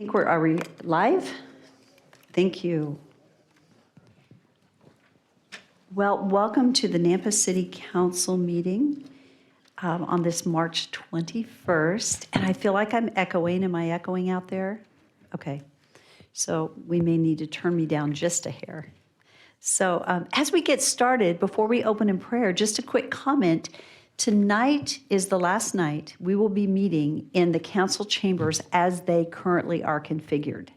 Are we live? Thank you. Well, welcome to the Nampa City Council meeting on this March 21st. And I feel like I'm echoing. Am I echoing out there? Okay. So we may need to turn me down just a hair. So as we get started, before we open in prayer, just a quick comment. Tonight is the last night we will be meeting in the council chambers as they currently are configured.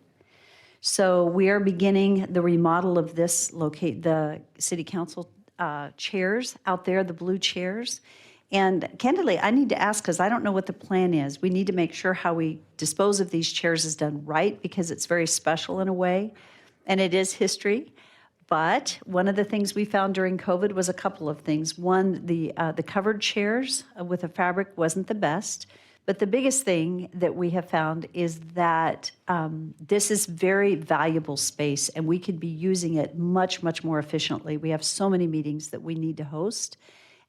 So we are beginning the remodel of this the city council chairs out there, the blue chairs. And candidly, I need to ask, because I don't know what the plan is. We need to make sure how we dispose of these chairs is done right, because it's very special in a way, and it is history. But one of the things we found during COVID was a couple of things. One, the covered chairs with a fabric wasn't the best. But the biggest thing that we have found is that this is very valuable space, and we could be using it much, much more efficiently. We have so many meetings that we need to host,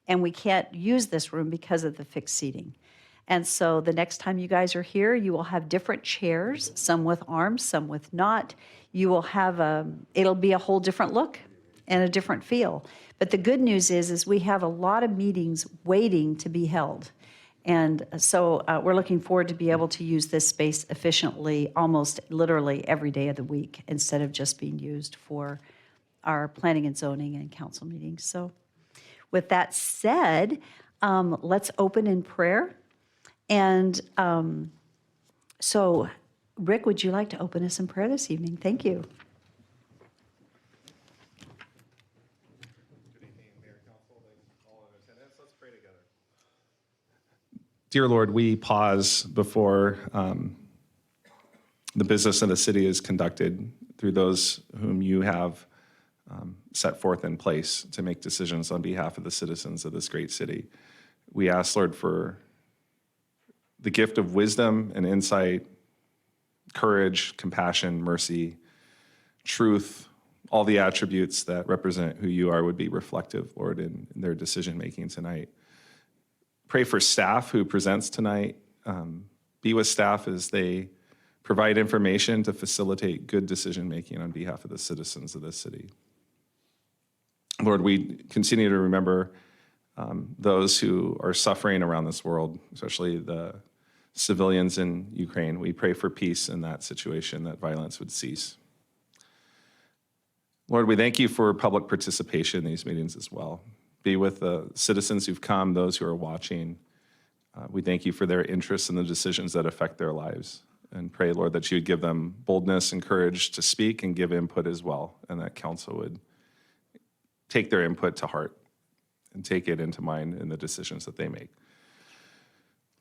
and we can't use this room because of the fixed seating. And so the next time you guys are here, you will have different chairs, some with arms, some with not. You will have it'll be a whole different look and a different feel. But the good news is we have a lot of meetings waiting to be held. And so we're looking forward to be able to use this space efficiently, almost literally every day of the week, instead of just being used for our planning and zoning and council meetings. So with that said, let's open in prayer. And so, Rick, would you like to open us in prayer this evening? Thank you. Good evening, Mayor, Council, and all in attendance. Let's pray together. Dear Lord, we pause before the business of the city is conducted through those whom you have set forth in place to make decisions on behalf of the citizens of this great city. We ask, Lord, for the gift of wisdom and insight, courage, compassion, mercy, truth, all the attributes that represent who you are would be reflective, Lord, in their decision-making tonight. Pray for staff who presents tonight. Be with staff as they provide information to facilitate good decision-making on behalf of the citizens of this city. Lord, we continue to remember those who are suffering around this world, especially the civilians in Ukraine. We pray for peace in that situation, that violence would cease. Lord, we thank you for public participation in these meetings as well. Be with the citizens who've come, those who are watching. We thank you for their interest in the decisions that affect their lives. And pray, Lord, that you would give them boldness and courage to speak and give input as well, and that council would take their input to heart and take it into mind in the decisions that they make.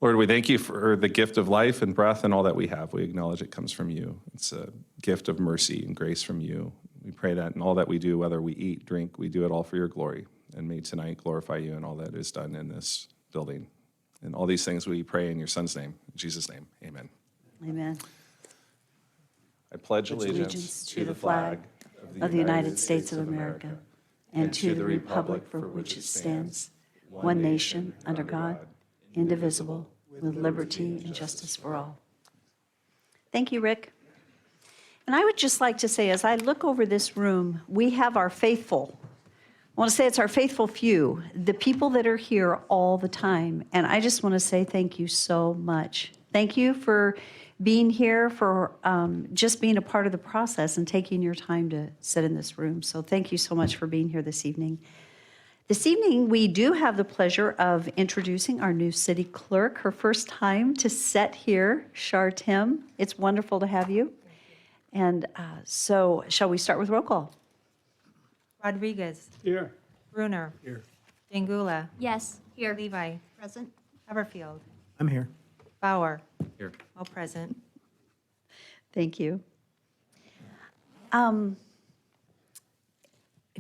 Lord, we thank you for the gift of life and breath and all that we have. We acknowledge it comes from you. It's a gift of mercy and grace from you. We pray that in all that we do, whether we eat, drink, we do it all for your glory. And may tonight glorify you in all that is done in this building. And all these things we pray in your Son's name, in Jesus' name, amen. Amen. I pledge allegiance to the flag of the United States of America and to the republic for which it stands, one nation, under God, indivisible, with liberty and justice for all. Thank you, Rick. And I would just like to say, as I look over this room, we have our faithful. I want to say it's our faithful few, the people that are here all the time. And I just want to say thank you so much. Thank you for being here, for just being a part of the process and taking your time to sit in this room. So thank you so much for being here this evening. This evening, we do have the pleasure of introducing our new city clerk, her first time to sit here, Shar Tim. It's wonderful to have you. And so shall we start with roll call? Rodriguez. Here. Bruner. Here. Dangula. Yes, here. Levi. Present. Haverfield. I'm here. Bauer. Here. All present. Thank you.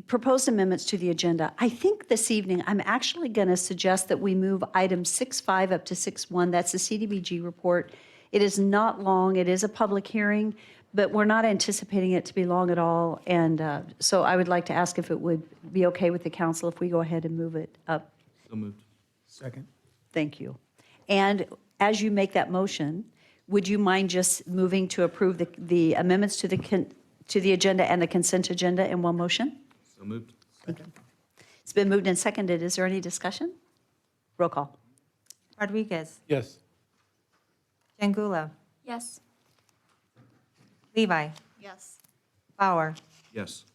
Proposed amendments to the agenda. I think this evening I'm actually going to suggest that we move items 6.5 up to 6.1. That's the CDBG report. It is not long. It is a public hearing, but we're not anticipating it to be long at all. And so I would like to ask if it would be okay with the council if we go ahead and move it up. So moved. Second. Thank you. And as you make that motion, would you mind just moving to approve the amendments to the agenda and the consent agenda in one motion? So moved. It's been moved and seconded. Is there any discussion? Roll call. Rodriguez, Yes. Jangula, Yes. Levi, Yes. Bauer, Yes.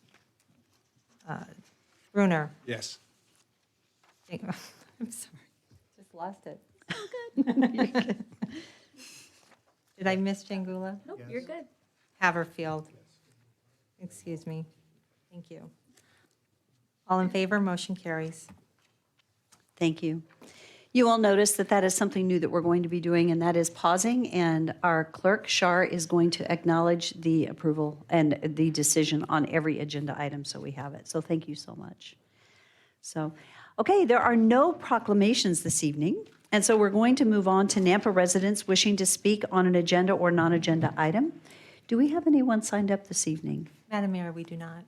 Brunner. Yes. I'm sorry, just lost it. Did I miss Jangula? Nope, you're good. Haverfield. Excuse me. Thank you. All in favor, motion carries. Thank you. You will notice that that is something new that we're going to be doing, and that is pausing, and our clerk, Shar, is going to acknowledge the approval and the decision on every agenda item, so we have it. So thank you so much. So, okay, there are no proclamations this evening, and so we're going to move on to Nampa residents wishing to speak on an agenda or non-agenda item. Do we have anyone signed up this evening? Madam Mayor, we do not.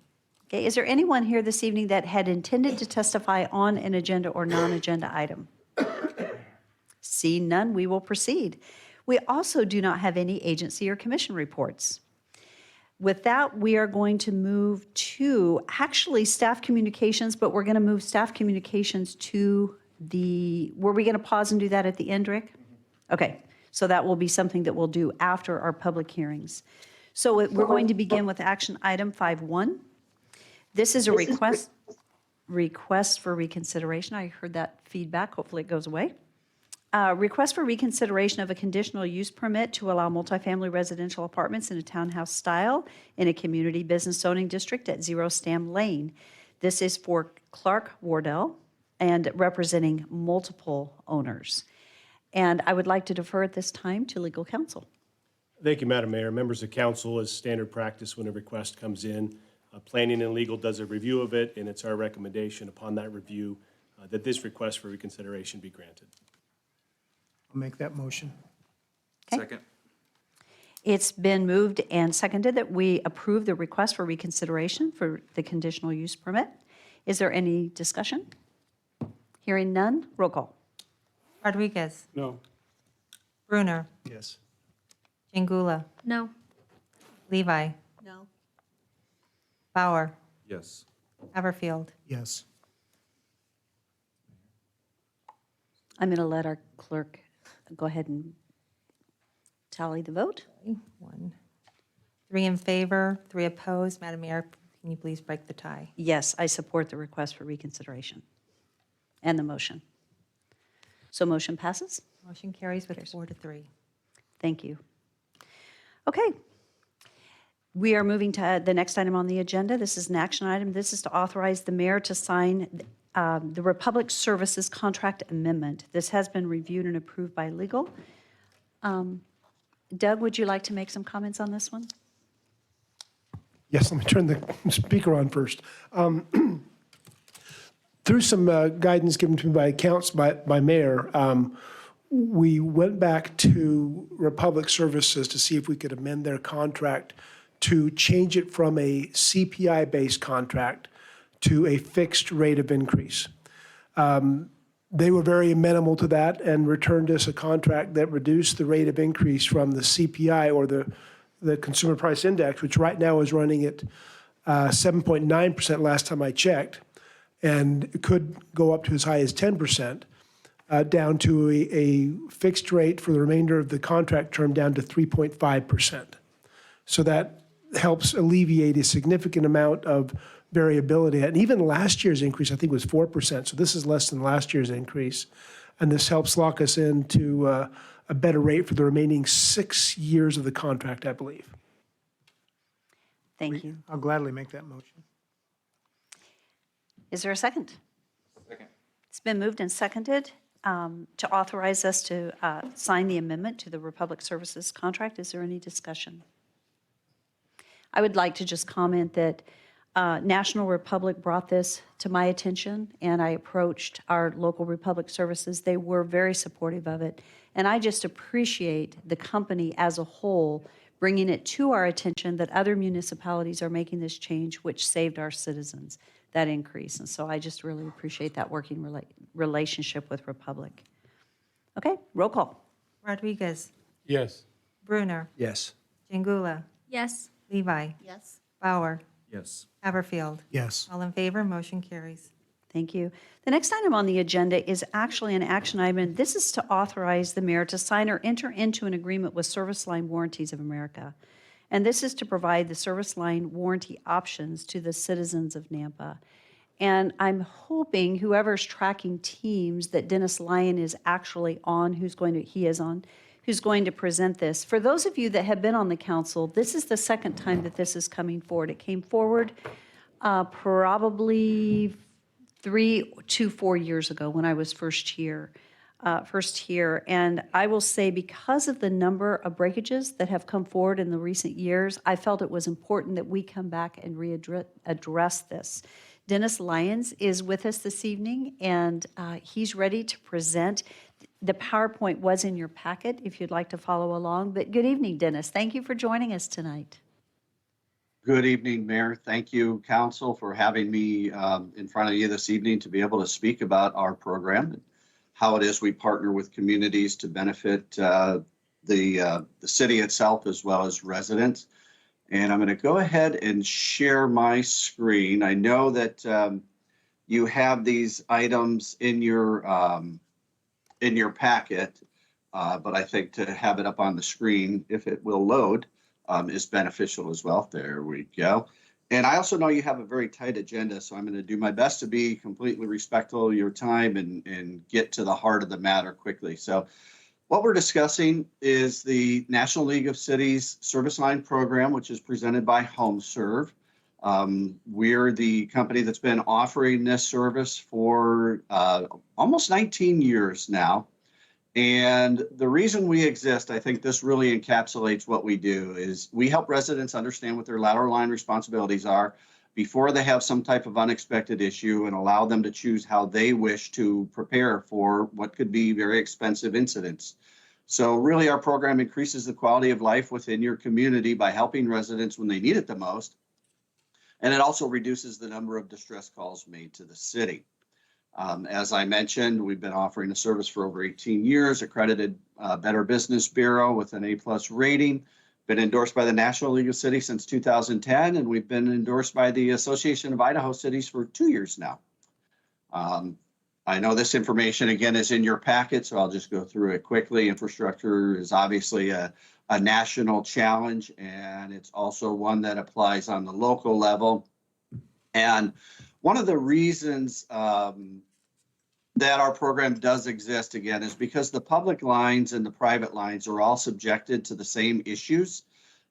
Okay, is there anyone here this evening that had intended to testify on an agenda or non-agenda item? Seeing none, we will proceed. We also do not have any agency or commission reports. With that, we are going to move to actually staff communications, but we're going to move staff communications to were we going to pause and do that at the end, Rick? Okay, so that will be something that we'll do after our public hearings. So we're going to begin with action item 5.1. This is a request for reconsideration. I heard that feedback. Hopefully it goes away. Request for reconsideration of a conditional use permit to allow multifamily residential apartments in a townhouse style in a community business zoning district at 0 Stam Lane. This is for Clark Wardell and representing multiple owners. And I would like to defer at this time to legal counsel. Thank you, Madam Mayor. Members of council, as standard practice when a request comes in, planning and legal does a review of it, and it's our recommendation upon that review that this request for reconsideration be granted. I'll make that motion. Okay. Second. It's been moved and seconded that we approve the request for reconsideration for the conditional use permit. Is there any discussion? Hearing none, roll call. Rodriguez, No. Brunner, Yes. Jangula, No. Levi, No. Bauer, Yes. Haverfield. Yes. I'm going to let our clerk go ahead and tally the vote. 1. 3 in favor, 3 opposed. Madam Mayor, can you please break the tie? Yes, I support the request for reconsideration and the motion. So motion passes? Motion carries with 4 to 3. Thank you. Okay. We are moving to the next item on the agenda. This is an action item. This is to authorize the mayor to sign the Republic Services Contract Amendment. This has been reviewed and approved by legal. Doug, would you like to make some comments on this one? Yes, let me turn the speaker on first. Through some guidance given to me by accounts by mayor, we went back to Republic Services to see if we could amend their contract to change it from a CPI-based contract to a fixed rate of increase. They were very amenable to that and returned us a contract that reduced the rate of increase from the CPI, or the Consumer Price Index, which right now is running at 7.9% last time I checked, and it could go up to as high as 10%, down to a fixed rate for the remainder of the contract term down to 3.5%. So that helps alleviate a significant amount of variability. And even last year's increase, I think, was 4%. So this is less than last year's increase. And this helps lock us into a better rate for the remaining 6 years of the contract, I believe. Thank you. I'll gladly make that motion. Is there a second? Second. It's been moved and seconded to authorize us to sign the amendment to the Republic Services contract. Is there any discussion? I would like to just comment that National Republic brought this to my attention, and I approached our local Republic Services. They were very supportive of it, and I just appreciate the company as a whole bringing it to our attention that other municipalities are making this change, which saved our citizens that increase. And so I just really appreciate that working relationship with Republic. Okay, roll call. Rodriguez, Yes. Brunner, Yes. Jangula, Yes. Levi, Yes. Bauer, Yes. Haverfield. Yes. All in favor, motion carries. Thank you. The next item on the agenda is actually an action item, and this is to authorize the mayor to sign or enter into an agreement with Service Line Warranties of America. And this is to provide the service line warranty options to the citizens of Nampa. And I'm hoping whoever's tracking Teams that Dennis Lyon is actually on, who's going to present this. For those of you that have been on the council, this is the second time that this is coming forward. It came forward probably 3 to 4 years ago when I was first here. And I will say, because of the number of breakages that have come forward in the recent years, I felt it was important that we come back and address this. Dennis Lyons is with us this evening, and he's ready to present. The PowerPoint was in your packet if you'd like to follow along. But good evening, Dennis. Thank you for joining us tonight. Good evening, Mayor. Thank you, Council, for having me in front of you this evening to be able to speak about our program and how it is we partner with communities to benefit the city itself as well as residents. And I'm going to go ahead and share my screen. I know that you have these items in your packet, but I think to have it up on the screen, if it will load, is beneficial as well. There we go. And I also know you have a very tight agenda, so I'm going to do my best to be completely respectful of your time and get to the heart of the matter quickly. So what we're discussing is the National League of Cities Service Line Program, which is presented by HomeServe. We're the company that's been offering this service for almost 19 years now. And the reason we exist, I think this really encapsulates what we do, is we help residents understand what their lateral line responsibilities are before they have some type of unexpected issue and allow them to choose how they wish to prepare for what could be very expensive incidents. So really, our program increases the quality of life within your community by helping residents when they need it the most. And it also reduces the number of distress calls made to the city. As I mentioned, we've been offering the service for over 18 years, accredited Better Business Bureau with an A+ rating, been endorsed by the National League of Cities since 2010, and we've been endorsed by the Association of Idaho Cities for 2 years now. I know this information, again, is in your packet, so I'll just go through it quickly. Infrastructure is obviously a national challenge, and it's also one that applies on the local level. And one of the reasons that our program does exist, again, is because the public lines and the private lines are all subjected to the same issues.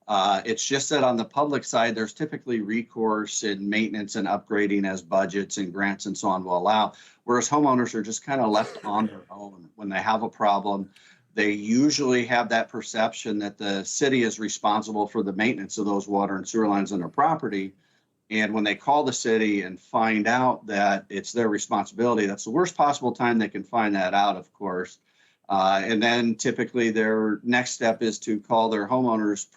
It's just that on the public side, there's typically recourse in maintenance and upgrading as budgets and grants and so on will allow, whereas homeowners are just kind of left on their own. When they have a problem, they usually have that perception that the city is responsible for the maintenance of those water and sewer lines on their property. And when they call the city and find out that it's their responsibility, that's the worst possible time they can find that out, of course. And then typically their next step is to call their homeowner's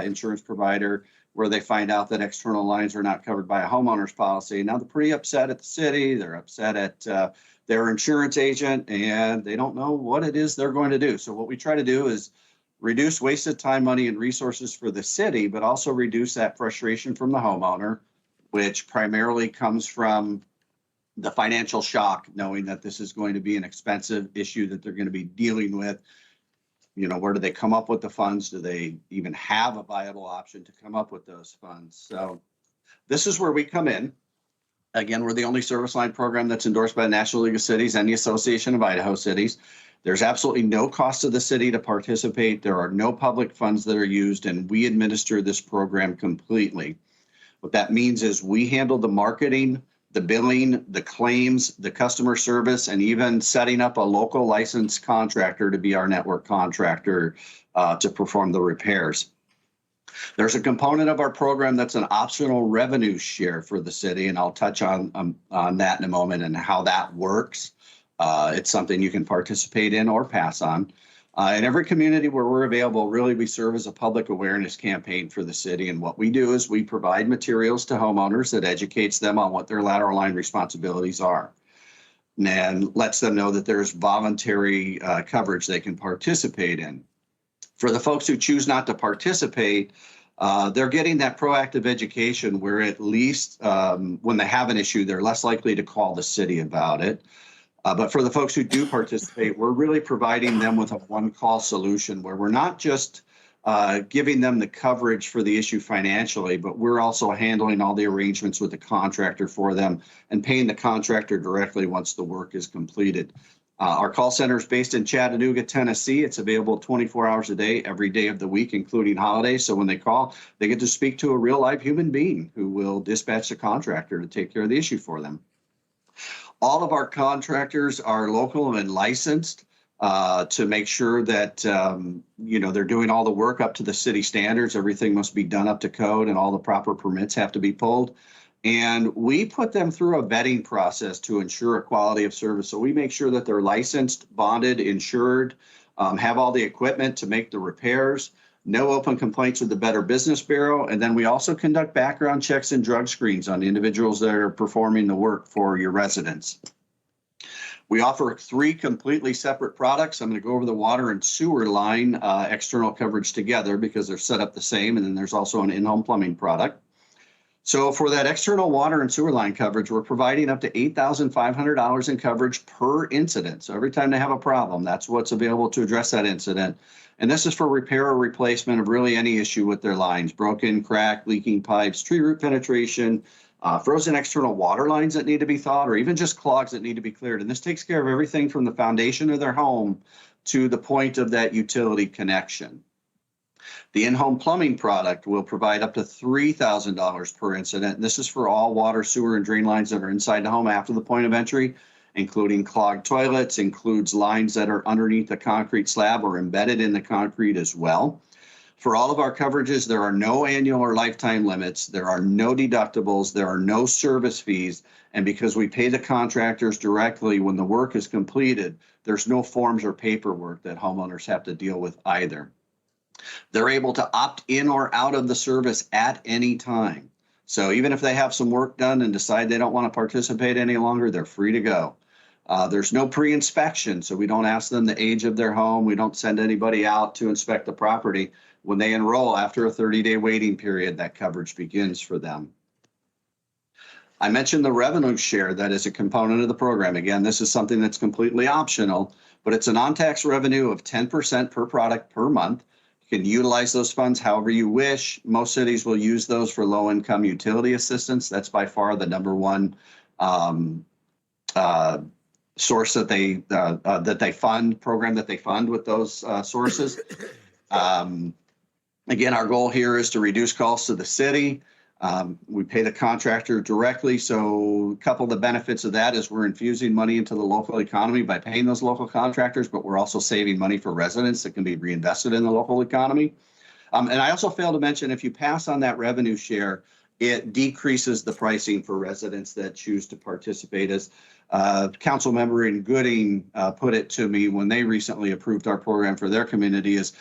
insurance provider, where they find out that external lines are not covered by a homeowner's policy. Now they're pretty upset at the city, they're upset at their insurance agent, and they don't know what it is they're going to do. So what we try to do is reduce wasted time, money, and resources for the city, but also reduce that frustration from the homeowner, which primarily comes from the financial shock, knowing that this is going to be an expensive issue that they're going to be dealing with. You know, where do they come up with the funds? Do they even have a viable option to come up with those funds? So this is where we come in. Again, we're the only service line program that's endorsed by the National League of Cities and the Association of Idaho Cities. There's absolutely no cost to the city to participate. There are no public funds that are used, and we administer this program completely. What that means is we handle the marketing, the billing, the claims, the customer service, and even setting up a local licensed contractor to be our network contractor to perform the repairs. There's a component of our program that's an optional revenue share for the city, and I'll touch on that in a moment and how that works. It's something you can participate in or pass on. In every community where we're available, really, we serve as a public awareness campaign for the city. And what we do is we provide materials to homeowners that educates them on what their lateral line responsibilities are and lets them know that there's voluntary coverage they can participate in. For the folks who choose not to participate, they're getting that proactive education where at least when they have an issue, they're less likely to call the city about it. But for the folks who do participate, we're really providing them with a one-call solution where we're not just giving them the coverage for the issue financially, but we're also handling all the arrangements with the contractor for them and paying the contractor directly once the work is completed. Our call center is based in Chattanooga, Tennessee. It's available 24 hours a day, every day of the week, including holidays. So when they call, they get to speak to a real live human being who will dispatch the contractor to take care of the issue for them. All of our contractors are local and licensed to make sure that, they're doing all the work up to the city standards. Everything must be done up to code and all the proper permits have to be pulled. And we put them through a vetting process to ensure a quality of service. So we make sure that they're licensed, bonded, insured, have all the equipment to make the repairs, no open complaints with the Better Business Bureau. And then we also conduct background checks and drug screens on the individuals that are performing the work for your residents. We offer 3 completely separate products. I'm going to go over the water and sewer line external coverage together because they're set up the same. And then there's also an in-home plumbing product. So for that external water and sewer line coverage, we're providing up to $8,500 in coverage per incident. So every time they have a problem, that's what's available to address that incident. And this is for repair or replacement of really any issue with their lines: broken, cracked, leaking pipes, tree root penetration, frozen external water lines that need to be thawed, or even just clogs that need to be cleared. And this takes care of everything from the foundation of their home to the point of that utility connection. The in-home plumbing product will provide up to $3,000 per incident. This is for all water, sewer, and drain lines that are inside the home after the point of entry, including clogged toilets, includes lines that are underneath the concrete slab or embedded in the concrete as well. For all of our coverages, there are no annual or lifetime limits. There are no deductibles. There are no service fees. And because we pay the contractors directly when the work is completed, there's no forms or paperwork that homeowners have to deal with either. They're able to opt in or out of the service at any time. So even if they have some work done and decide they don't want to participate any longer, they're free to go. There's no pre-inspection, so we don't ask them the age of their home. We don't send anybody out to inspect the property. When they enroll after a 30-day waiting period, that coverage begins for them. I mentioned the revenue share that is a component of the program. Again, this is something that's completely optional, but it's a non-tax revenue of 10% per product per month. You can utilize those funds however you wish. Most cities will use those for low-income utility assistance. That's by far the number one source that they fund, program that they fund with those sources. Again, our goal here is to reduce costs to the city. We pay the contractor directly. So a couple of the benefits of that is we're infusing money into the local economy by paying those local contractors, but we're also saving money for residents that can be reinvested in the local economy. And I also failed to mention, if you pass on that revenue share, it decreases the pricing for residents that choose to participate. As council member in Gooding put it to me when they recently approved our program for their community, is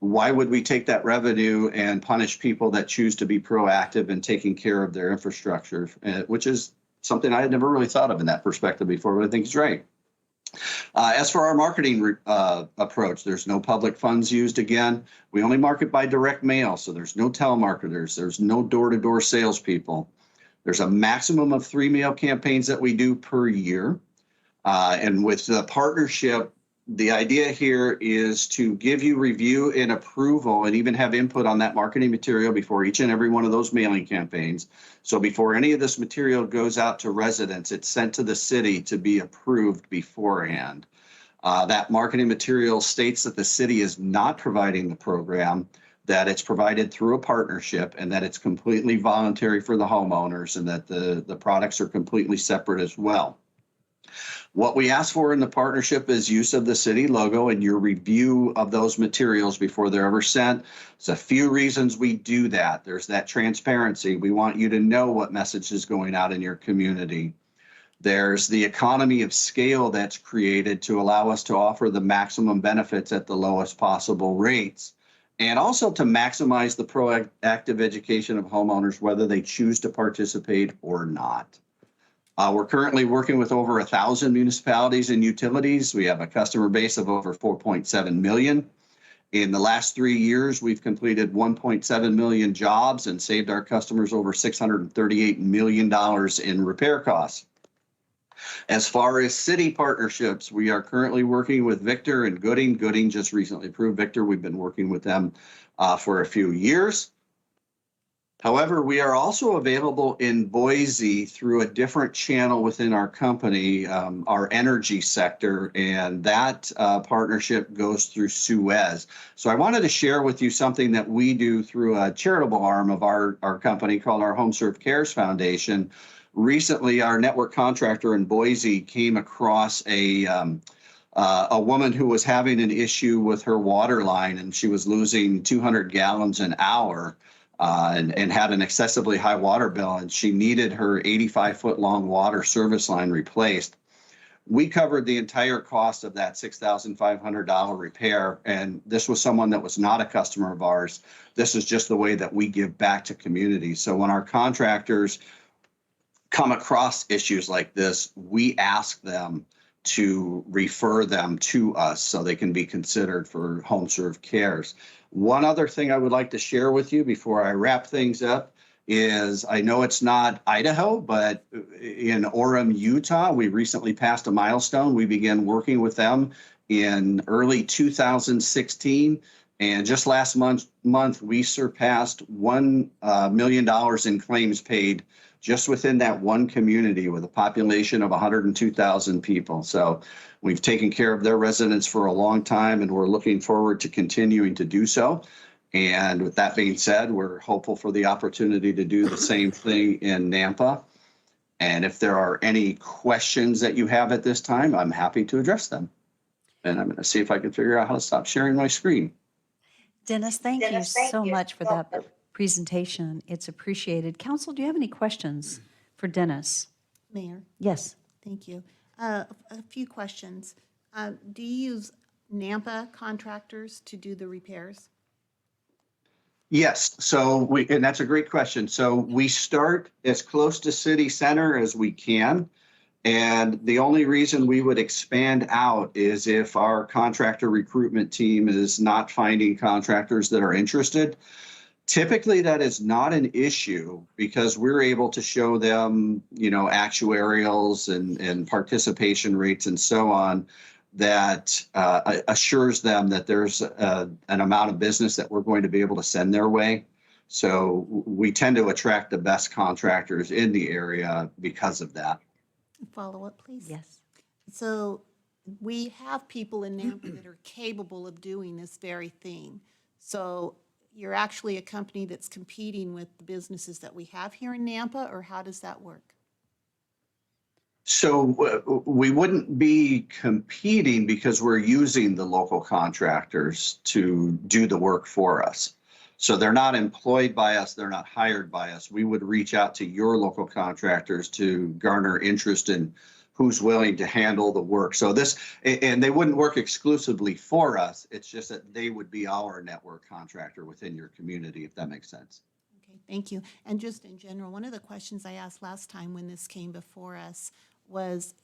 why would we take that revenue and punish people that choose to be proactive in taking care of their infrastructure, which is something I had never really thought of in that perspective before, but I think it's right. As for our marketing approach, there's no public funds used. Again, we only market by direct mail, so there's no telemarketers, there's no door-to-door salespeople. There's a maximum of 3 mail campaigns that we do per year. And with the partnership, the idea here is to give you review and approval and even have input on that marketing material before each and every one of those mailing campaigns. So before any of this material goes out to residents, it's sent to the city to be approved beforehand. That marketing material states that the city is not providing the program, that it's provided through a partnership, and that it's completely voluntary for the homeowners, and that the products are completely separate as well. What we ask for in the partnership is use of the city logo and your review of those materials before they're ever sent. There's a few reasons we do that. There's that transparency. We want you to know what message is going out in your community. There's the economy of scale that's created to allow us to offer the maximum benefits at the lowest possible rates, and also to maximize the proactive education of homeowners, whether they choose to participate or not. We're currently working with over 1,000 municipalities and utilities. We have a customer base of over 4.7 million. In the last 3 years, we've completed 1.7 million jobs and saved our customers over $638 million in repair costs. As far as city partnerships, we are currently working with Victor and Gooding. Gooding just recently approved Victor. We've been working with them for a few years. However, we are also available in Boise through a different channel within our company, our energy sector, and that partnership goes through Suez. So I wanted to share with you something that we do through a charitable arm of our company called our HomeServe Cares Foundation. Recently, our network contractor in Boise came across a woman who was having an issue with her water line, and she was losing 200 gallons an hour and had an excessively high water bill, and she needed her 85-foot-long water service line replaced. We covered the entire cost of that $6,500 repair, and this was someone that was not a customer of ours. This is just the way that we give back to communities. So when our contractors come across issues like this, we ask them to refer them to us so they can be considered for HomeServe Cares. One other thing I would like to share with you before I wrap things up is I know it's not Idaho, but in Orem, Utah, we recently passed a milestone. We began working with them in early 2016. And just last month, we surpassed $1 million in claims paid just within that one community with a population of 102,000 people. So we've taken care of their residents for a long time, and we're looking forward to continuing to do so. And with that being said, we're hopeful for the opportunity to do the same thing in Nampa. And if there are any questions that you have at this time, I'm happy to address them. And I'm going to see if I can figure out how to stop sharing my screen. Dennis, thank you so much for that presentation. It's appreciated. Council, do you have any questions for Dennis? Mayor, Yes. thank you. A few questions. Do you use Nampa contractors to do the repairs? Yes, and that's a great question. So we start as close to city center as we can. And the only reason we would expand out is if our contractor recruitment team is not finding contractors that are interested. Typically, that is not an issue because we're able to show them, actuarials and participation rates and so on that assures them that there's an amount of business that we're going to be able to send their way. So we tend to attract the best contractors in the area because of that. Follow up, please. Yes. So we have people in Nampa that are capable of doing this very thing. So you're actually a company that's competing with the businesses that we have here in Nampa, or how does that work? So we wouldn't be competing because we're using the local contractors to do the work for us. So they're not employed by us, they're not hired by us. We would reach out to your local contractors to garner interest in who's willing to handle the work. So and they wouldn't work exclusively for us. It's just that they would be our network contractor within your community, if that makes sense. Okay, thank you. And just in general, one of the questions I asked last time when this came before us was,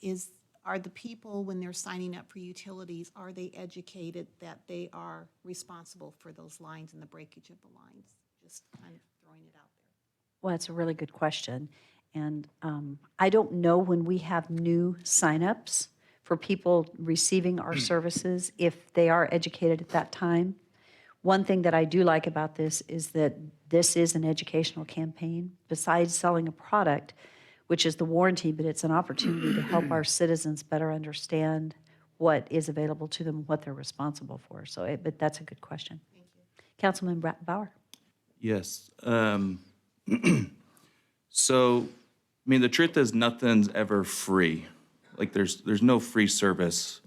are the people, when they're signing up for utilities, are they educated that they are responsible for those lines and the breakage of the lines? Just kind of throwing it out there. Well, that's a really good question. And I don't know when we have new signups for people receiving our services, if they are educated at that time. One thing that I do like about this is that this is an educational campaign. Besides selling a product, which is the warranty, but it's an opportunity to help our citizens better understand what is available to them, what they're responsible for. So, but that's a good question. Thank you. Councilman Bauer. Yes. So, the truth is nothing's ever free. Like there's no free service.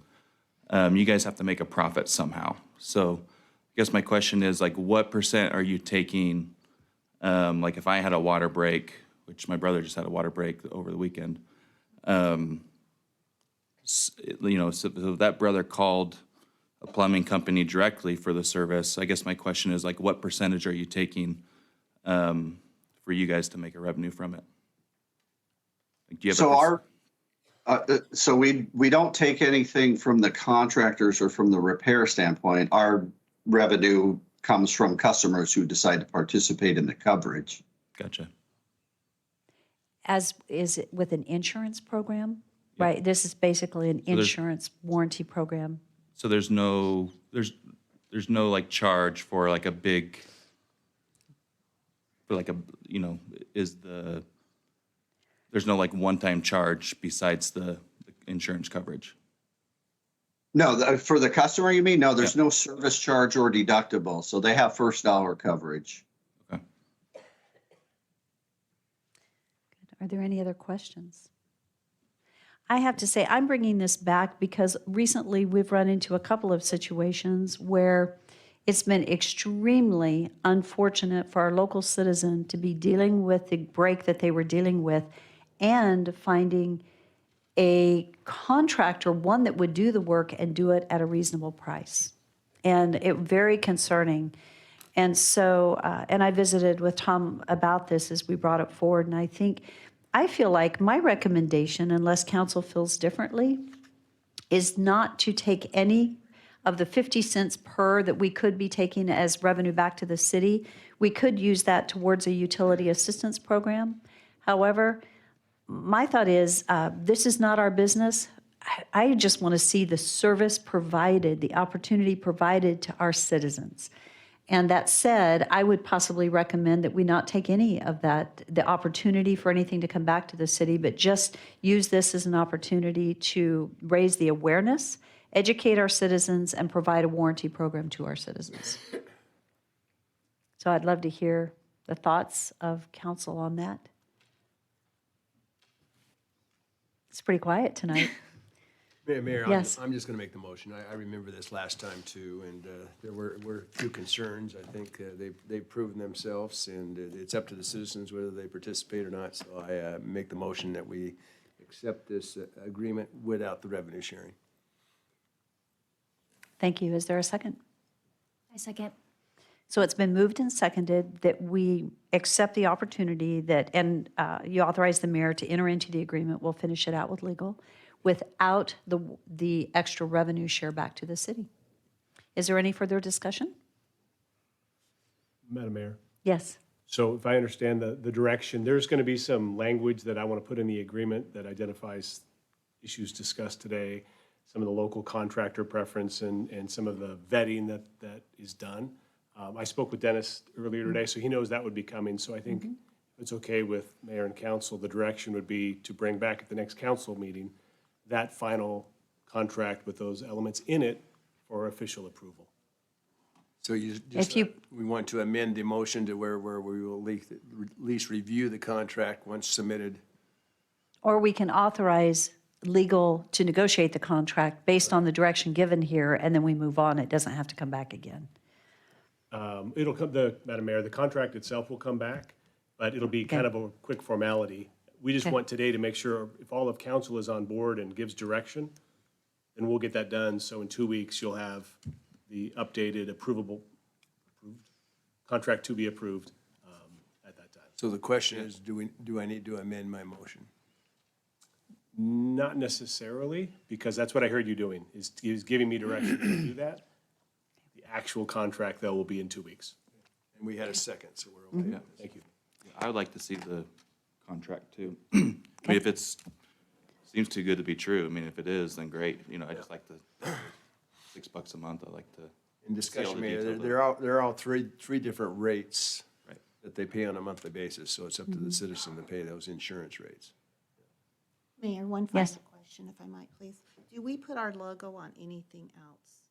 You guys have to make a profit somehow. So I guess my question is what percent are you taking? If I had a water break, which my brother just had a water break over the weekend, so that brother called a plumbing company directly for the service. I guess my question is what percentage are you taking for you guys to make a revenue from it? Do you have So we don't take anything from the contractors or from the repair standpoint. Our revenue comes from customers who decide to participate in the coverage. Gotcha. Is it with an insurance program? Right, this is basically an there's- insurance warranty program. So there's no like charge for like a big, for like a, you know, there's no like one-time charge besides the insurance coverage. No, for the customer, you mean? No, there's no service charge or deductible, so they have first dollar coverage. Okay. Are there any other questions? I have to say, I'm bringing this back because recently we've run into a couple of situations where it's been extremely unfortunate for our local citizen to be dealing with the break that they were dealing with and finding a contractor, one that would do the work and do it at a reasonable price. And it very concerning. And so, and I visited with Tom about this as we brought it forward, and I feel like my recommendation, unless council feels differently, is not to take any of the 50 cents per that we could be taking as revenue back to the city. We could use that towards a utility assistance program. However, my thought is, this is not our business. I just want to see the service provided, the opportunity provided to our citizens. And that said, I would possibly recommend that we not take any of that, the opportunity for anything to come back to the city, but just use this as an opportunity to raise the awareness, educate our citizens, and provide a warranty program to our citizens. So I'd love to hear the thoughts of council on that. It's pretty quiet tonight. Mayor, Yes. I'm just going to make the motion. I remember this last time too, and there were a few concerns. I think they've proven themselves, and it's up to the citizens whether they participate or not. So I make the motion that we accept this agreement without the revenue sharing. Thank you. Is there a second? I second. So it's been moved and seconded that we accept the opportunity that, and you authorize the mayor to enter into the agreement. We'll finish it out with legal, without the extra revenue share back to the city. Is there any further discussion? Madam Mayor. Yes. So if I understand the direction, there's going to be some language that I want to put in the agreement that identifies issues discussed today, some of the local contractor preference and some of the vetting that is done. I spoke with Dennis earlier today, so he knows that would be coming. So I think if it's okay with mayor and council, the direction would be to bring back at the next council meeting that final contract with those elements in it for official approval. So If you- we want to amend the motion to where we will at least review the contract once submitted. Or we can authorize legal to negotiate the contract based on the direction given here, and then we move on. It doesn't have to come back again. It'll come, Madam Mayor, the contract itself will come back, but it'll be kind of a quick formality. We just Okay. want today to make sure if all of council is on board and gives direction, then we'll get that done. So in 2 weeks, you'll have the updated approved contract to be approved at that time. So the question is, do I need to amend my motion? Not necessarily, because that's what I heard you doing, is giving me direction to do that. The actual contract, though, will be in 2 weeks. And we had a second, so we're okay. Thank you. I would like to see the contract too. I mean, if seems too good to be true. I mean, if it is, then great. You know, I just like the $6 a month. I like to. In See all discussion, the Mayor, detail they're all three different rates Right. that they pay on a monthly basis, so it's up to the citizen to pay those insurance rates. Mayor, one Yes. final question, if I might, please. Do we put our logo on anything else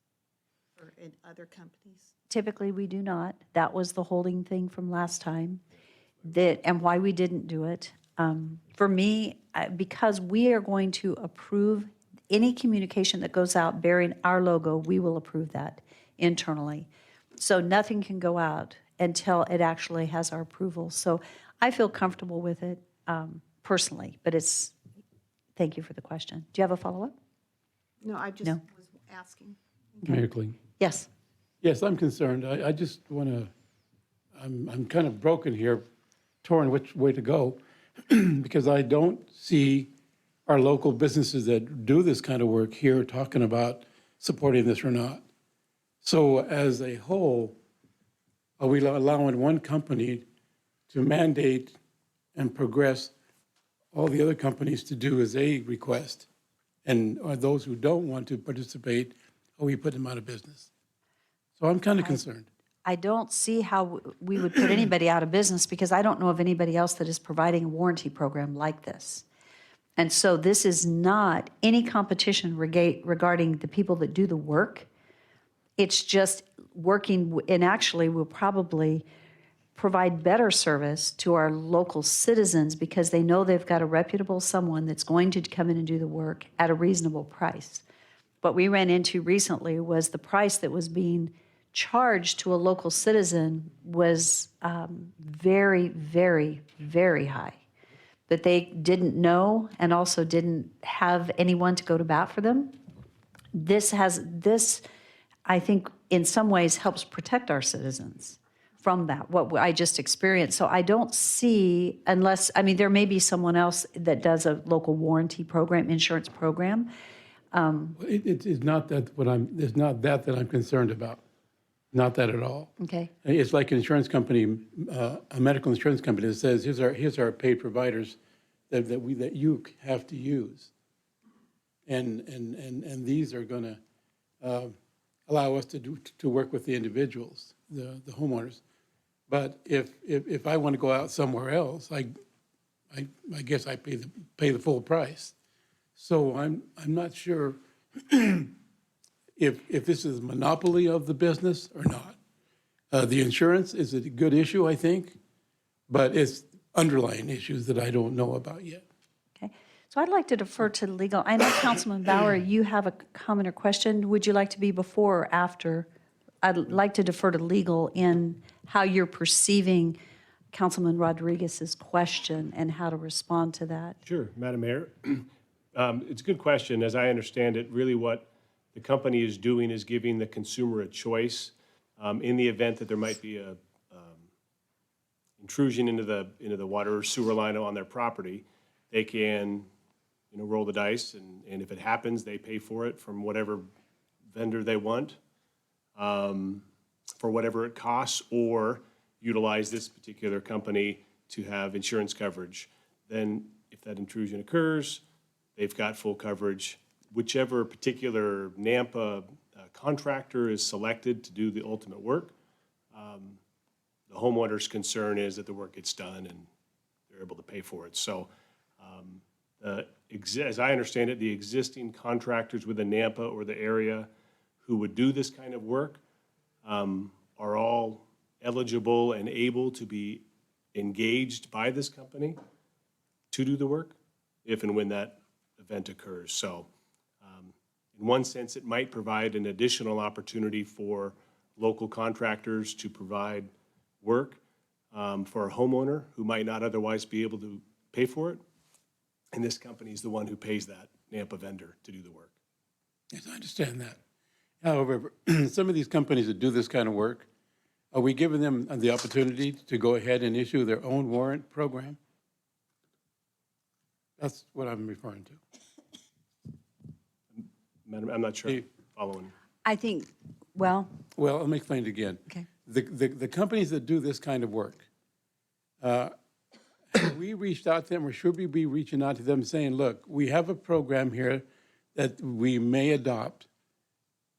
or in other companies? Typically, we do not. That was the holding thing from last time, and why we didn't do it. For me, because we are going to approve any communication that goes out bearing our logo, we will approve that internally. So nothing can go out until it actually has our approval. So I feel comfortable with it personally, but thank you for the question. Do you have a follow-up? No, I just No. was asking. Mayor Kling. Yes. Yes, I'm concerned. I just want to, I'm kind of broken here, torn which way to go, because I don't see our local businesses that do this kind of work here talking about supporting this or not. So as a whole, are we allowing one company to mandate and progress all the other companies to do as they request? And are those who don't want to participate, are we putting them out of business? So I'm kind of concerned. I don't see how we would put anybody out of business because I don't know of anybody else that is providing a warranty program like this. And so this is not any competition regarding the people that do the work. It's just working, and actually will probably provide better service to our local citizens because they know they've got a reputable someone that's going to come in and do the work at a reasonable price. What we ran into recently was the price that was being charged to a local citizen was very, very, very high. That they didn't know and also didn't have anyone to go to bat for them. This, I think, in some ways helps protect our citizens from that, what I just experienced. So I don't see, unless, I mean, there may be someone else that does a local warranty program, insurance program. It's not that it's not that I'm concerned about. Not that at all. Okay. It's like an insurance company, a medical insurance company that says, here's our paid providers that you have to use. And these are going to allow us to work with the individuals, the homeowners. But if I want to go out somewhere else, I guess I pay the full price. So I'm not sure if this is a monopoly of the business or not. The insurance is a good issue, I think, but it's underlying issues that I don't know about yet. Okay. So I'd like to defer to legal. I know Councilman Bauer, you have a comment or question. Would you like to be before or after? I'd like to defer to legal in how you're perceiving Councilman Rodriguez's question and how to respond to that. Sure, Madam Mayor. It's a good question. As I understand it, really what the company is doing is giving the consumer a choice in the event that there might be a intrusion into the water or sewer line on their property. They can, roll the dice, and if it happens, they pay for it from whatever vendor they want, for whatever it costs, or utilize this particular company to have insurance coverage. Then, if that intrusion occurs, they've got full coverage. Whichever particular NAMPA contractor is selected to do the ultimate work, the homeowner's concern is that the work gets done and they're able to pay for it. So, as I understand it, the existing contractors within NAMPA or the area who would do this kind of work are all eligible and able to be engaged by this company to do the work if and when that event occurs. So in one sense, it might provide an additional opportunity for local contractors to provide work for a homeowner who might not otherwise be able to pay for it. And this company is the one who pays that NAMPA vendor to do the work. Yes, I understand that. However, some of these companies that do this kind of work, are we giving them the opportunity to go ahead and issue their own warrant program? That's what I'm referring to. Madam, I'm not sure I'm following. I think, well, Well, let me explain it again. okay. The companies that do this kind of work, have we reached out to them, or should we be reaching out to them saying, look, we have a program here that we may adopt.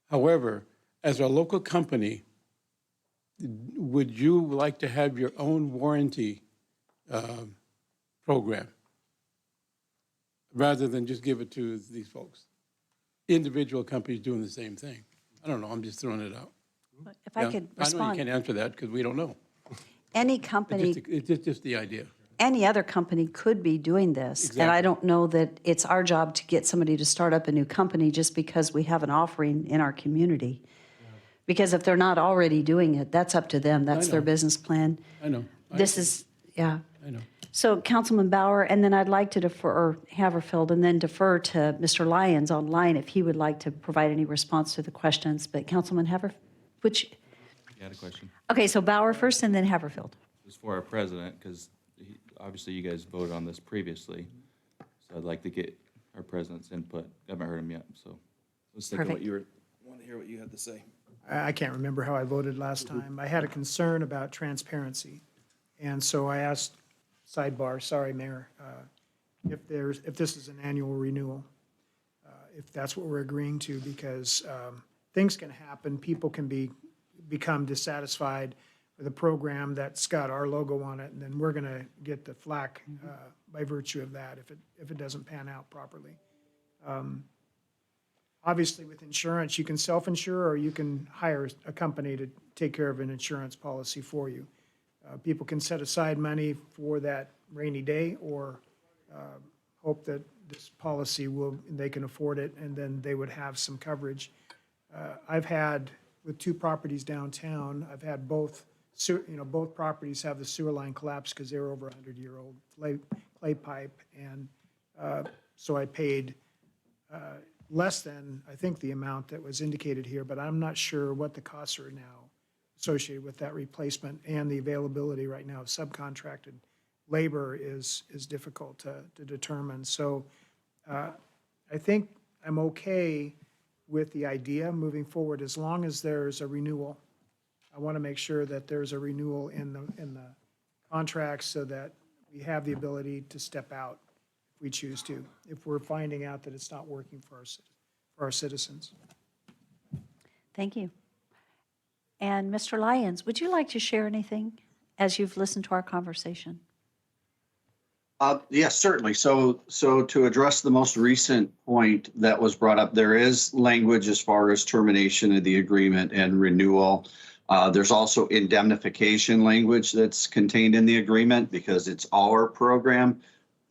However, as a local company, would you like to have your own warranty program rather than just give it to these folks? Individual companies doing the same thing. I don't know, I'm just throwing it out. If I Yeah, could I know you can't respond, answer that because we don't know. any company, It's just the idea. any other company could be doing this. And I Exactly. don't know that it's our job to get somebody to start up a new company just because we have an offering in our community. Because if they're not already doing it, that's up to them. That's their know. business plan. I know. This is, yeah. I know. So Councilman Bauer, and then I'd like to defer, or Haverfield, and then defer to Mr. Lyons online if he would like to provide any response to the questions. But Councilman Haverfield, which, You had a question? okay, so Bauer first and then Haverfield. It's for our president, because obviously you guys voted on this previously. So I'd like to get our president's input. I haven't heard him yet, so let's think of what Perfect. you want to hear what you had to say. I can't remember how I voted last time. I had a concern about transparency. And so I asked, sidebar, sorry, Mayor, if this is an annual renewal, if that's what we're agreeing to, because things can happen. People can become dissatisfied with a program that's got our logo on it, and then we're going to get the flack by virtue of that if it doesn't pan out properly. Obviously, with insurance, you can self-insure or you can hire a company to take care of an insurance policy for you. People can set aside money for that rainy day or hope that this policy they can afford it, and then they would have some coverage. I've had, with 2 properties downtown, I've had both properties have the sewer line collapse because they were over 100-year-old clay pipe, and so I paid less than, I think, the amount that was indicated here, but I'm not sure what the costs are now associated with that replacement, and the availability right now of subcontracted labor is difficult to determine. So I think I'm okay with the idea moving forward as long as there's a renewal. I want to make sure that there's a renewal in the contract so that we have the ability to step out if we choose to, if we're finding out that it's not working for our citizens. Thank you. And Mr. Lyons, would you like to share anything as you've listened to our conversation? Yes, certainly. So to address the most recent point that was brought up, there is language as far as termination of the agreement and renewal. There's also indemnification language that's contained in the agreement because it's our program.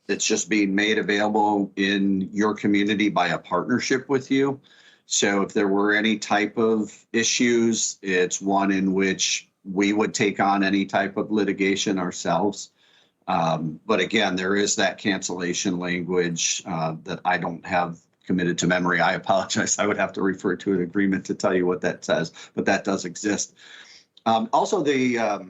It's just being made available in your community by a partnership with you. So if there were any type of issues, it's one in which we would take on any type of litigation ourselves. But again, there is that cancellation language that I don't have committed to memory. I apologize. I would have to refer to an agreement to tell you what that says, but that does exist. Also, the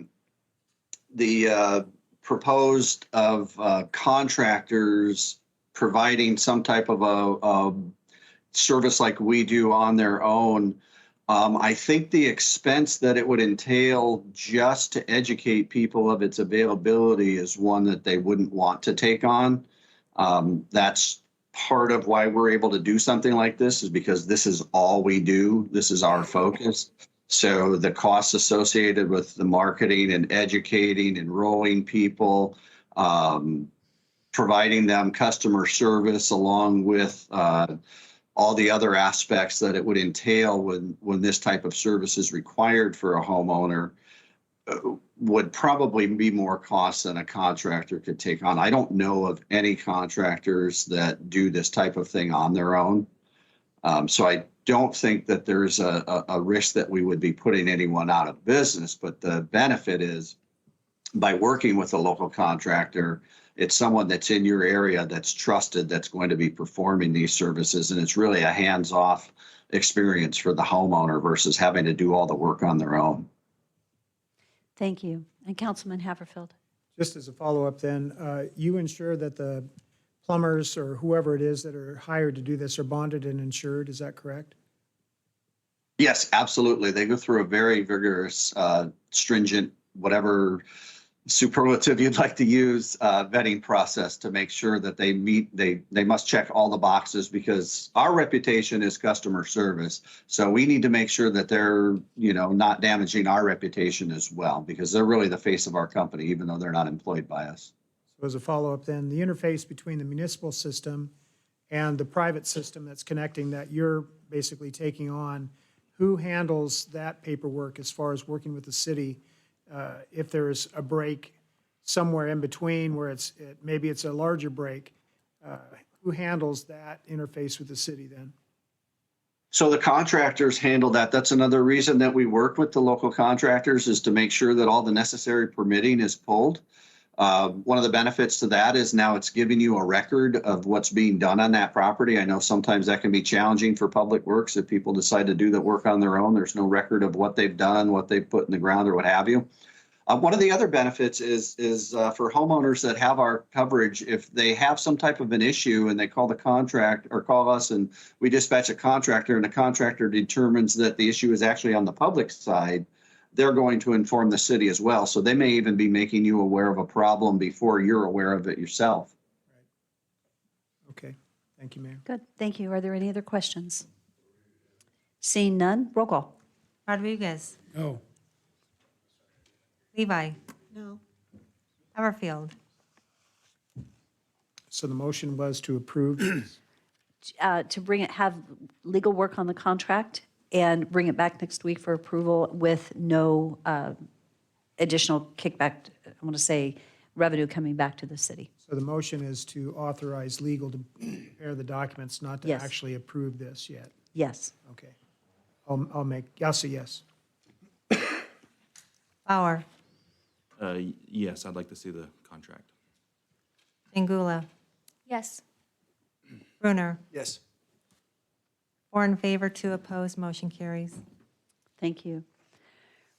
proposed of contractors providing some type of a service like we do on their own. I think the expense that it would entail just to educate people of its availability is one that they wouldn't want to take on. That's part of why we're able to do something like this, is because this is all we do. This is our focus. So the costs associated with the marketing and educating, enrolling people, providing them customer service along with all the other aspects that it would entail when this type of service is required for a homeowner would probably be more cost than a contractor could take on. I don't know of any contractors that do this type of thing on their own. So I don't think that there's a risk that we would be putting anyone out of business, but the benefit is by working with a local contractor, it's someone that's in your area that's trusted, that's going to be performing these services. And it's really a hands-off experience for the homeowner versus having to do all the work on their own. Thank you. And Councilman Haverfield. Just as a follow-up then, you ensure that the plumbers or whoever it is that are hired to do this are bonded and insured, is that correct? Yes, absolutely. They go through a very vigorous, stringent, whatever superlative you'd like to use, vetting process to make sure that they meet, they must check all the boxes, because our reputation is customer service. So we need to make sure that they're, not damaging our reputation as well, because they're really the face of our company, even though they're not employed by us. So as a follow-up then, the interface between the municipal system and the private system that's connecting that you're basically taking on, who handles that paperwork as far as working with the city? If there's a break somewhere in between where maybe it's a larger break, who handles that interface with the city then? So the contractors handle that. That's another reason that we work with the local contractors, is to make sure that all the necessary permitting is pulled. One of the benefits to that is now it's giving you a record of what's being done on that property. I know sometimes that can be challenging for public works if people decide to do the work on their own. There's no record of what they've done, what they've put in the ground, or what have you. One of the other benefits is for homeowners that have our coverage, if they have some type of an issue and they call the contract or call us and we dispatch a contractor and the contractor determines that the issue is actually on the public side, they're going to inform the city as well. So they may even be making you aware of a problem before you're aware of it yourself. Okay, thank you, Mayor. Good, thank you. Are there any other questions? Seeing none, roll call. Rodriguez, No. Levi, No. Everfield, So the motion was to approve. To bring it, have legal work on the contract and bring it back next week for approval with no additional kickback, I want to say, revenue coming back to the city. So the motion is to authorize legal to prepare the documents, not to Yes. actually approve this yet. Yes. Okay. I'll say yes. Bauer, Yes, I'd like to see the contract. Pingula, Yes. Brunner. Yes. 4 in favor, 2 opposed, motion carries. Thank you.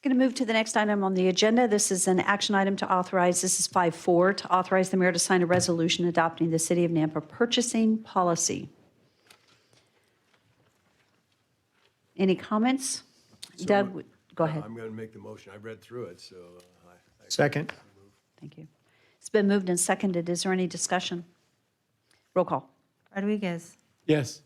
Going to move to the next item on the agenda. This is an action item to authorize, this is 5.4, to authorize the mayor to sign a resolution adopting the City of Nampa purchasing policy. Any comments? Doug, go ahead. I'm going to make the motion. I've read through it, so Second. Thank you. It's been moved and seconded. Is there any discussion? Roll call. Rodriguez, Yes.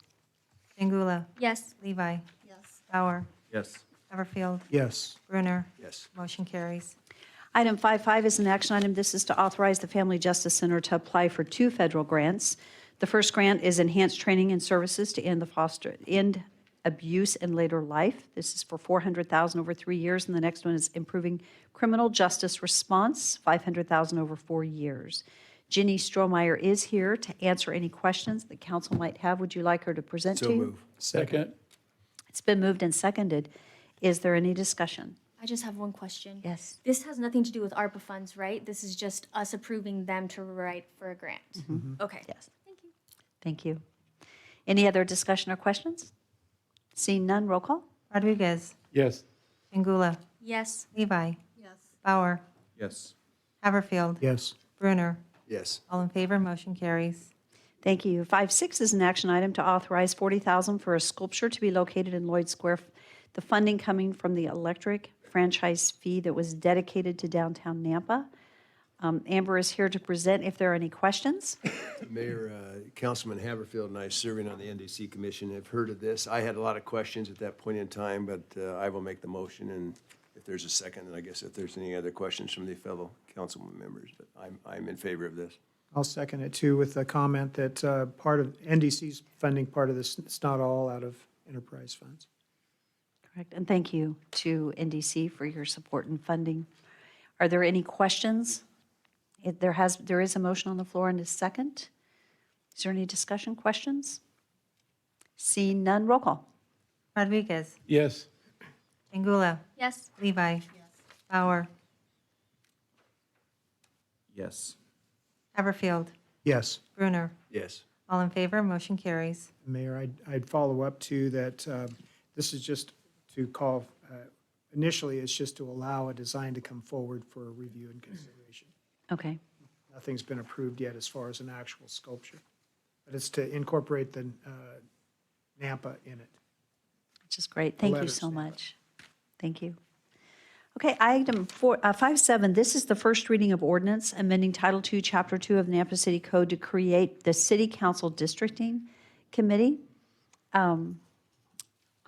Pingula, Yes. Levi, Yes. Bauer, Yes. Everfield, Yes. Brunner. yes. Motion carries. Item 5.5 is an action item. This is to authorize the Family Justice Center to apply for 2 federal grants. The first grant is enhanced training and services to end abuse in later life. This is for $400,000 over 3 years, and the next one is improving criminal justice response, $500,000 over 4 years. Ginny Strohmeyer is here to answer any questions that council might have. Would you like her to present to So you? move. Second. It's been moved and seconded. Is there any discussion? I just have one question. Yes. This has nothing to do with ARPA funds, right? This is just us approving them to write for a grant. Okay. Yes. Thank you. Thank you. Any other discussion or questions? Seeing none, roll call. Rodriguez, Yes. Pingula, Yes. Levi, Yes. Bauer, Yes. Everfield, Yes. Brunner. Yes. All in favor, motion carries. Thank you. 5.6 is an action item to authorize $40,000 for a sculpture to be located in Lloyd Square. The funding coming from the electric franchise fee that was dedicated to downtown Nampa. Amber is here to present if there are any questions. Mayor, Councilman Haverfield and I, serving on the NDC Commission, have heard of this. I had a lot of questions at that point in time, but I will make the motion, and if there's a second, and I guess if there's any other questions from the fellow councilman members, but I'm in favor of this. I'll second it too with the comment that part of NDC's funding, part of this, it's not all out of enterprise funds. Correct. And thank you to NDC for your support and funding. Are there any questions? There is a motion on the floor and a second. Is there any discussion, questions? Seeing none, roll call. Rodriguez, Yes. Pingula, Yes. Levi, Bauer, Yes. Everfield, Yes. Brunner. Yes. All in favor, motion carries. Mayor, I'd follow up to that, this is just to call, initially, it's just to allow a design to come forward for review and consideration. Okay. Nothing's been approved yet as far as an actual sculpture, but it's to incorporate the Nampa in it. Which is great. Thank you letters, so yeah. much. Thank you. Okay, item 5.7, this is the first reading of ordinance amending Title II, Chapter 2 of the Nampa City Code to create the City Council Districting Committee. I'll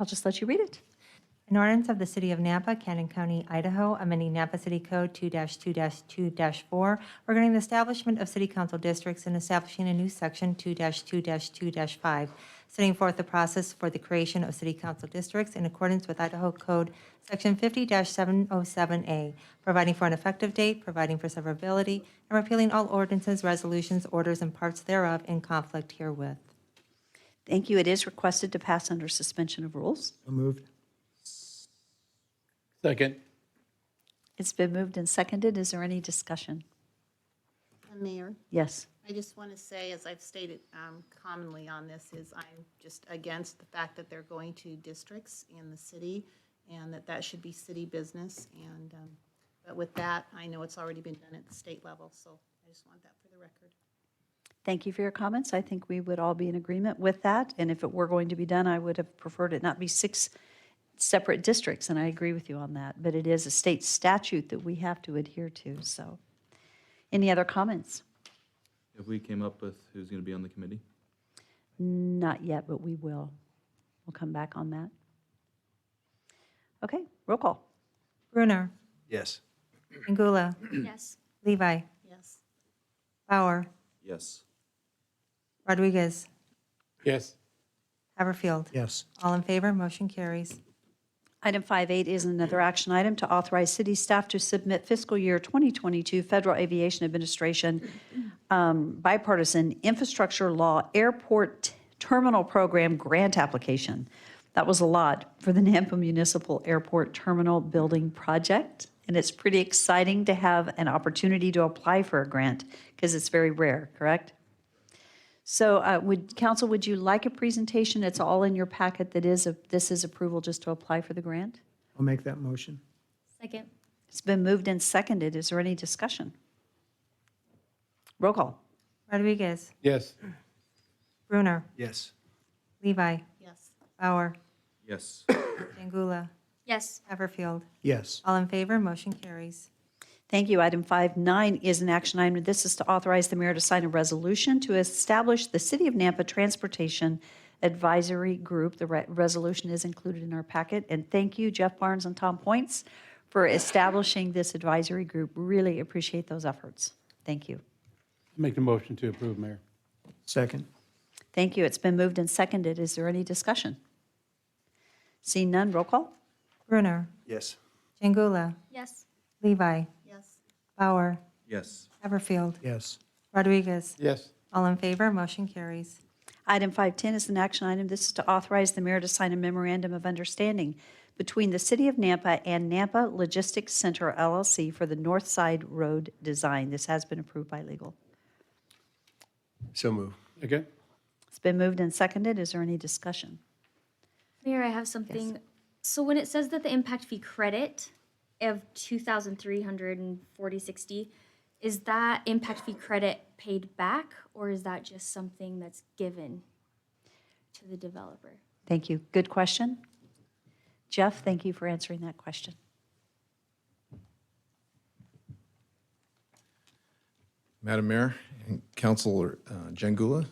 just let you read it. An ordinance of the City of Nampa, Cannon County, Idaho, amending Nampa City Code 2-2-2-4 regarding the establishment of city council districts and establishing a new section 2-2-2-5, setting forth the process for the creation of city council districts in accordance with Idaho Code Section 50-707A, providing for an effective date, providing for severability, and repealing all ordinances, resolutions, orders, and parts thereof in conflict herewith. Thank you. It is requested to pass under suspension of rules. So moved. Second. It's been moved and seconded. Is there any discussion? Mayor, Yes. I just want to say, as I've stated commonly on this, is I'm just against the fact that they're going to districts in the city and that should be city business. And But with that, I know it's already been done at the state level, so I just want that for the record. Thank you for your comments. I think we would all be in agreement with that. And if it were going to be done, I would have preferred it not be 6 separate districts, and I agree with you on that. But it is a state statute that we have to adhere to, so. Any other comments? Have we came up with who's going to be on the committee? Not yet, but we will. We'll come back on that. Okay, roll call. Brunner, Yes. Angula, Yes. Levi, Yes. Bauer, Yes. Rodriguez, Yes. Haverfield. Yes. All in favor, motion carries. Item 5.8 is another action item to authorize city staff to submit fiscal year 2022 Federal Aviation Administration bipartisan infrastructure law airport terminal program grant application. That was a lot for the Nampa Municipal Airport Terminal Building Project. And it's pretty exciting to have an opportunity to apply for a grant because it's very rare, correct? So Council, would you like a presentation? It's all in your packet this is approval just to apply for the grant. I'll make that motion. Second. It's been moved and seconded. Is there any discussion? Roll call. Rodriguez, Yes. Brunner, Yes. Levi, Yes. Bauer, Yes. Angula, Yes. Haverfield. Yes. All in favor, motion carries. Thank you. Item 5.9 is an action item. This is to authorize the mayor to sign a resolution to establish the City of Nampa Transportation Advisory Group. The resolution is included in our packet. And thank you, Jeff Barnes and Tom Points, for establishing this advisory group. Really appreciate those efforts. Thank you. Make the motion to approve, Mayor. Second. Thank you. It's been moved and seconded. Is there any discussion? Seeing none, roll call. Brunner, Yes. Angula, Yes. Levi, Yes. Bauer, Yes. Haverfield, Yes. Rodriguez. Yes. All in favor, motion carries. Item 5.10 is an action item. This is to authorize the mayor to sign a memorandum of understanding between the City of Nampa and Nampa Logistics Center LLC for the North Side Road design. This has been approved by legal. So move. Okay. It's been moved and seconded. Is there any discussion? Mayor, I have something. So when it says that the impact fee credit of 2,340.60, is that impact fee credit paid back, or is that just something that's given to the developer? Thank you. Good question. Jeff, thank you for answering that question. Madam Mayor and Councilor Jangula,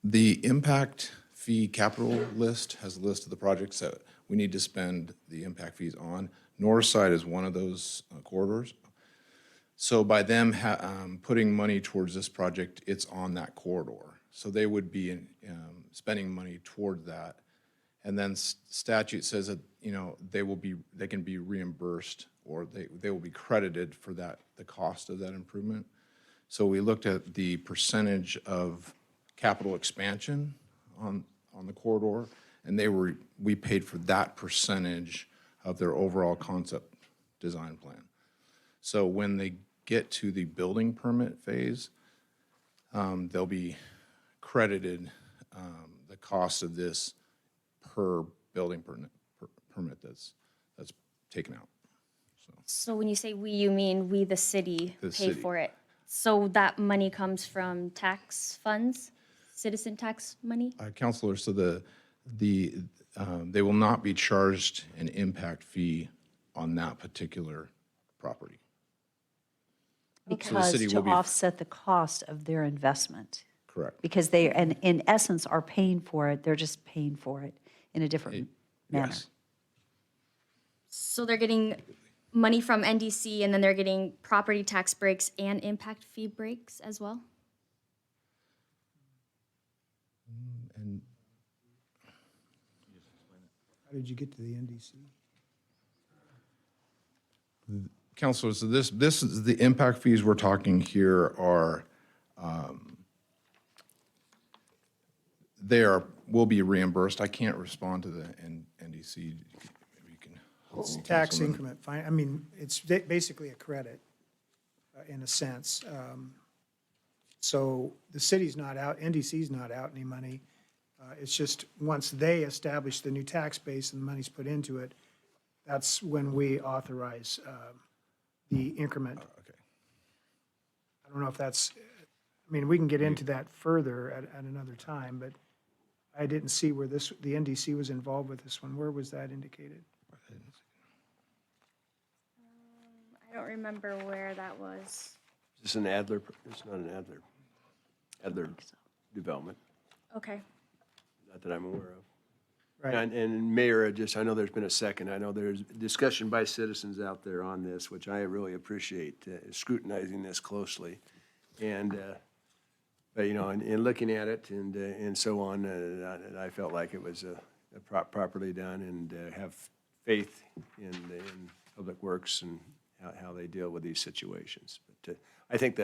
the impact fee capital list has a list of the projects that we need to spend the impact fees on. North Side is one of those corridors. So by them putting money towards this project, it's on that corridor. So they would be spending money toward that. And then statute says that, they can be reimbursed or they will be credited for that, the cost of that improvement. So we looked at the percentage of capital expansion on the corridor, and we paid for that percentage of their overall concept design plan. So when they get to the building permit phase, they'll be credited the cost of this per building permit that's taken out. So when you say we, you mean we, the city, The pay city. for it? So that money comes from tax funds, citizen tax money? Counselor, so they will not be charged an impact fee on that particular property. Because city to will be- offset the cost of their investment. Correct. Because they, and in essence, are paying for it. They're just paying for it in a different manner. Yes. So they're getting money from NDC, and then they're getting property tax breaks and impact fee breaks as well? And How did you get to the NDC? Counselor, so this is the impact fees we're talking here are, will be reimbursed. I can't respond to the NDC. Maybe you can help It's me, tax Councilman. increment, I mean, it's basically a credit, in a sense. So the city's not out, NDC's not out any money. It's just, once they establish the new tax base and the money's put into it, That's when we authorize the increment. Okay. I don't know if that's, I mean, we can get into that further at another time, but I didn't see where the NDC was involved with this one. Where was that indicated? I don't remember where that was. Is this an Adler, it's not an Adler development, Okay. not that I'm aware of. Right. And Mayor, I know there's been a second, I know there's discussion by citizens out there on this, which I really appreciate, scrutinizing this closely. And, but, you know, in looking at it and so on, I felt like it was properly done and have faith in Public Works and how they deal with these situations. But I think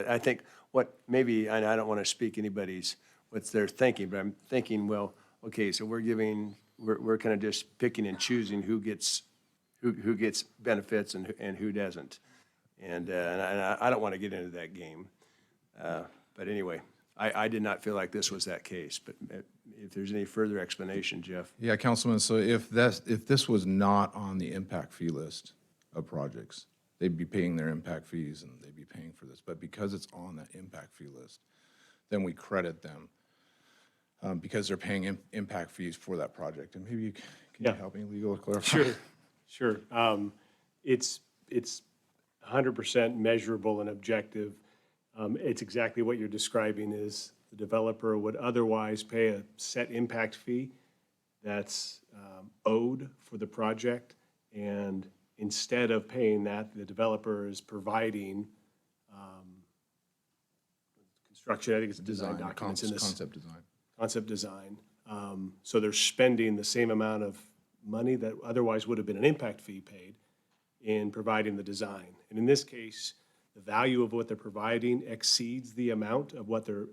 what maybe, and I don't want to speak anybody's, what they're thinking, but I'm thinking, well, okay, so we're kind of just picking and choosing who gets benefits and who doesn't. And I don't want to get into that game. But anyway, I did not feel like this was that case, but if there's any further explanation, Jeff. Yeah, Councilman, so if this was not on the impact fee list of projects, they'd be paying their impact fees and they'd be paying for this. But because it's on that impact fee list, then we credit them because they're paying impact fees for that project. And maybe you, can you Yeah. help me, legal, clarify? Sure. It's 100% measurable and objective. It's exactly what you're describing is the developer would otherwise pay a set impact fee that's owed for the project. And instead of paying that, the developer is providing construction, I think it's design documents in this. Concept design. Concept design. So they're spending the same amount of money that otherwise would have been an impact fee paid in providing the design. And in this case, the value of what they're providing exceeds the amount of what their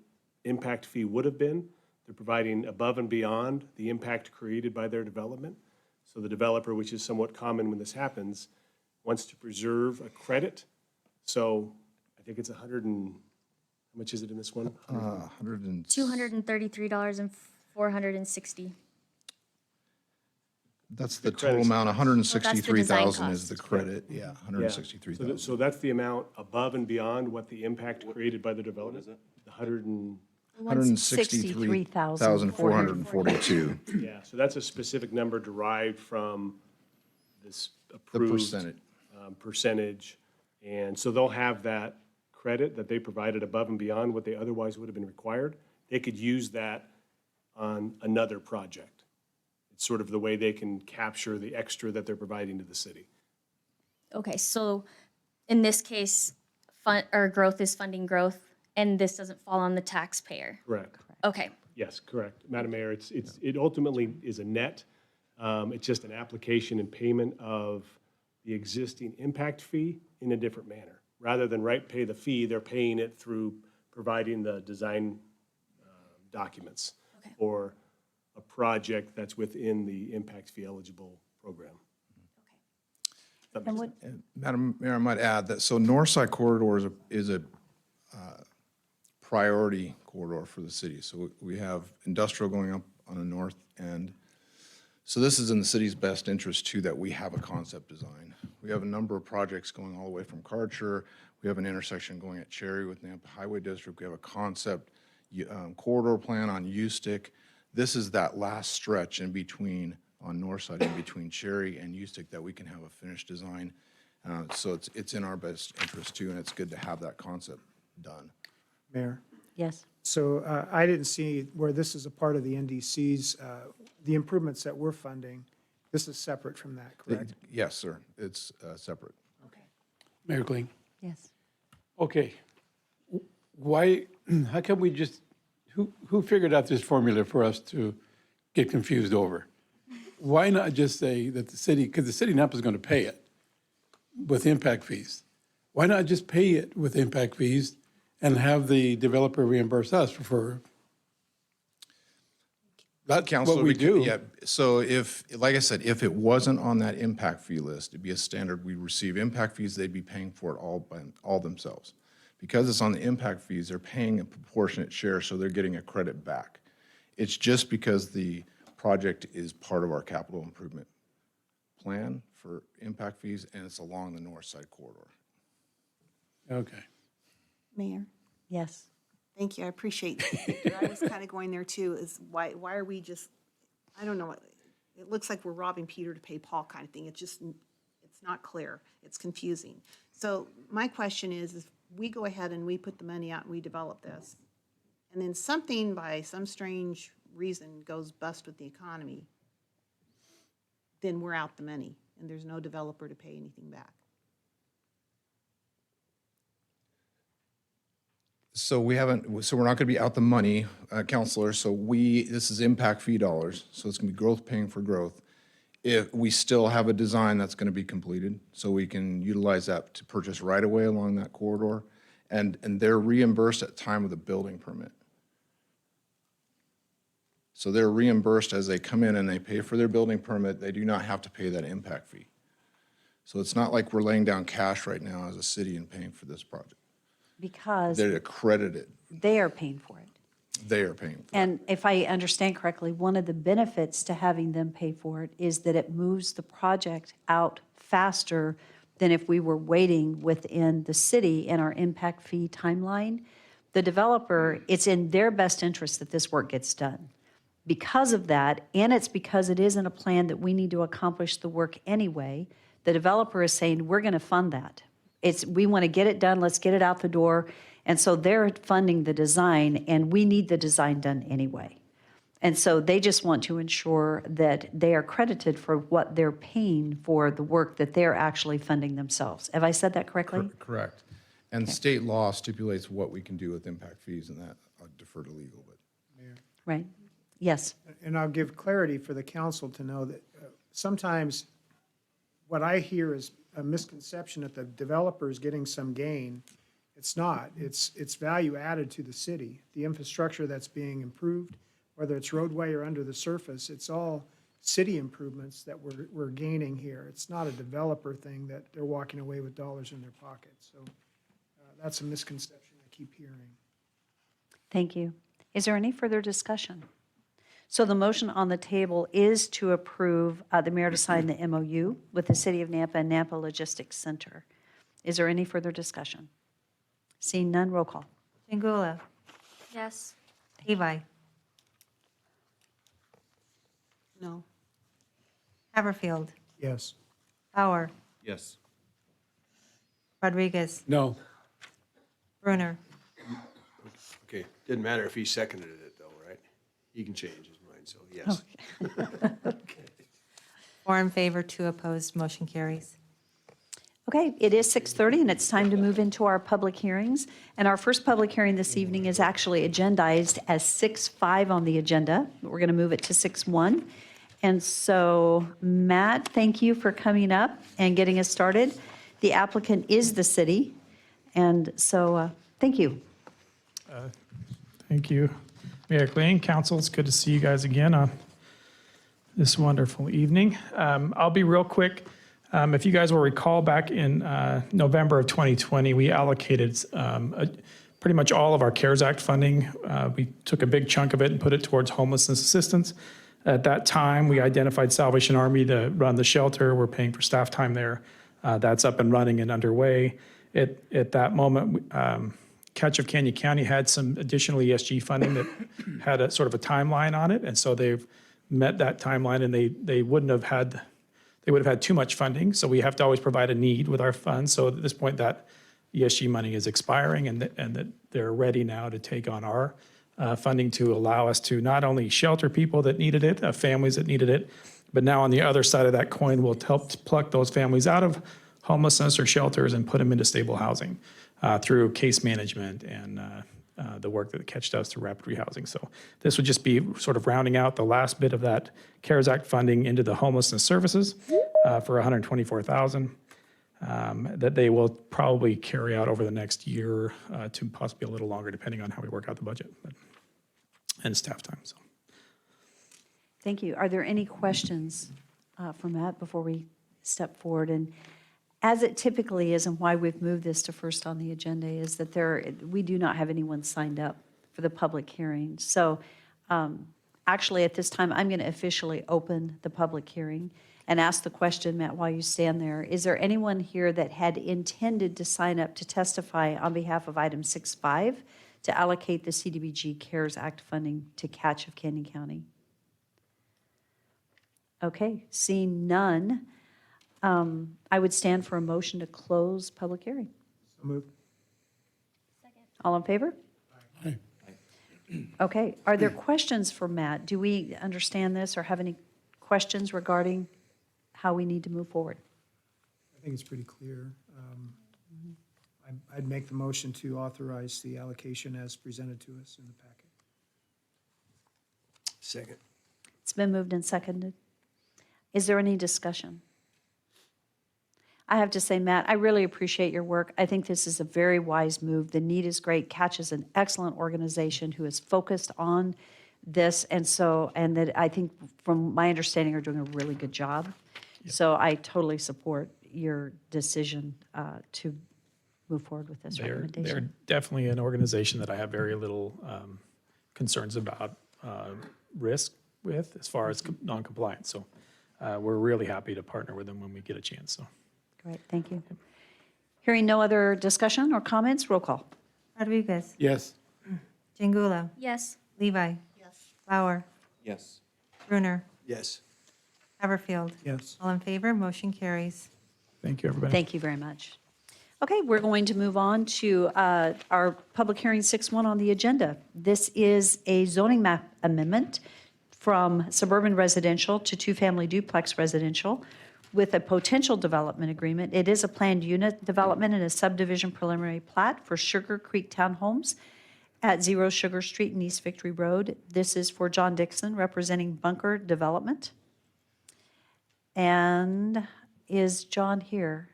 impact fee would have been. They're providing above and beyond the impact created by their development. So the developer, which is somewhat common when this happens, wants to preserve a credit. So I think it's how much is it in this one? $233,460. That's the credits. total amount, design 163,000 is cost. the credit, yeah, Yeah. 163,000. So that's the amount above and beyond what the impact created by the development? The 163,442, yeah, so that's a specific number derived from this the approved percentage. percentage. And so they'll have that credit that they provided above and beyond what they otherwise would have been required. They could use that on another project. It's sort of the way they can capture the extra that they're providing to the city. Okay, so in this case, growth is funding growth, and this doesn't fall on the taxpayer. Correct. Okay, Yes, correct. Madam Mayor, it ultimately is a net. It's just an application and payment of the existing impact fee in a different manner. Rather than pay the fee, they're paying it through providing the design documents Okay. for a project that's within the impact fee eligible program. That makes sense. Madam Mayor, I might add that, so Northside Corridor is a priority corridor for the city. So we have industrial going up on the north end. So this is in the city's best interest too, that we have a concept design. We have a number of projects going all the way from Karcher. We have an intersection going at Cherry with Nampa Highway District. We have a concept corridor plan on Ustick. This is that last stretch in between, on north side, in between Cherry and Ustick, that we can have a finished design. So it's in our best interest too, and it's good to have that concept done. Mayor? Yes. So I didn't see where this is a part of the NDC's, the improvements that we're funding, this is separate from that, correct? Yes, sir. It's separate. Mayor Kling. Yes. Okay. Why, how come we just, who figured out this formula for us to get confused over? Why not just say that the city, because the city of Napa is going to pay it with impact fees. Why not just pay it with impact fees and have the developer reimburse us for that's Council, what we do. Yeah, so if, like I said, if it wasn't on that impact fee list, it'd be a standard, we receive impact fees, they'd be paying for it all themselves. Because it's on the impact fees, they're paying a proportionate share, so they're getting a credit back. It's just because the project is part of our capital improvement plan for impact fees, and it's along the north side corridor. Okay. Mayor? Yes. Thank you, I appreciate it. I was kind of going there too, is why are we just, I don't know, it looks like we're robbing Peter to pay Paul kind of thing. It's just, it's not clear, it's confusing. So my question is, if we go ahead and we put the money out and we develop this, and then something by some strange reason goes bust with the economy, then we're out the money, and there's no developer to pay anything back. So we're not going to be out the money, Counselor, so this is impact fee dollars, so it's going to be growth paying for growth. If we still have a design that's going to be completed, so we can utilize that to purchase right away along that corridor, and they're reimbursed at time of the building permit. So they're reimbursed as they come in and they pay for their building permit, they do not have to pay that impact fee. So it's not like we're laying down cash right now as a city and paying for this project. Because They're accredited, they are paying for it. they are paying for it. And if I understand correctly, one of the benefits to having them pay for it is that it moves the project out faster than if we were waiting within the city in our impact fee timeline. The developer, it's in their best interest that this work gets done. Because of that, and it's because it isn't a plan that we need to accomplish the work anyway, the developer is saying, we're going to fund that. We want to get it done, let's get it out the door. And so they're funding the design, and we need the design done anyway. And so they just want to ensure that they are credited for what they're paying for the work that they're actually funding themselves. Have I said that correctly? Correct. And state law stipulates what we can do with impact fees, and that I'll defer to legal, but. Right? Yes. And I'll give clarity for the council to know that sometimes what I hear is a misconception that the developer is getting some gain. It's not. It's value added to the city. The infrastructure that's being improved, whether it's roadway or under the surface, it's all city improvements that we're gaining here. It's not a developer thing that they're walking away with dollars in their pocket. So that's a misconception I keep hearing. Thank you. Is there any further discussion? So the motion on the table is to approve the mayor to sign the MOU with the City of Nampa and Nampa Logistics Center. Is there any further discussion? Seeing none, roll call. Chingula, Yes. Levi, No. Haverfield, Yes. Bauer, Yes. Rodriguez, No. Brunner. Okay, didn't matter if he seconded it though, right? He can change his mind, so yes. 4 in favor, 2 opposed, motion carries. Okay, it is 6:30 and it's time to move into our public hearings. And our first public hearing this evening is actually agendized as 6:5 on the agenda. We're going to move it to 6:1. And so, Matt, thank you for coming up and getting us started. The applicant is the city. And so, thank you. Thank you, Mayor Klein, council. It's good to see you guys again on this wonderful evening. I'll be real quick. If you guys will recall, back in November of 2020, we allocated pretty much all of our CARES Act funding. We took a big chunk of it and put it towards homelessness assistance. At that time, we identified Salvation Army to run the shelter. We're paying for staff time there. That's up and running and underway. At that moment, Catch of Canyon County had some additional ESG funding that had a sort of a timeline on it. And so they've met that timeline, and they would have had too much funding. So we have to always provide a need with our funds. So at this point, that ESG money is expiring, and that they're ready now to take on our funding to allow us to not only shelter people that needed it, families that needed it, but now on the other side of that coin, we'll help to pluck those families out of homelessness or shelters and put them into stable housing through case management and the work that Catch does through rapid rehousing. So this would just be sort of rounding out the last bit of that CARES Act funding into the homelessness services for $124,000 that they will probably carry out over the next year to possibly a little longer, depending on how we work out the budget and staff time. So. Thank you. Are there any questions for Matt before we step forward? And as it typically is, and why we've moved this to first on the agenda, is that we do not have anyone signed up for the public hearing. So actually, at this time, I'm going to officially open the public hearing. and ask the question, Matt, while you stand there. Is there anyone here that had intended to sign up to testify on behalf of item 6.5 to allocate the CDBG CARES Act funding to Catch of Canyon County? Okay, seeing none, I would stand for a motion to close public hearing. So moved. All in favor? Aye. Okay, are there questions for Matt? Do we understand this or have any questions regarding how we need to move forward? I think it's pretty clear. I'd make the motion to authorize the allocation as presented to us in the packet. Second. It's been moved and seconded. Is there any discussion? I have to say, Matt, I really appreciate your work. I think this is a very wise move. The need is great. Catch is an excellent organization who is focused on this, and that I think, from my understanding, are doing a really good job. So I totally support your decision to move forward with this They're recommendation. definitely an organization that I have very little concerns about risk with as far as non-compliance. So we're really happy to partner with them when we get a chance. So. Great, thank you. Hearing no other discussion or comments, roll call. Rodriguez. Yes. Jingula. Yes. Levi. Yes. Bauer. Yes. Brunner. Yes. Haverfield. Yes. All in favor, motion carries. Thank you, everybody. Thank you very much. Okay, we're going to move on to our public hearing 6.1 on the agenda. This is a zoning map amendment from suburban residential to two-family duplex residential with a potential development agreement. It is a planned unit development and a subdivision preliminary plat for Sugar Creek Townhomes at 0 Sugar Street and East Victory Road. This is for John Dixon, representing Bunker Development. And is John here?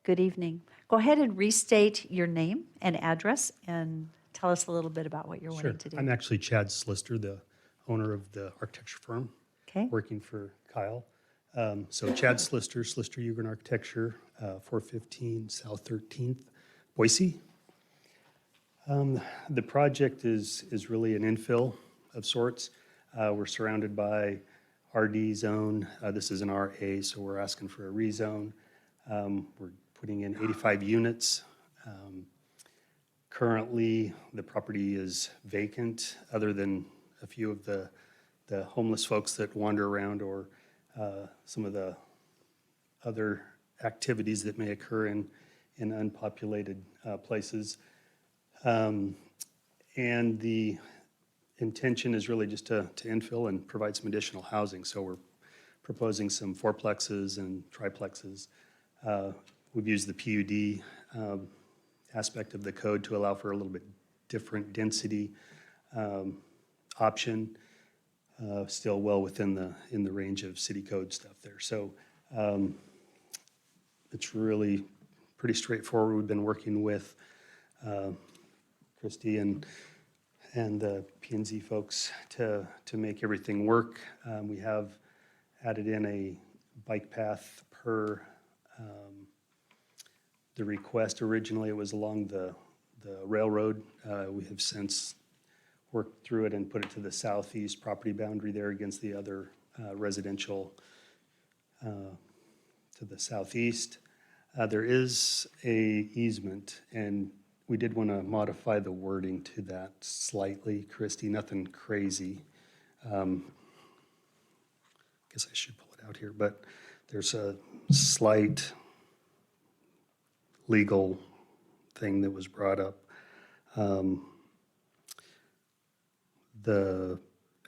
Good evening. Go ahead and restate your name and address and tell us a little bit about what you're Sure. wanting to do. I'm actually Chad Slister, the owner of the architecture firm, Okay, working for Kyle. So Chad Slister, Slister Ugrin Architecture, 415 South 13th, Boise. The project is really an infill of sorts. We're surrounded by RD zone. This is an RA, so we're asking for a rezone. We're putting in 85 units. Currently, the property is vacant, other than a few of the homeless folks that wander around, or some of the other activities that may occur in unpopulated places. And the intention is really just to infill and provide some additional housing. So we're proposing some fourplexes and triplexes. We've used the PUD aspect of the code to allow for a little bit different density option, still well within the range of city code stuff there. So it's really pretty straightforward. We've been working with Christy and the P&Z folks to make everything work. We have added in a bike path per the request. Originally, it was along the railroad. We have since worked through it and put it to the southeast property boundary there against the other residential to the southeast. There is a easement, and we did want to modify the wording to that slightly, Christy, nothing crazy. Guess I should pull it out here, but there's a slight legal thing that was brought up. The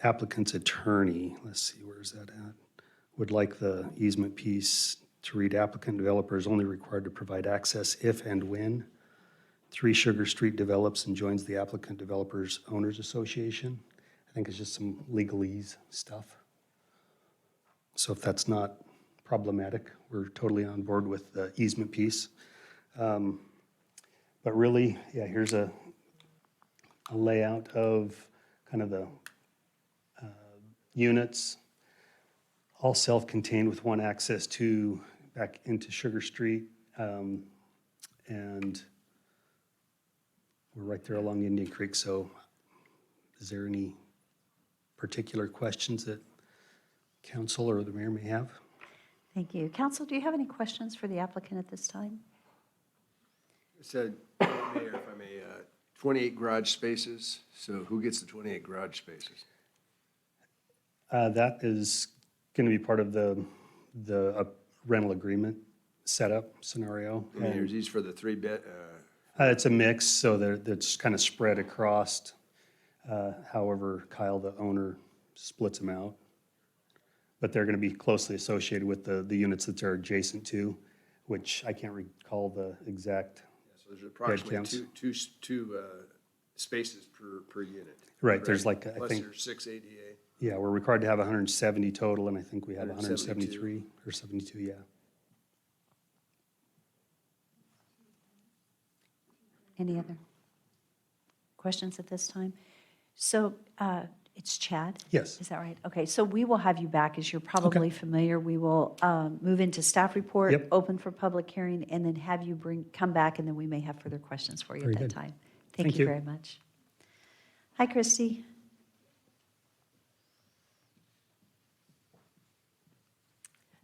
applicant's attorney, let's see, where's that at? Would like the easement piece to read, applicant developer is only required to provide access if and when 3 Sugar Street develops and joins the applicant developers owners association. I think it's just some legalese stuff. So if that's not problematic, we're totally on board with the easement piece. But really, yeah, here's a layout of kind of the units, all self-contained with one access to back into Sugar Street. And we're right there along Indian Creek, so is there any particular questions that council or the mayor may have. Thank you. Council, do you have any questions for the applicant at this time? Said, Mayor, if I may, 28 garage spaces, so who gets the 28 garage spaces? That is going to be part of the rental agreement setup scenario. I mean, are these for the three-bed, It's a mix, so that's kind of spread across. However, Kyle, the owner, splits them out. But they're going to be closely associated with the units that they're adjacent to, which I can't recall the exact. so there's approximately counts. two spaces per unit? Right, there's like, I Plus think, your 6 ADA. yeah, we're required to have 170 total, and I think we have 172. 173 or 72, yeah. Any other questions at this time? So it's Chad? Yes. Is that right? Okay, so we will have you back, as you're probably familiar. We will move into staff report, Yep. open for public hearing, and then have you come back, and then we may have further questions for you Very at that good. time. Thank Thank you you. very much. Hi, Christy.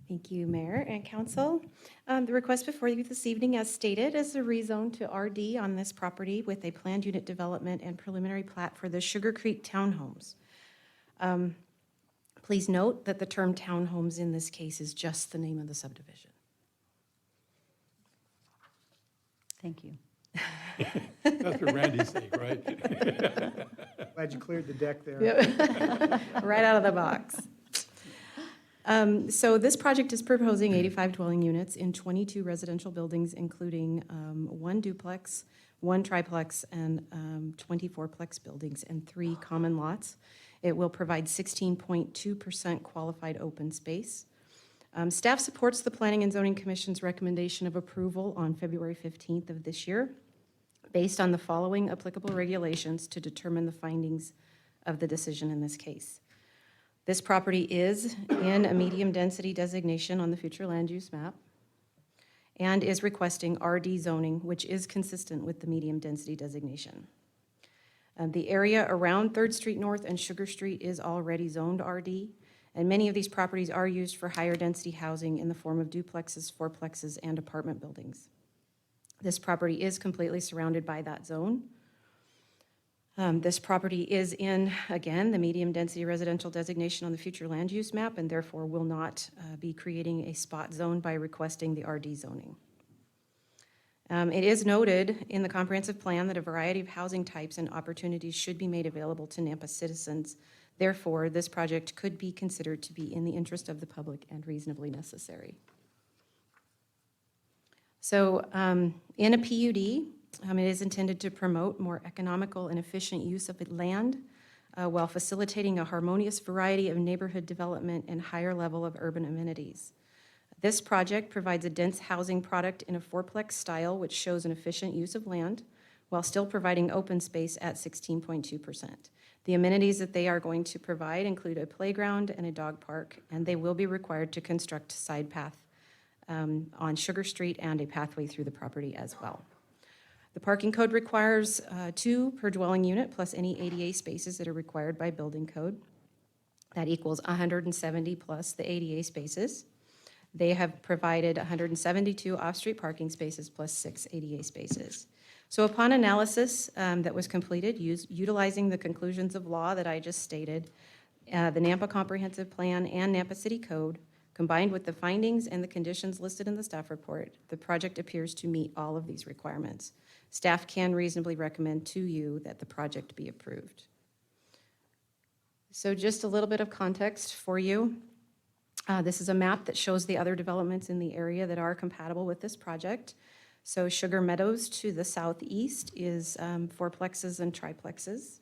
Thank you, Mayor and Council. The request before you this evening, as stated, is a rezone to RD on this property with a planned unit development and preliminary plat for the Sugar Creek Townhomes. Please note that the term townhomes in this case is just the name of the subdivision. Thank you. That's for Randy's sake, right? Glad you cleared the deck there. Right out of the box. So this project is proposing 85 dwelling units in 22 residential buildings, including 1 duplex, 1 triplex, and 24 plex buildings, and 3 common lots. It will provide 16.2% qualified open space. Staff supports the Planning and Zoning Commission's recommendation of approval on February 15th of this year, based on the following applicable regulations to determine the findings of the decision in this case. This property is in a medium-density designation on the future land use map and is requesting RD zoning, which is consistent with the medium-density designation. The area around 3rd Street North and Sugar Street is already zoned RD, and many of these properties are used for higher-density housing in the form of duplexes, fourplexes, and apartment buildings. This property is completely surrounded by that zone. This property is in, again, the medium-density residential designation on the future land use map, and therefore will not be creating a spot zone by requesting the RD zoning. It is noted in the comprehensive plan that a variety of housing types and opportunities should be made available to Nampa citizens. Therefore, this project could be considered to be in the interest of the public and reasonably necessary. So in a PUD, it is intended to promote more economical and efficient use of land while facilitating a harmonious variety of neighborhood development and higher level of urban amenities. This project provides a dense housing product in a fourplex style, which shows an efficient use of land while still providing open space at 16.2%. The amenities that they are going to provide include a playground and a dog park, and they will be required to construct a side path on Sugar Street and a pathway through the property as well. The parking code requires 2 per dwelling unit plus any ADA spaces that are required by building code. That equals 170 plus the ADA spaces. They have provided 172 off-street parking spaces plus 6 ADA spaces. So upon analysis that was completed, utilizing the conclusions of law that I just stated, the Nampa Comprehensive Plan and Nampa City Code, combined with the findings and the conditions listed in the staff report, the project appears to meet all of these requirements. Staff can reasonably recommend to you that the project be approved. So just a little bit of context for you. This is a map that shows the other developments in the area that are compatible with this project. So Sugar Meadows to the southeast is fourplexes and triplexes.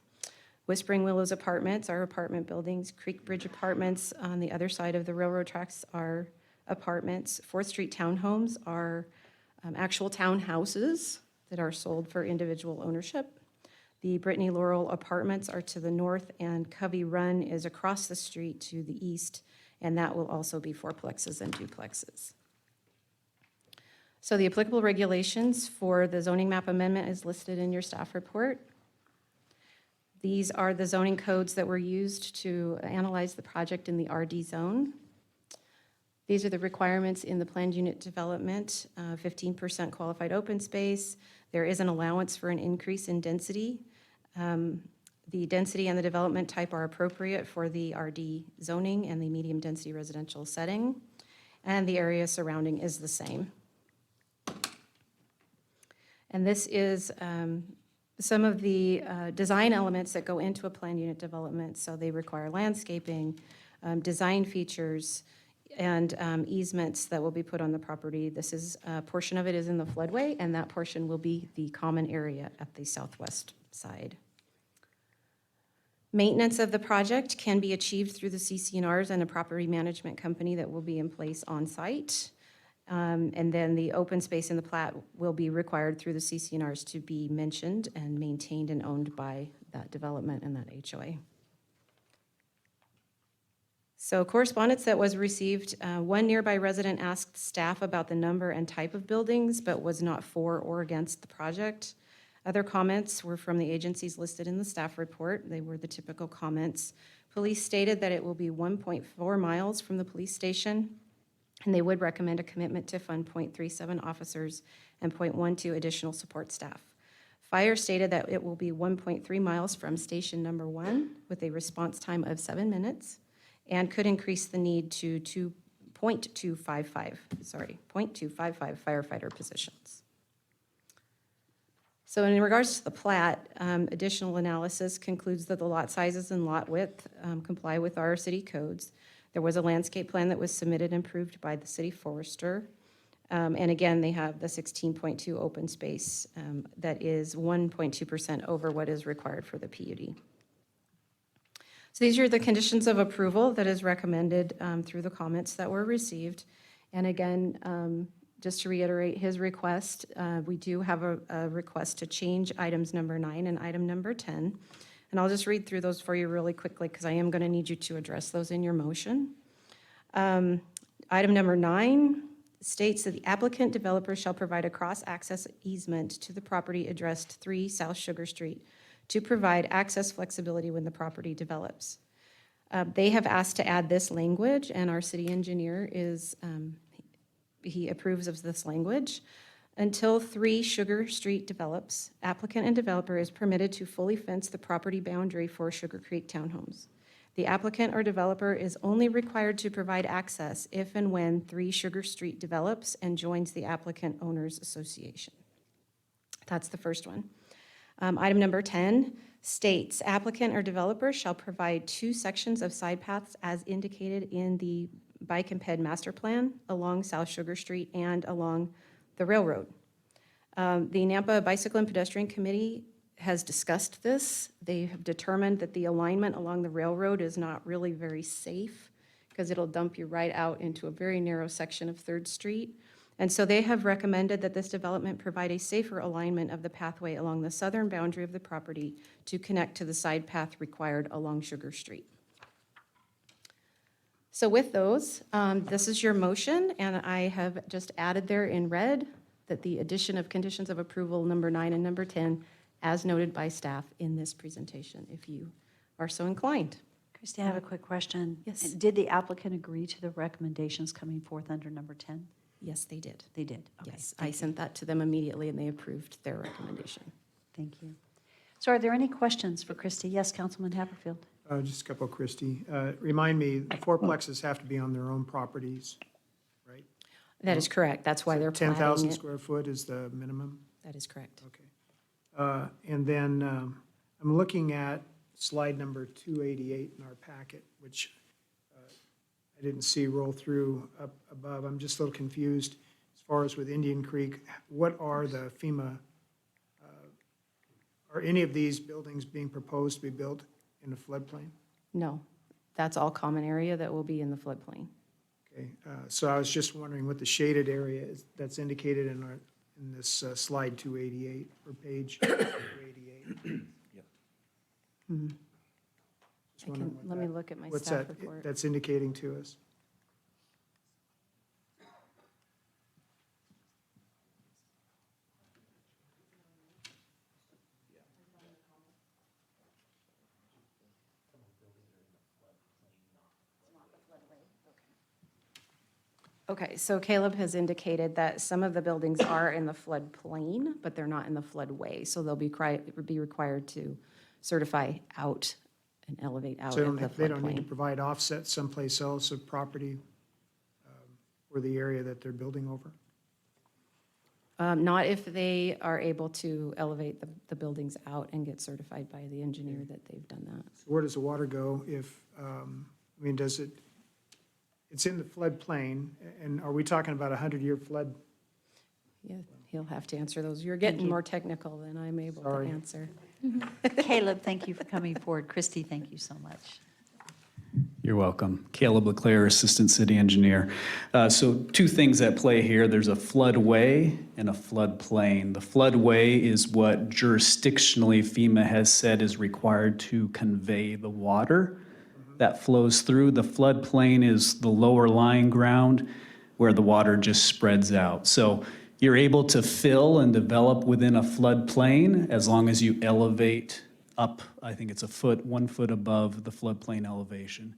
Whispering Willows Apartments are apartment buildings. Creek Bridge Apartments on the other side of the railroad tracks are apartments. 4th Street Townhomes are actual townhouses that are sold for individual ownership. The Brittany Laurel Apartments are to the north, and Covey Run is across the street to the east, and that will also be fourplexes and duplexes. So the applicable regulations for the zoning map amendment is listed in your staff report. These are the zoning codes that were used to analyze the project in the RD zone. These are the requirements in the planned unit development, 15% qualified open space. There is an allowance for an increase in density. The density and the development type are appropriate for the RD zoning and the medium density residential setting, and the area surrounding is the same. And this is some of the design elements that go into a planned unit development. So they require landscaping, design features, and easements that will be put on the property. This is, a portion of it is in the floodway, and that portion will be the common area at the southwest side. Maintenance of the project can be achieved through the CC&Rs and a property management company that will be in place on site. And then the open space in the plat will be required through the CC&Rs to be mentioned and maintained and owned by that development and that HOA. So correspondence that was received, one nearby resident asked staff about the number and type of buildings, but was not for or against the project. Other comments were from the agencies listed in the staff report. They were the typical comments. Police stated that it will be 1.4 miles from the police station, and they would recommend a commitment to fund 0.37 officers and 0.12 additional support staff. Fire stated that it will be 1.3 miles from station number 1 with a response time of 7 minutes and could increase the need to 0.255 firefighter positions. So in regards to the plat, additional analysis concludes that the lot sizes and lot width comply with our city codes. There was a landscape plan that was submitted and approved by the city forester. And again, they have the 16.2 open space that is 1.2% over what is required for the PUD. So these are the conditions of approval that is recommended through the comments that were received. And again, just to reiterate his request, we do have a request to change items number 9 and item number 10. And I'll just read through those for you really quickly because I am going to need you to address those in your motion. Item number 9 states that the applicant developer shall provide a cross-access easement to the property addressed 3 South Sugar Street to provide access flexibility when the property develops. They have asked to add this language, and our city engineer is, he approves of this language. Until 3 Sugar Street develops, applicant and developer is permitted to fully fence the property boundary for Sugar Creek Townhomes. The applicant or developer is only required to provide access if and when 3 Sugar Street develops and joins the applicant owners association. That's the first one. Item number 10 states applicant or developer shall provide 2 sections of side paths as indicated in the Bike and Ped Master Plan along South Sugar Street and along the railroad. The Nampa Bicycle and Pedestrian Committee has discussed this. They have determined that the alignment along the railroad is not really very safe because it'll dump you right out into a very narrow section of 3rd Street. And so they have recommended that this development provide a safer alignment of the pathway along the southern boundary of the property to connect to the side path required along Sugar Street. So with those, this is your motion, and I have just added there in red that the addition of conditions of approval number 9 and number 10 as noted by staff in this presentation, if you are so inclined. Christy, I have a quick question. Yes. Did the applicant agree to the recommendations coming forth under number 10? Yes, they did. They did, okay. Yes, I sent that to them immediately, and they approved their recommendation. Thank you. So are there any questions for Christy? Yes, Councilman Haverfield. Just a couple, Christie. Remind me, the fourplexes have to be on their own properties, right? That is correct. That's why they're platting 10,000 it. square foot is the minimum? That is correct. Okay. And then I'm looking at slide number 288 in our packet, which I didn't see roll through up above. I'm just a little confused as far as with Indian Creek. What are the FEMA, are any of these buildings being proposed to be built in the floodplain? No, that's all common area that will be in the floodplain. Okay, so I was just wondering what the shaded area is that's indicated in our, in this slide 288 or page 288. Mhm. Just wondering what Let me that- look at my what's staff that report. that's indicating to us? Okay, so Caleb has indicated that some of the buildings are in the floodplain, but they're not in the floodway. So they'll be required to certify out and elevate out So of the they don't need to floodplain. provide offset someplace else of property or the area that they're building over? Not if they are able to elevate the buildings out and get certified by the engineer that they've done that. Where does the water go if, does it, it's in the floodplain, and are we talking about a 100-year flood? Yeah, he'll have to answer those. You're getting you. more technical than I'm able to Sorry. answer. Caleb, thank you for coming forward. Christy, thank you so much. You're welcome. Caleb Leclerc, Assistant City Engineer. So two things at play here. There's a floodway and a floodplain. The floodway is what jurisdictionally FEMA has said is required to convey the water that flows through. The floodplain is the lower lying ground where the water just spreads out. So you're able to fill and develop within a floodplain as long as you elevate up, I think it's 1 foot above the floodplain elevation.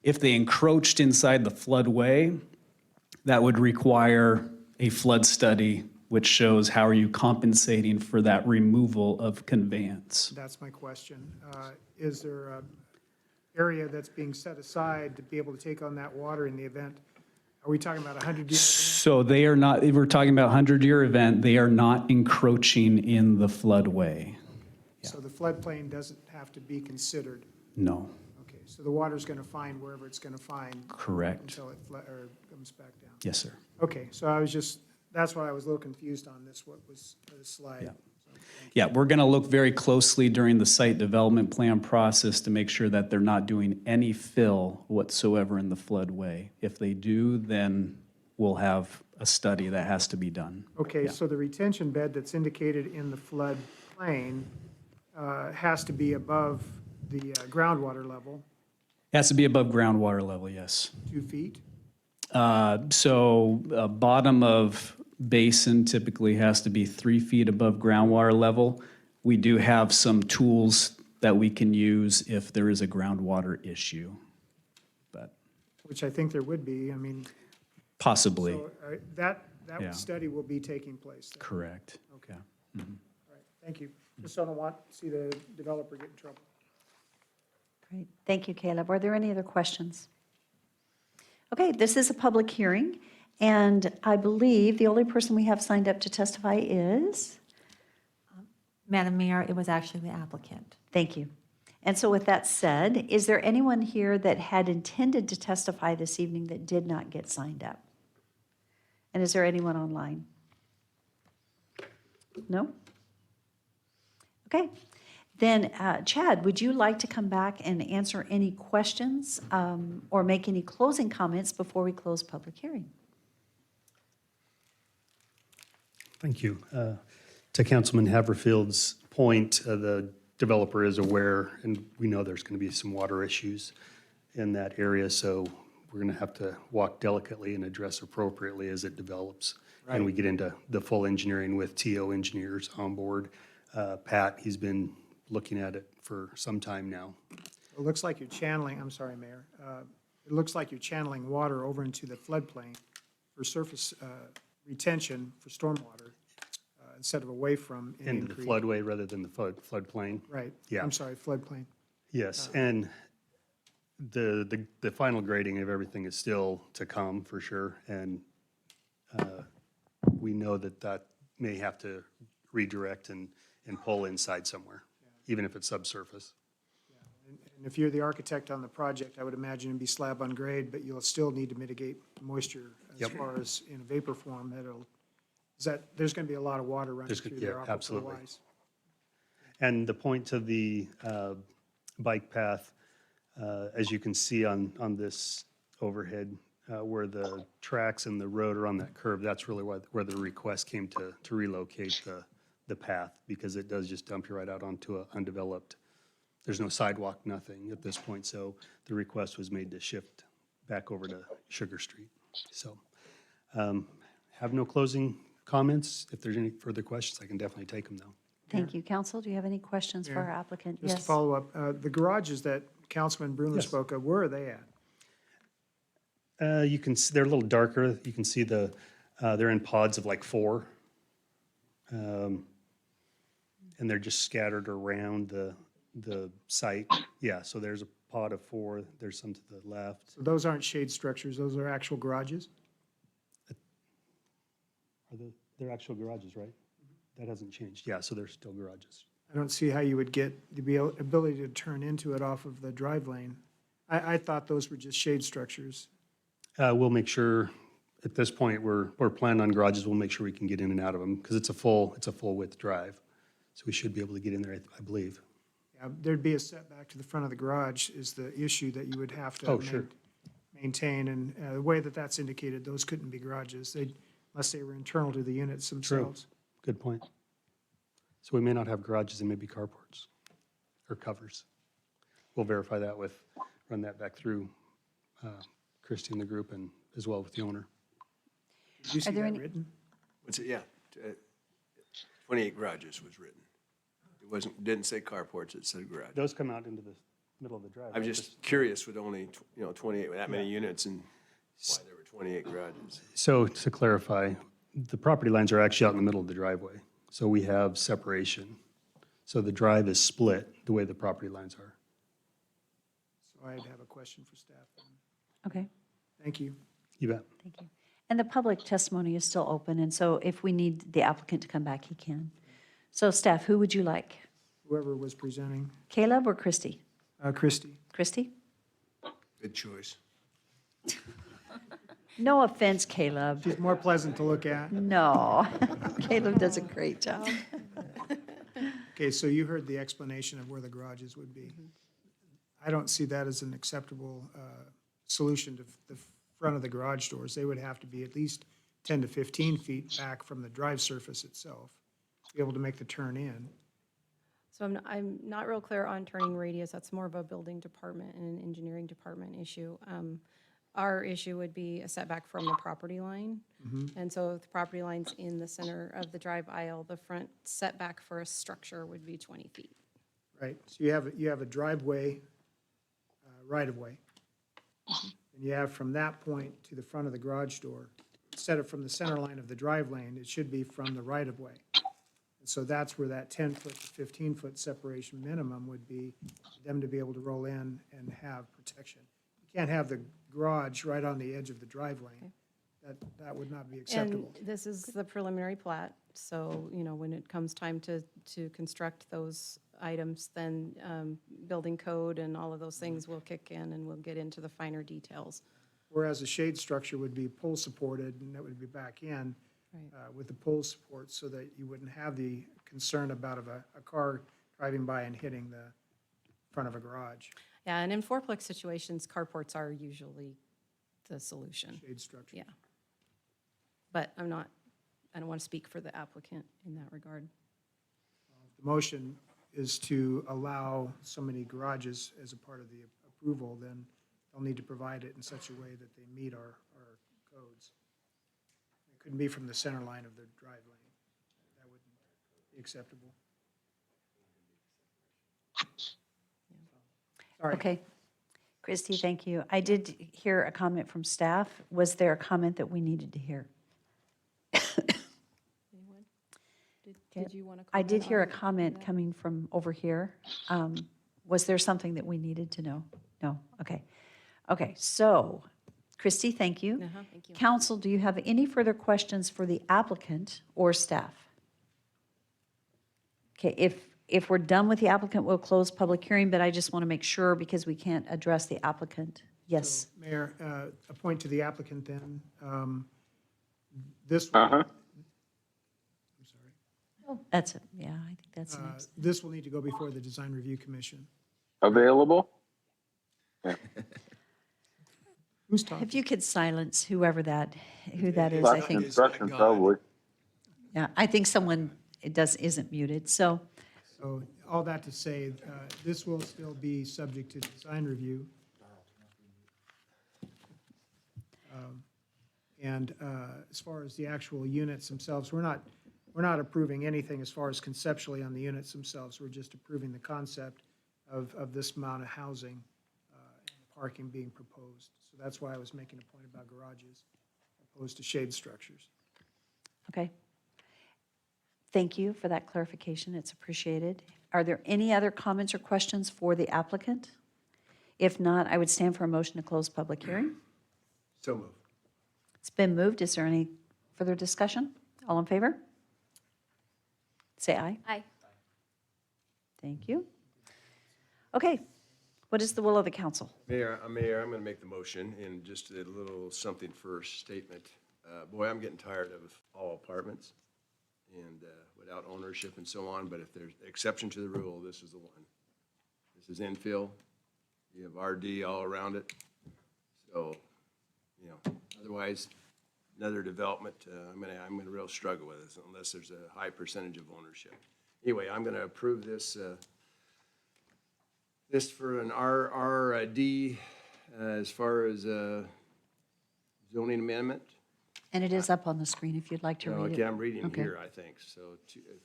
If they encroached inside the floodway, that would require a flood study, which shows how are you compensating for that removal of conveyance. That's my question. Is there an area that's being set aside to be able to take on that water in the event? Are we talking about 100 years? So they are not, if we're talking about 100-year event, they are not encroaching in the floodway. So the floodplain doesn't have to be considered? No, Okay, so the water's going to find wherever it's going to find? correct. Until it comes back down? Yes, sir. Okay, so that's why I was a little confused on this, what was the slide. Yeah. Yeah, we're going to look very closely during the site development plan process to make sure that they're not doing any fill whatsoever in the floodway. If they do, then we'll have a study that has to be done. Okay, Yeah. so the retention bed that's indicated in the floodplain has to be above the groundwater level, It has to be above groundwater level, yes. 2 feet? Bottom of basin typically has to be 3 feet above groundwater level. We do have some tools that we can use if there is a groundwater issue, but Which I think there would be, possibly, So that Yeah. study will be taking place. then. correct. Okay. All right, thank you. Just don't want to see the developer get in trouble. Great. Thank you, Caleb. Are there any other questions? Okay, this is a public hearing, and I believe the only person we have signed up to testify is? Madam Mayor, it was actually the applicant. Thank you. And so with that said, is there anyone here that had intended to testify this evening that did not get signed up? And is there anyone online? No? Okay. Then, Chad, would you like to come back and answer any questions or make any closing comments before we close public hearing? Thank you. To Councilman Haverfield's point, the developer is aware, and we know there's going to be some water issues in that area, so we're going to have to walk delicately and address appropriately as it develops. And we get into the full engineering with TO engineers on board. Pat, he's been looking at it for some time now. It looks like you're channeling, I'm sorry, Mayor. It looks like you're channeling water over into the floodplain for surface retention for stormwater instead of away from Indian Into the Creek. floodway rather than the floodplain. Right. Yeah. I'm sorry, floodplain. Yes, and the final grading of everything is still to come for sure, and we know that may have to redirect and pull inside somewhere, even if it's subsurface. And if you're the architect on the project, I would imagine it'd be slab on grade, but you'll still need to mitigate moisture as Yep. far as in vapor form. There's going to be a lot of water running There's through yeah, there absolutely. aquifer-wise. And the point to the bike path, as you can see on this overhead, where the tracks and the road are on that curve, that's really where the request came to relocate the path, because it does just dump you right out onto a undeveloped, there's no sidewalk, nothing at this point, so the request was made to shift back over to Sugar Street. So, have no closing comments. If there's any further questions, I can definitely take them, though. Thank you. Council, do you have any questions for Yeah. our applicant? Just to Yes. follow up, the garages that Councilman Bruner Yes. spoke of, where are they at? You can, they're a little darker. You can see they're in pods of like 4. And they're just scattered around the site. Yeah, so there's a pod of 4. There's some to the left. So those aren't shade structures, those are actual garages? They're actual garages, right? That hasn't changed. Yeah, so they're still garages. I don't see how you would get the ability to turn into it off of the drive lane. I thought those were just shade structures. We'll make sure, at this point, we're planning on garages. We'll make sure we can get in and out of them because it's a full width drive. So we should be able to get in there, I believe. Yeah, there'd be a setback to the front of the garage is the issue that you would have to Oh, sure. maintain. And the way that that's indicated, those couldn't be garages, unless they were internal to the units themselves. Good point. So we may not have garages, they may be carports or covers. We'll verify that run that back through Christie and the group and as well with the owner. Did you see there that any- written? What's it, yeah, 28 garages was written. It didn't say carports, it said garage. Those come out into the middle of the drive. I'm right? just curious with only, 28, with that many units and why there were 28 garages. So to clarify, the property lines are actually out in the middle of the driveway. So we have separation. So the drive is split the way the property lines are. So I'd have a question for staff. then. Okay, Thank you. You bet. thank you. And the public testimony is still open, and so if we need the applicant to come back, he can. So staff, who would you like? Whoever was presenting. Caleb or Christie? Christie. Christie? Good choice. No offense, Caleb. She's more pleasant to look at. No, Caleb does a great job. Okay, so you heard the explanation of where the garages would be. I don't see that as an acceptable solution to the front of the garage doors. They would have to be at least 10 to 15 feet back from the drive surface itself to be able to make the turn in. So I'm not real clear on turning radius. That's more of a building department and an engineering department issue. Our issue would be a setback from the property line. And so if the property line's in the center of the drive aisle, the front setback for a structure would be 20 feet. Right, so you have a driveway, right-of-way. And you have from that point to the front of the garage door, instead of from the center line of the drive lane, it should be from the right-of-way. And so that's where that 10-foot to 15-foot separation minimum would be, for them to be able to roll in and have protection. You can't have the garage right on the edge of the drive lane. That would not be acceptable. And this is the preliminary plat, so, when it comes time to construct those items, then building code and all of those things will kick in and we'll get into the finer details. Whereas a shade structure would be pole supported and that would be back in with the pole support so that you wouldn't have the concern about a car driving by and hitting the front of a garage. Yeah, and in fourplex situations, carports are usually the solution. Shade structure. Yeah. But I don't want to speak for the applicant in that regard. The motion is to allow so many garages as a part of the approval, then they'll need to provide it in such a way that they meet our codes. It couldn't be from the center line of the drive lane. That wouldn't be acceptable. Sorry. Okay. Christie, thank you. I did hear a comment from staff. Was there a comment that we needed to hear? Anyone? Did you want to comment? I did hear a on comment that? coming from over here. Was there something that we needed to know? No? Okay. Okay, so Christie, thank you. Thank you. Council, do you have any further questions for the applicant or staff? Okay, if we're done with the applicant, we'll close public hearing, but I just want to make sure because we can't address the applicant. Yes. Mayor, a point to the applicant then. This will, I'm sorry. Oh, that's it. Yeah, I think that's next. This will need to go before the Design Review Commission. Available? Who's talking? If you could silence who that is, I Last think. instruction, probably. Yeah, I think someone isn't muted, so. So all that to say, this will still be subject to design review. And as far as the actual units themselves, we're not approving anything as far as conceptually on the units themselves. We're just approving the concept of this amount of housing. The parking being proposed. So that's why I was making a point about garages opposed to shade structures. Okay. Thank you for that clarification. It's appreciated. Are there any other comments or questions for the applicant? If not, I would stand for a motion to close public hearing. So moved. It's been moved. Is there any further discussion? All in favor? Say aye. Aye. Thank you. Okay. What is the will of the council? Mayor, I'm going to make the motion and just a little something first statement. Boy, I'm getting tired of all apartments and without ownership and so on, but if there's exception to the rule, this is the one. This is infill. You have RD all around it. So, otherwise, another development, I'm gonna real struggle with this unless there's a high percentage of ownership. Anyway, I'm gonna approve this, this for an RD as far as zoning amendment. And it is up on the screen if you'd like to read it. Okay, I'm reading Okay. here, I think. So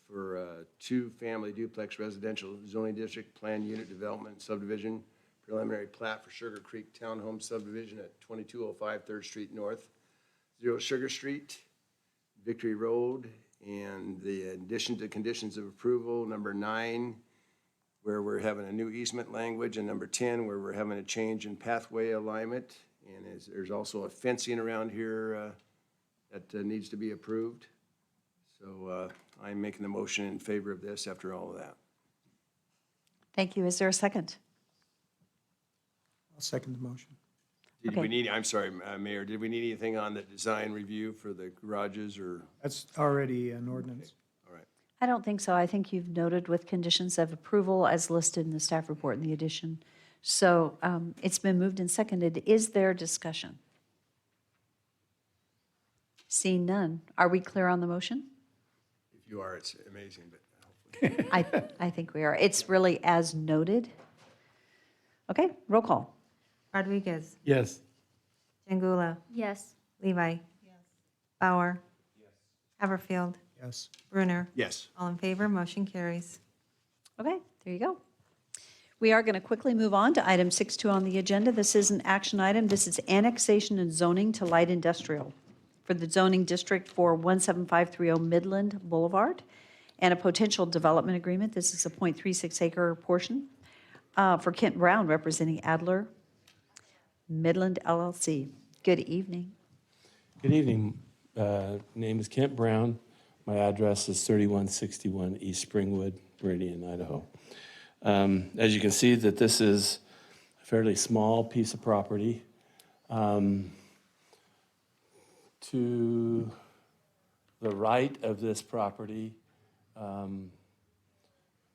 for two-family duplex residential zoning district, plan unit development subdivision, preliminary plat for Sugar Creek Townhome subdivision at 2205 3rd Street North, 0 Sugar Street, Victory Road, and the addition to conditions of approval, number 9, where we're having a new easement language, and number 10, where we're having a change in pathway alignment. And there's also a fencing around here that needs to be approved. So I'm making the motion in favor of this after all of that. Thank you. Is there a second? I'll second the motion. Did Okay. we need, I'm sorry, Mayor, did we need anything on the design review for the garages or? That's already an ordinance. All right. I don't think so. I think you've noted with conditions of approval as listed in the staff report in the addition. So it's been moved and seconded. Is there discussion? Seeing none. Are we clear on the motion? If you are, it's amazing, but hopefully. I think we are. It's really as noted. Okay, roll call. Rodriguez. Yes. Jangula. Yes. Levi. Bauer. Haverfield. Yes. Brunner. Yes. All in favor, motion carries. Okay, there you go. We are going to quickly move on to item 6.2 on the agenda. This is an action item. This is annexation and zoning to light industrial for the zoning district for 17530 Midland Boulevard and a potential development agreement. This is a .36 acre portion for Kent Brown representing Adler Midland LLC. Good evening. Good evening. Name is Kent Brown. My address is 3161 East Springwood, Meridian, Idaho. As you can see, that this is a fairly small piece of property. To the right of this property,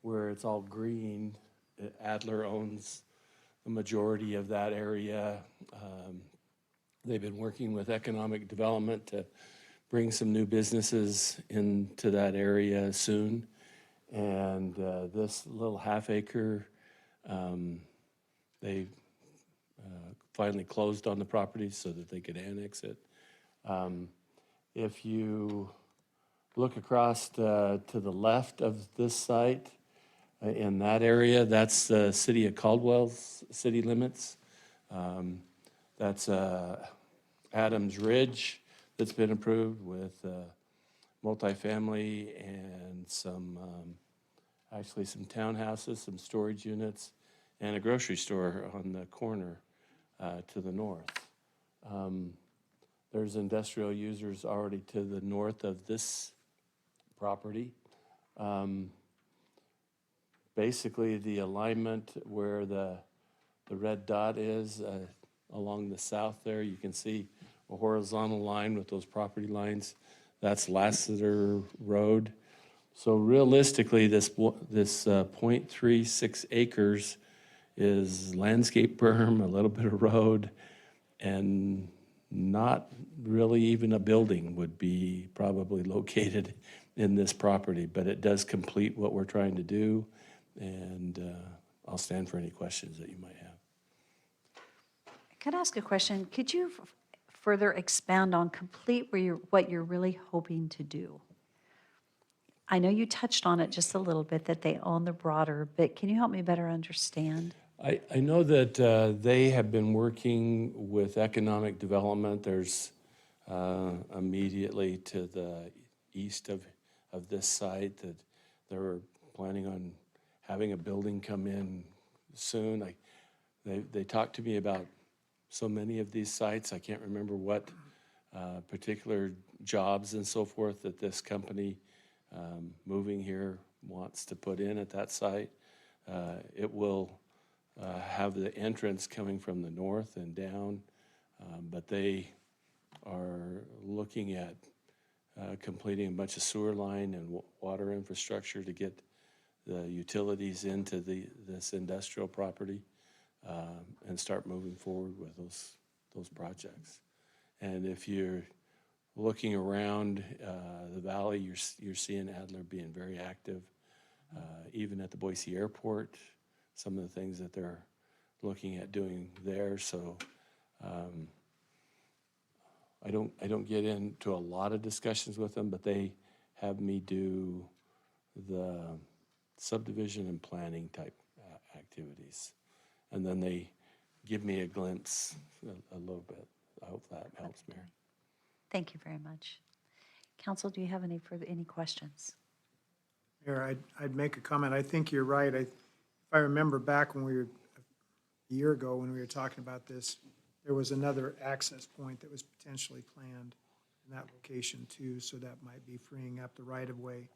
where it's all green, Adler owns the majority of that area. They've been working with economic development to bring some new businesses into that area soon. And this little half acre, they finally closed on the property so that they could annex it. If you look across to the left of this site, in that area, that's the city of Caldwell's city limits. That's Adams Ridge that's been approved with multifamily and some, actually some townhouses, some storage units, and a grocery store on the corner to the north. There's industrial users already to the north of this property. Basically, the alignment where the red dot is along the south there, you can see a horizontal line with those property lines. That's Lassiter Road. So realistically, this 0.36 acres is landscape berm, a little bit of road, and not really even a building would be probably located in this property, but it does complete what we're trying to do, and I'll stand for any questions that you might have. Can I ask a question? Could you further expound on complete what you're really hoping to do? I know you touched on it just a little bit, that they own the broader, but can you help me better understand? I know that they have been working with economic development. There's immediately to the east of this site that they're planning on having a building come in soon. They talked to me about so many of these sites. I can't remember what particular jobs and so forth that this company moving here wants to put in at that site. It will have the entrance coming from the north and down, but they are looking at completing a bunch of sewer line and water infrastructure to get the utilities into this industrial property and start moving forward with those projects. And if you're looking around the valley, you're seeing Adler being very active, even at the Boise Airport. Some of the things that they're looking at doing there. So I don't get into a lot of discussions with them, but they have me do the subdivision and planning type activities, and then they give me a glimpse a little bit. I hope that helps, Mayor. Thank you very much. Council, do you have any questions? Mayor, I'd make a comment. I think you're right. If I remember back when a year ago, when we were talking about this, there was another access point that was potentially planned in that location too, so that might be freeing up the right-of-way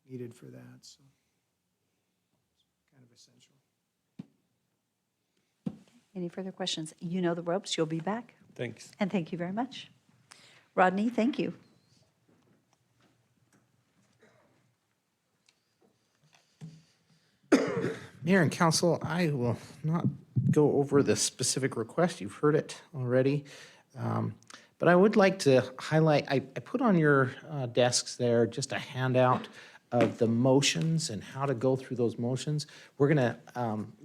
needed for that, so kind of essential. Any further questions? You know the ropes. You'll be back. Thanks. And thank you very much. Rodney, thank you. Mayor and Council, I will not go over the specific request. You've heard it already. But I would like to highlight, I put on your desks there just a handout of the motions and how to go through those motions. We're going to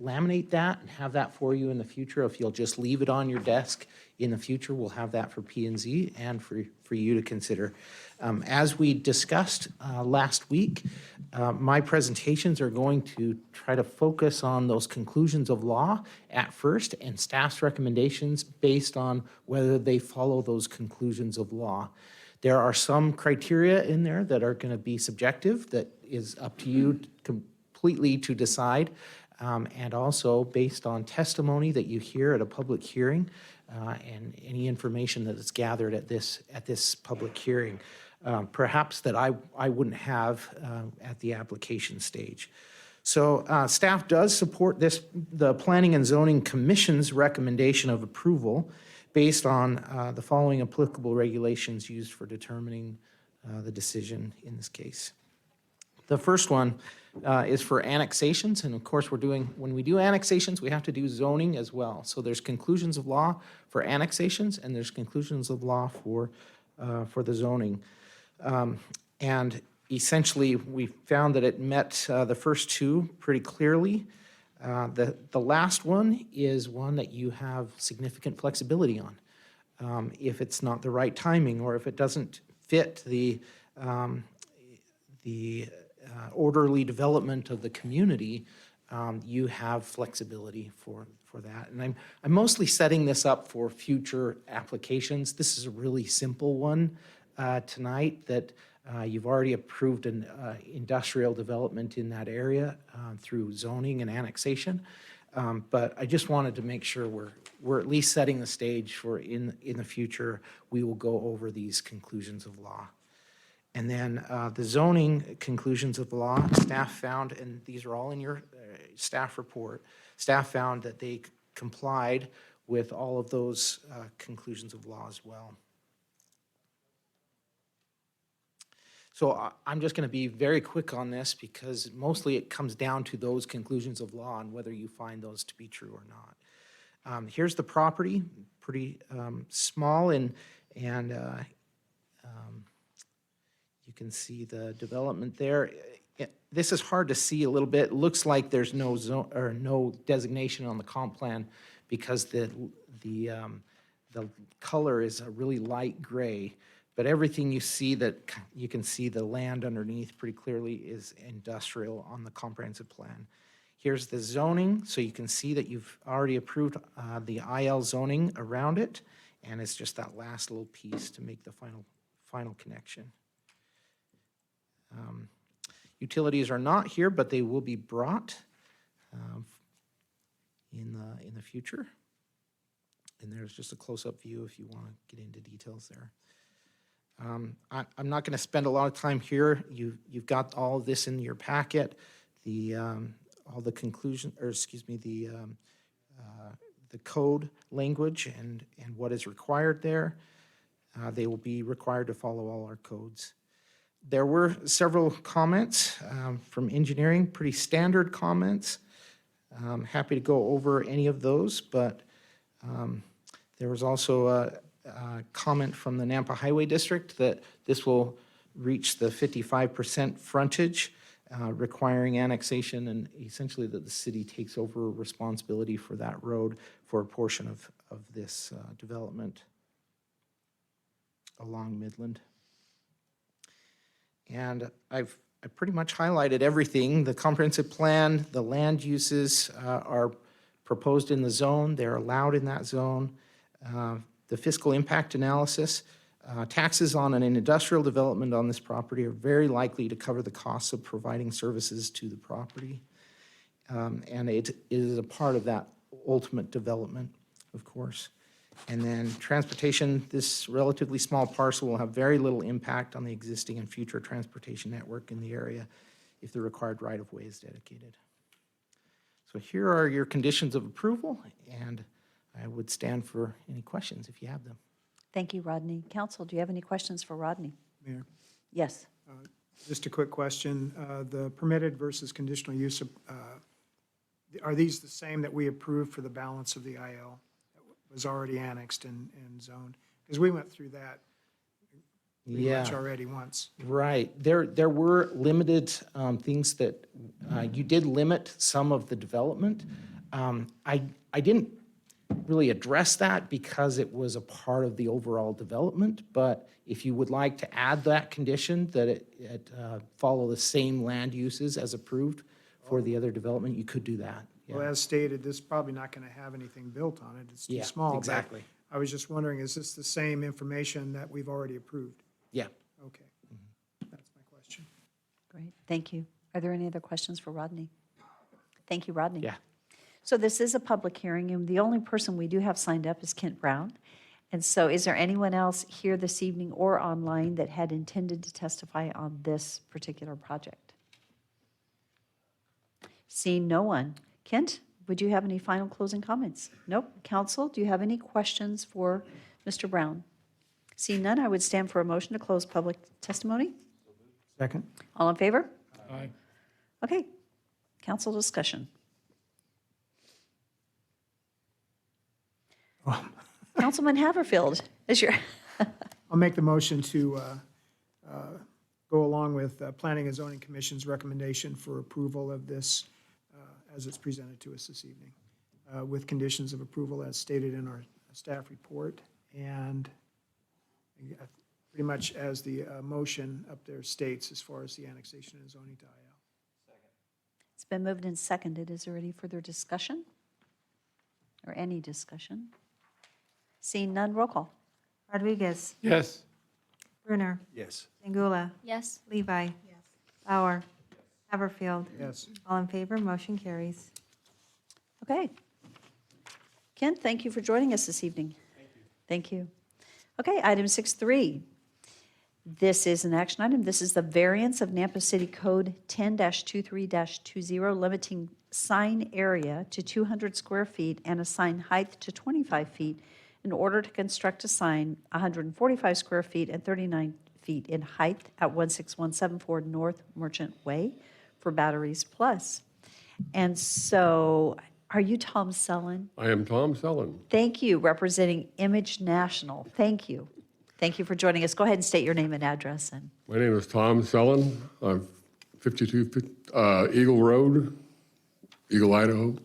laminate that and have that for you in the future. If you'll just leave it on your desk in the future, we'll have that for P&Z and for you to consider. As we discussed last week, my presentations are going to try to focus on those conclusions of law at first and staff's recommendations based on whether they follow those conclusions of law. There are some criteria in there that are going to be subjective, that is up to you completely to decide, and also based on testimony that you hear at a public hearing and any information that is gathered at this public hearing, perhaps that I wouldn't have at the application stage. So staff does support the Planning and Zoning Commission's recommendation of approval based on the following applicable regulations used for determining the decision in this case. The first one is for annexations, and of course when we do annexations, we have to do zoning as well. So there's conclusions of law for annexations, and there's conclusions of law for the zoning. And essentially, we found that it met the first two pretty clearly. The last one is one that you have significant flexibility on. If it's not the right timing, or if it doesn't fit the orderly development of the community, you have flexibility for that. And I'm mostly setting this up for future applications. This is a really simple one tonight that you've already approved an industrial development in that area through zoning and annexation. But I just wanted to make sure we're at least setting the stage for in the future, we will go over these conclusions of law. And then the zoning conclusions of the law, staff found, and these are all in your staff report, staff found that they complied with all of those conclusions of law as well. So I'm just going to be very quick on this because mostly it comes down to those conclusions of law and whether you find those to be true or not. Here's the property, pretty small, and you can see the development there. This is hard to see a little bit. It looks like there's no zone or no designation on the comp plan because the color is a really light gray. But everything you see that you can see the land underneath pretty clearly is industrial on the comprehensive plan. Here's the zoning, so you can see that you've already approved the IL zoning around it, and it's just that last little piece to make the final connection. Utilities are not here, but they will be brought in the future. And there's just a close-up view if you want to get into details there. I'm not going to spend a lot of time here. You've got all of this in your packet. All the conclusion, or excuse me, the code language and what is required there. They will be required to follow all our codes. There were several comments from engineering, pretty standard comments. I'm happy to go over any of those, but there was also a comment from the Nampa Highway District that this will reach the 55% frontage, requiring annexation, and essentially that the city takes over responsibility for that road for a portion of this development along Midland. And I pretty much highlighted everything. The comprehensive plan, the land uses are proposed in the zone. They're allowed in that zone. The fiscal impact analysis, taxes on an industrial development on this property are very likely to cover the costs of providing services to the property. And it is a part of that ultimate development, of course. And then transportation, this relatively small parcel will have very little impact on the existing and future transportation network in the area if the required right-of-way is dedicated. So here are your conditions of approval, and I would stand for any questions if you have them. Thank you, Rodney. Council, do you have any questions for Rodney? Mayor, Yes. just a quick question. The permitted versus conditional use, are these the same that we approved for the balance of the IL that was already annexed and zoned? Because we went through that pretty much already once. Right. There were limited things that you did limit some of the development. I didn't really address that because it was a part of the overall development, but if you would like to add that condition that it follow the same land uses as approved for the other development, you could do that. Well, as stated, this is probably not going to have anything built on it. It's too small. but exactly. I was just wondering, is this the same information that we've already approved? Yeah. Okay. That's my question. Great, thank you. Are there any other questions for Rodney? Thank you, Rodney. Yeah. So this is a public hearing, and the only person we do have signed up is Kent Brown. And so is there anyone else here this evening or online that had intended to testify on this particular project? Seeing no one. Kent, would you have any final closing comments? Nope. Council, do you have any questions for Mr. Brown? Seeing none, I would stand for a motion to close public testimony. Second. All in favor? Aye. Okay. Council discussion. Councilman Haverfield, is your, I'll make the motion to go along with Planning and Zoning Commission's recommendation for approval of this as it's presented to us this evening, with conditions of approval as stated in our staff report, and pretty much as the motion up there states as far as the annexation and zoning to IL. it's been moved and seconded. Is there any further discussion? Or any discussion? Seeing none, roll call. Rodriguez. Yes. Brunner. Yes. Singula. Yes. Levi. Yes. Bauer. Haverfield. Yes. All in favor, motion carries. Okay. Kent, thank you for joining us this evening. Thank you. Okay, item 6.3. This is an action item. This is the variance of Nampa City Code 10-23-20, limiting sign area to 200 square feet and a sign height to 25 feet in order to construct a sign 145 square feet and 39 feet in height at 16174 North Merchant Way for Batteries Plus. And so, are you Tom Sullen? I am Tom Sullen. Thank you, representing Image National. Thank you. Thank you for joining us. Go ahead and state your name and address. And My name is Tom Sullen. I'm 52 Eagle Road, Eagle, Idaho.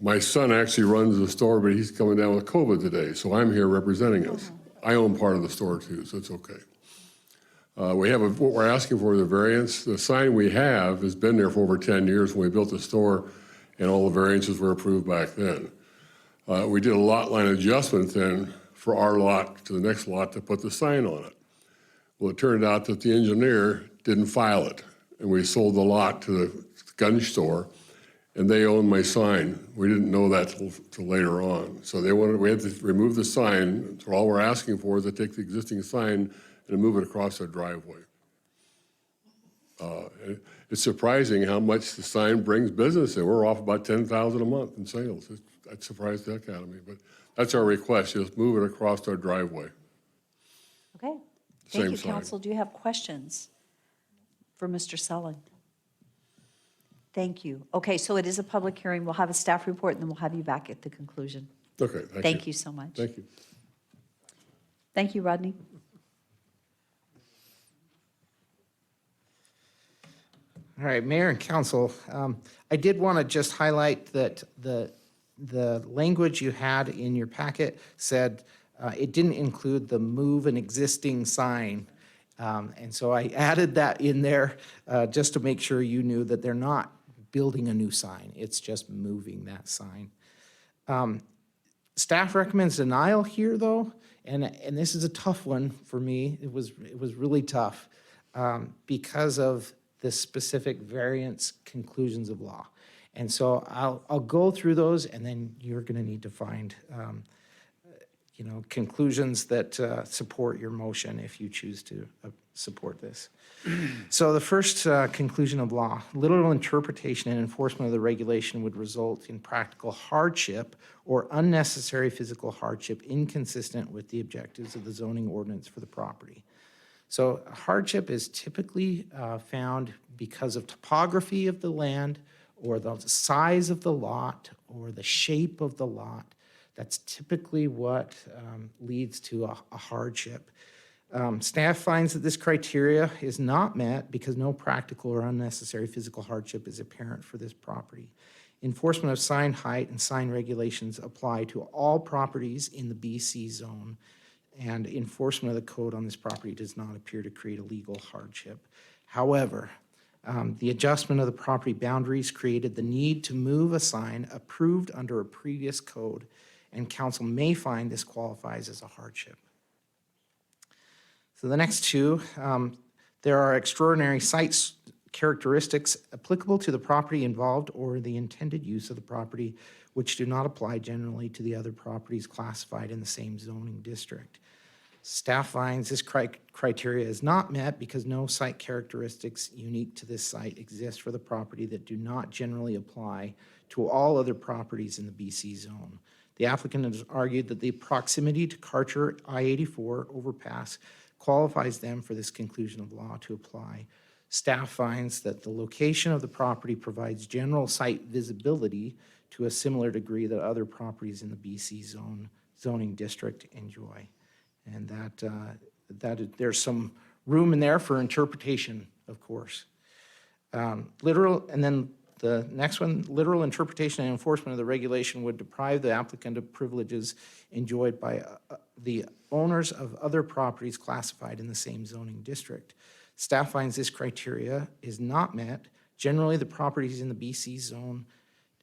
My son actually runs the store, but he's coming down with COVID today, so I'm here representing us. I own part of the store too, so it's okay. What we're asking for is a variance. The sign we have has been there for over 10 years when we built the store, and all the variances were approved back then. We did a lot line adjustment then for our lot to the next lot to put the sign on it. Well, it turned out that the engineer didn't file it, and we sold the lot to the gun store, and they owned my sign. We didn't know that till later on. So we had to remove the sign. So all we're asking for is to take the existing sign and move it across their driveway. It's surprising how much the sign brings business, and we're off about $10,000 a month in sales. That surprised the heck out of me, but that's our request, just move it across our driveway. Okay. Same Thank you, sign. council. Do you have questions for Mr. Sullen? Thank you. Okay, so it is a public hearing. We'll have a staff report, and then we'll have you back at the conclusion. Okay, Thank you so much. Thank you. Thank you, Rodney. All right, Mayor and Council, I did want to just highlight that the language you had in your packet said it didn't include the move an existing sign. And so I added that in there just to make sure you knew that they're not building a new sign. It's just moving that sign. Staff recommends denial here, though, and this is a tough one for me. It was really tough because of the specific variance conclusions of law. And so I'll go through those, and then you're going to need to find conclusions that support your motion if you choose to support this. So the first conclusion of law, literal interpretation and enforcement of the regulation would result in practical hardship or unnecessary physical hardship inconsistent with the objectives of the zoning ordinance for the property. So hardship is typically found because of topography of the land or the size of the lot or the shape of the lot. That's typically what leads to a hardship. Staff finds that this criteria is not met because no practical or unnecessary physical hardship is apparent for this property. Enforcement of sign height and sign regulations apply to all properties in the BC zone, and enforcement of the code on this property does not appear to create a legal hardship. However, the adjustment of the property boundaries created the need to move a sign approved under a previous code, and council may find this qualifies as a hardship. So the next two, there are extraordinary site characteristics applicable to the property involved or the intended use of the property, which do not apply generally to the other properties classified in the same zoning district. Staff finds this criteria is not met because no site characteristics unique to this site exist for the property that do not generally apply to all other properties in the BC zone. The applicant has argued that the proximity to Karcher I-84 overpass qualifies them for this conclusion of law to apply. Staff finds that the location of the property provides general site visibility to a similar degree that other properties in the BC zoning district enjoy. And that there's some room in there for interpretation, of course. And then the next one, literal interpretation and enforcement of the regulation would deprive the applicant of privileges enjoyed by the owners of other properties classified in the same zoning district. Staff finds this criteria is not met. Generally, the properties in the BC zone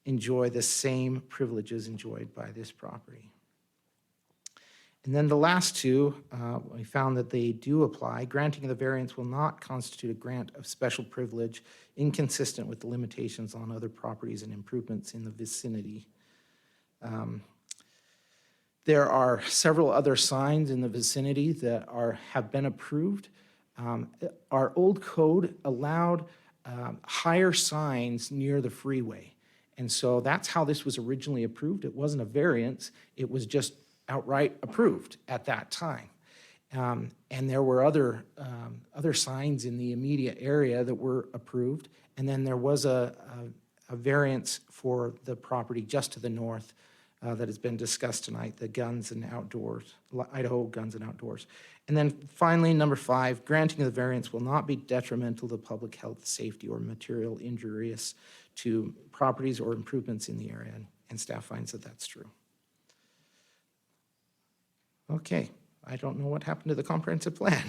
enjoy the same privileges enjoyed by this property. And then the last two, we found that they do apply. Granting of the variance will not constitute a grant of special privilege inconsistent with the limitations on other properties and improvements in the vicinity. There are several other signs in the vicinity that have been approved. Our old code allowed higher signs near the freeway. And so that's how this was originally approved. It wasn't a variance, it was just outright approved at that time. And there were other signs in the immediate area that were approved. And then there was a variance for the property just to the north that has been discussed tonight, the Guns and Outdoors, Idaho Guns and Outdoors. And then finally, number 5, granting of the variance will not be detrimental to public health, safety, or material injurious to properties or improvements in the area. And staff finds that that's true. Okay, I don't know what happened to the comprehensive plan.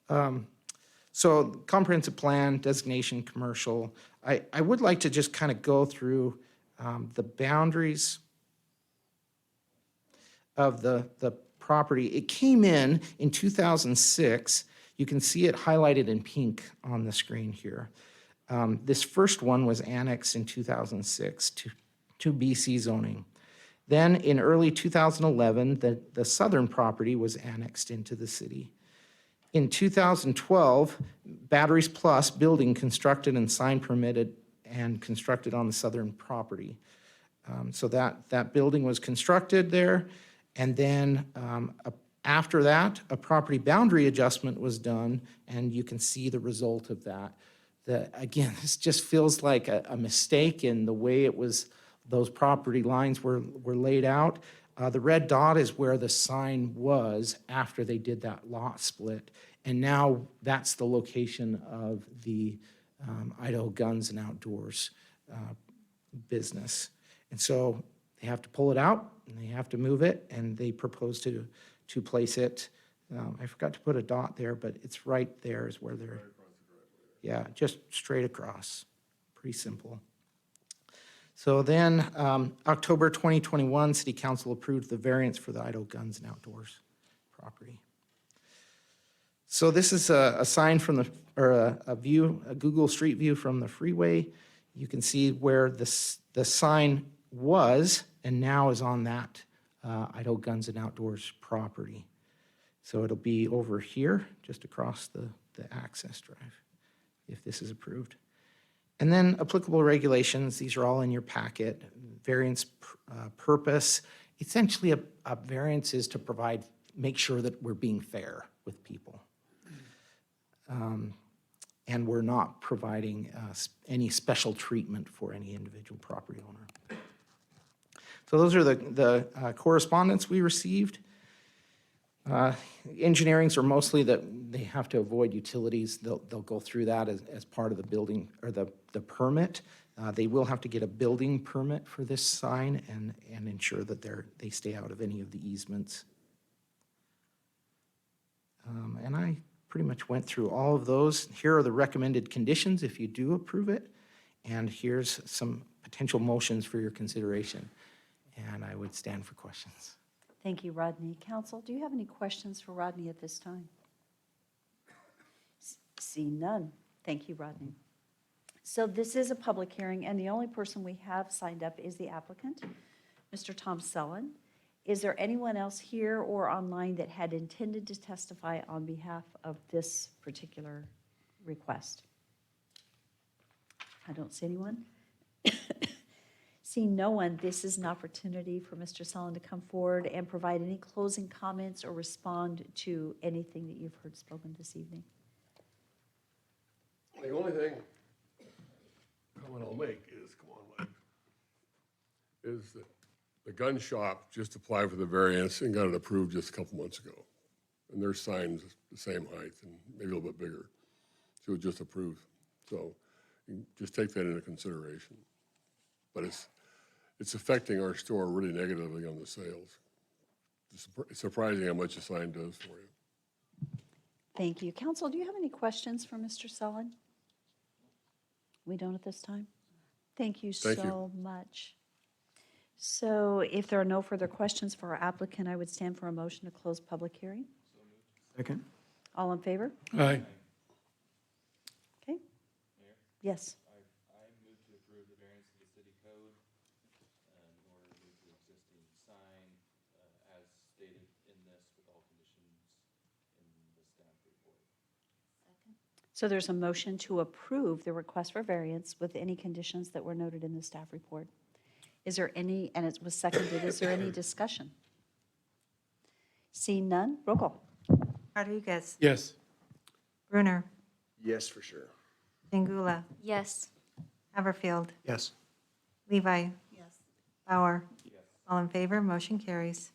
So comprehensive plan, designation, commercial. I would like to just kind of go through the boundaries of the property. It came in 2006. You can see it highlighted in pink on the screen here. This first one was annexed in 2006 to BC zoning. Then in early 2011, the southern property was annexed into the city. In 2012, Batteries Plus building constructed and sign permitted and constructed on the southern property. So that building was constructed there. And then after that, a property boundary adjustment was done, and you can see the result of that. Again, this just feels like a mistake in the way it was, those property lines were laid out. The red dot is where the sign was after they did that lot split. And now that's the location of the Idaho Guns and Outdoors business. And so they have to pull it out, and they have to move it, and they propose to place it. I forgot to put a dot there, but it's right there is where they're, yeah, just straight across. Pretty simple. So then, October 2021, City Council approved the variance for the Idaho Guns and Outdoors property. So this is a sign from the, or a view, a Google Street View from the freeway. You can see where the sign was and now is on that Idaho Guns and Outdoors property. So it'll be over here, just across the access drive, if this is approved. And then applicable regulations, these are all in your packet. Variance purpose, essentially a variance is to make sure that we're being fair with people. And we're not providing any special treatment for any individual property owner. So those are the correspondence we received. Engineerings are mostly that they have to avoid utilities. They'll go through that as part of the building or the permit. They will have to get a building permit for this sign and ensure that they stay out of any of the easements. And I pretty much went through all of those. Here are the recommended conditions if you do approve it. And here's some potential motions for your consideration. And I would stand for questions. Thank you, Rodney. Council, do you have any questions for Rodney at this time? See none. Thank you, Rodney. So this is a public hearing, and the only person we have signed up is the applicant, Mr. Tom Sullen. Is there anyone else here or online that had intended to testify on behalf of this particular request? I don't see anyone. Seeing no one, this is an opportunity for Mr. Sullen to come forward and provide any closing comments or respond to anything that you've heard spoken this evening. The only thing comment I'll make is, come on, Mike, is that the gun shop just applied for the variance and got it approved just a couple months ago. And their sign's the same height and maybe a little bit bigger. So it was just approved. So you just take that into consideration. But it's affecting our store really negatively on the sales. It's surprising how much a sign does for you. Thank you. Council, do you have any questions for Mr. Sullen? We don't at this time? Thank you so much. So if there are no further questions for our applicant, I would stand for a motion to close public hearing. Second. All in favor? Aye. Okay. Yes. I move to approve the variance of the city code in order to move the existing sign as stated in this with all conditions in the staff report. So there's a motion to approve the request for variance with any conditions that were noted in the staff report. Is there any, and it was seconded, is there any discussion? Seeing none, roll call. Rodriguez. Yes. Brunner. Yes, for sure. Dingula. Yes. Haverfield. Yes. Levi. Yes. Bauer. All in favor, motion carries.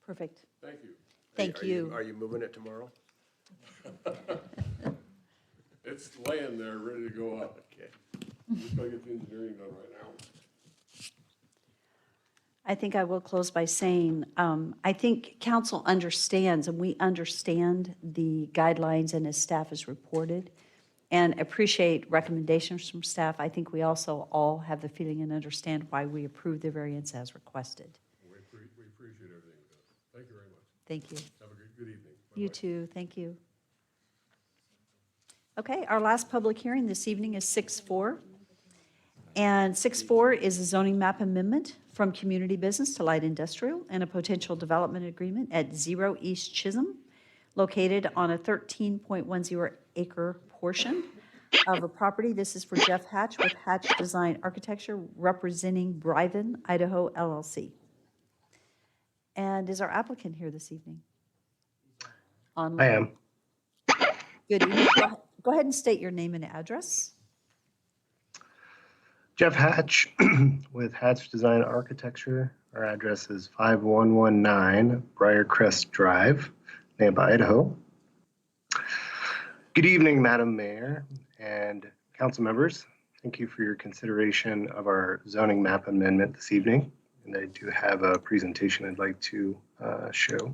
Perfect. Thank you. Thank you. Are you moving it tomorrow? It's laying there, ready to go up. Okay. Just gotta get the engineering done right now. I think I will close by saying, I think council understands, and we understand the guidelines and as staff has reported, and appreciate recommendations from staff. I think we also all have the feeling and understand why we approve the variance as requested. We appreciate everything. Thank you very much. Thank you. Have a good evening. You too, thank you. Okay, our last public hearing this evening is 6-4. And 6-4 is a zoning map amendment from community business to light industrial and a potential development agreement at 0 East Chisholm, located on a 13.10 acre portion of a property. This is for Jeff Hatch with Hatch Design Architecture, representing Bryven, Idaho LLC. And is our applicant here this evening? I am. Good evening. Go ahead and state your name and address. Jeff Hatch with Hatch Design Architecture. Our address is 5119 Briarcrest Drive, Nampa, Idaho. Good evening, Madam Mayor and council members. Thank you for your consideration of our zoning map amendment this evening. And I do have a presentation I'd like to show.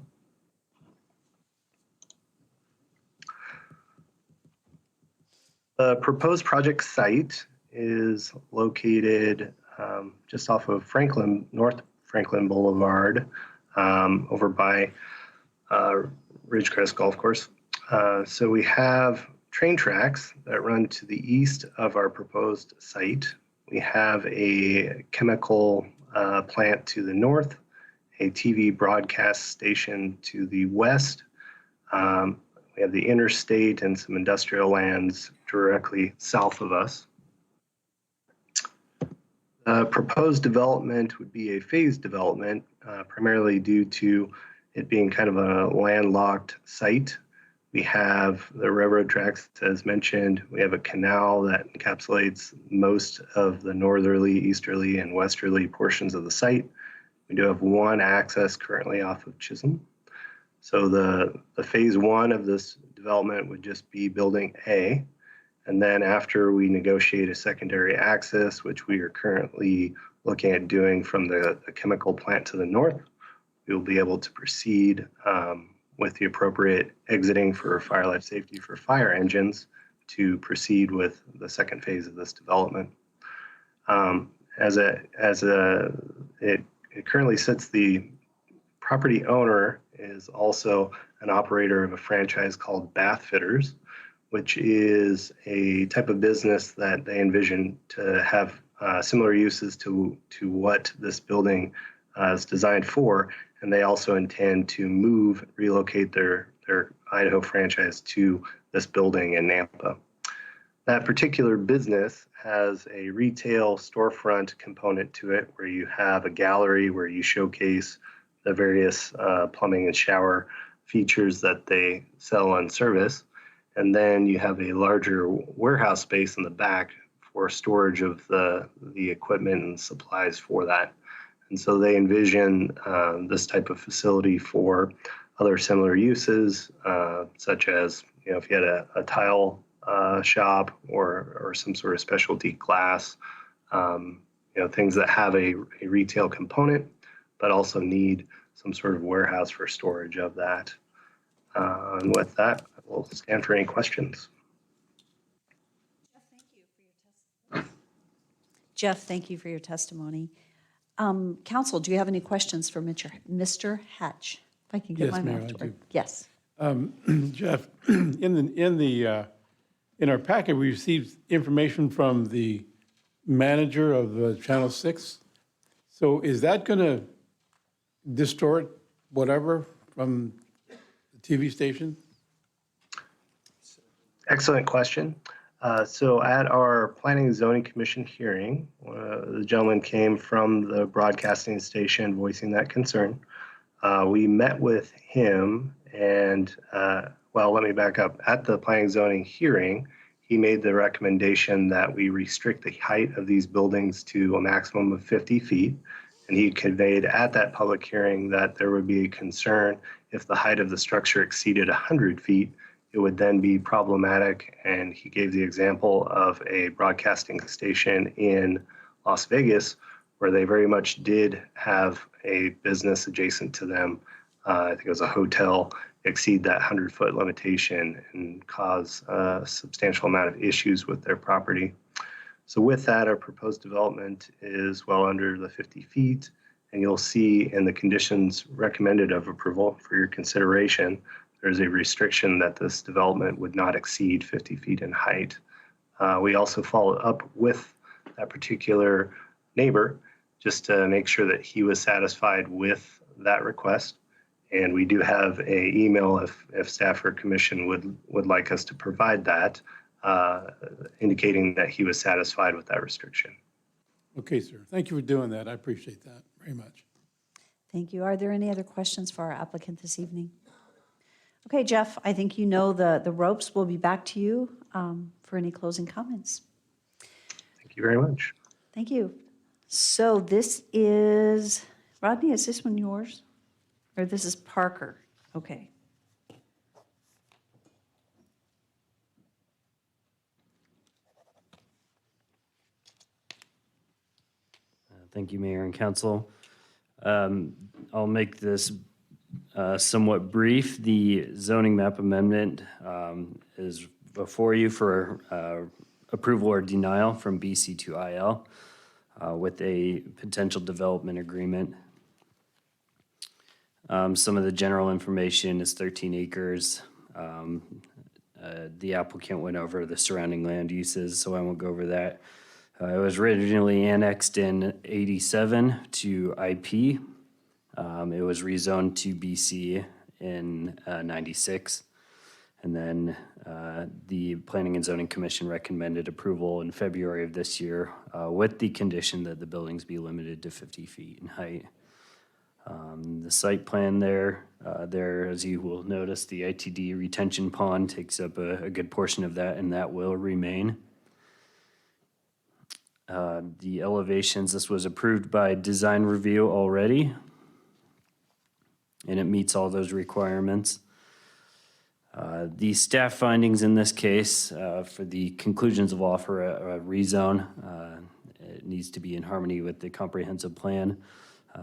The proposed project site is located just off of North Franklin Boulevard, over by Ridgecrest Golf Course. So we have train tracks that run to the east of our proposed site. We have a chemical plant to the north, a TV broadcast station to the west. We have the interstate and some industrial lands directly south of us. Proposed development would be a phased development, primarily due to it being kind of a landlocked site. We have the railroad tracks, as mentioned. We have a canal that encapsulates most of the northerly, easterly, and westerly portions of the site. We do have one access currently off of Chisholm. So the phase one of this development would just be building A. And then after we negotiate a secondary access, which we are currently looking at doing from the chemical plant to the north, we will be able to proceed with the appropriate exiting for fire life safety for fire engines to proceed with the second phase of this development. It currently sits, the property owner is also an operator of a franchise called Bath Fitters, which is a type of business that they envision to have similar uses to what this building is designed for. And they also intend to relocate their Idaho franchise to this building in Nampa. That particular business has a retail storefront component to it, where you have a gallery where you showcase the various plumbing and shower features that they sell and service. And then you have a larger warehouse space in the back for storage of the equipment and supplies for that. And so they envision this type of facility for other similar uses, such as, if you had a tile shop or some sort of specialty glass, things that have a retail component, but also need some sort of warehouse for storage of that. And with that, I will stand for any questions. Jeff, thank you for your testimony. Council, do you have any questions for Mr. Hatch? If I can get Yes, my Mayor, mouth to I work. do. Yes. Jeff, in our packet, we received information from the manager of Channel 6. So is that going to distort whatever from the TV station? Excellent question. So at our Planning and Zoning Commission hearing, the gentleman came from the broadcasting station voicing that concern. We met with him and, let me back up. At the Planning and Zoning hearing, he made the recommendation that we restrict the height of these buildings to a maximum of 50 feet. And he conveyed at that public hearing that there would be a concern if the height of the structure exceeded 100 feet, it would then be problematic. And he gave the example of a broadcasting station in Las Vegas where they very much did have a business adjacent to them. I think it was a hotel, exceed that 100-foot limitation and cause a substantial amount of issues with their property. So with that, our proposed development is well under the 50 feet. And you'll see in the conditions recommended of approval for your consideration, there's a restriction that this development would not exceed 50 feet in height. We also followed up with that particular neighbor just to make sure that he was satisfied with that request. And we do have an email if staff or commission would like us to provide that, indicating that he was satisfied with that restriction. Okay, sir. Thank you for doing that. I appreciate that very much. Thank you. Are there any other questions for our applicant this evening? Okay, Jeff, I think you know the ropes. We'll be back to you for any closing comments. Thank you very much. Thank you. So this is, Rodney, is this one yours? Or this is Parker? Okay. Thank you, Mayor and Council. I'll make this somewhat brief. The zoning map amendment is before you for approval or denial from BC to IL with a potential development agreement. Some of the general information is 13 acres. The applicant went over the surrounding land uses, so I won't go over that. It was originally annexed in 87 to IP. It was rezoned to BC in 96. And then the Planning and Zoning Commission recommended approval in February of this year with the condition that the buildings be limited to 50 feet in height. The site plan there, as you will notice, the ITD retention pond takes up a good portion of that, and that will remain. The elevations, this was approved by design review already, and it meets all those requirements. The staff findings in this case for the conclusions of law for a rezone, it needs to be in harmony with the comprehensive plan.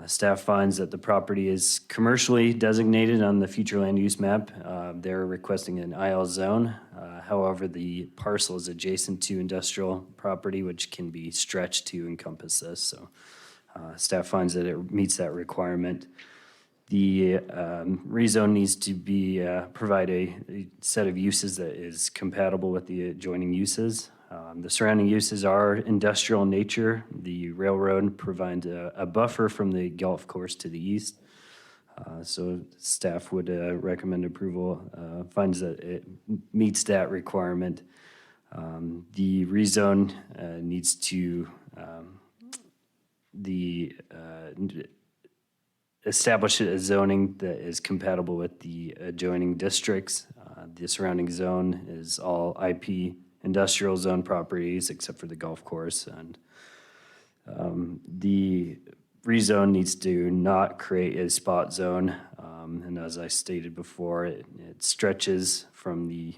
Staff finds that the property is commercially designated on the future land use map. They're requesting an IL zone. However, the parcel is adjacent to industrial property, which can be stretched to encompass this. So staff finds that it meets that requirement. The rezone needs to be provide a set of uses that is compatible with the adjoining uses. The surrounding uses are industrial in nature. The railroad provides a buffer from the golf course to the east. So staff would recommend approval, finds that it meets that requirement. The rezone needs to establish a zoning that is compatible with the adjoining districts. The surrounding zone is all IP industrial zone properties except for the golf course, and the rezone needs to not create a spot zone, and as I stated before, it stretches from the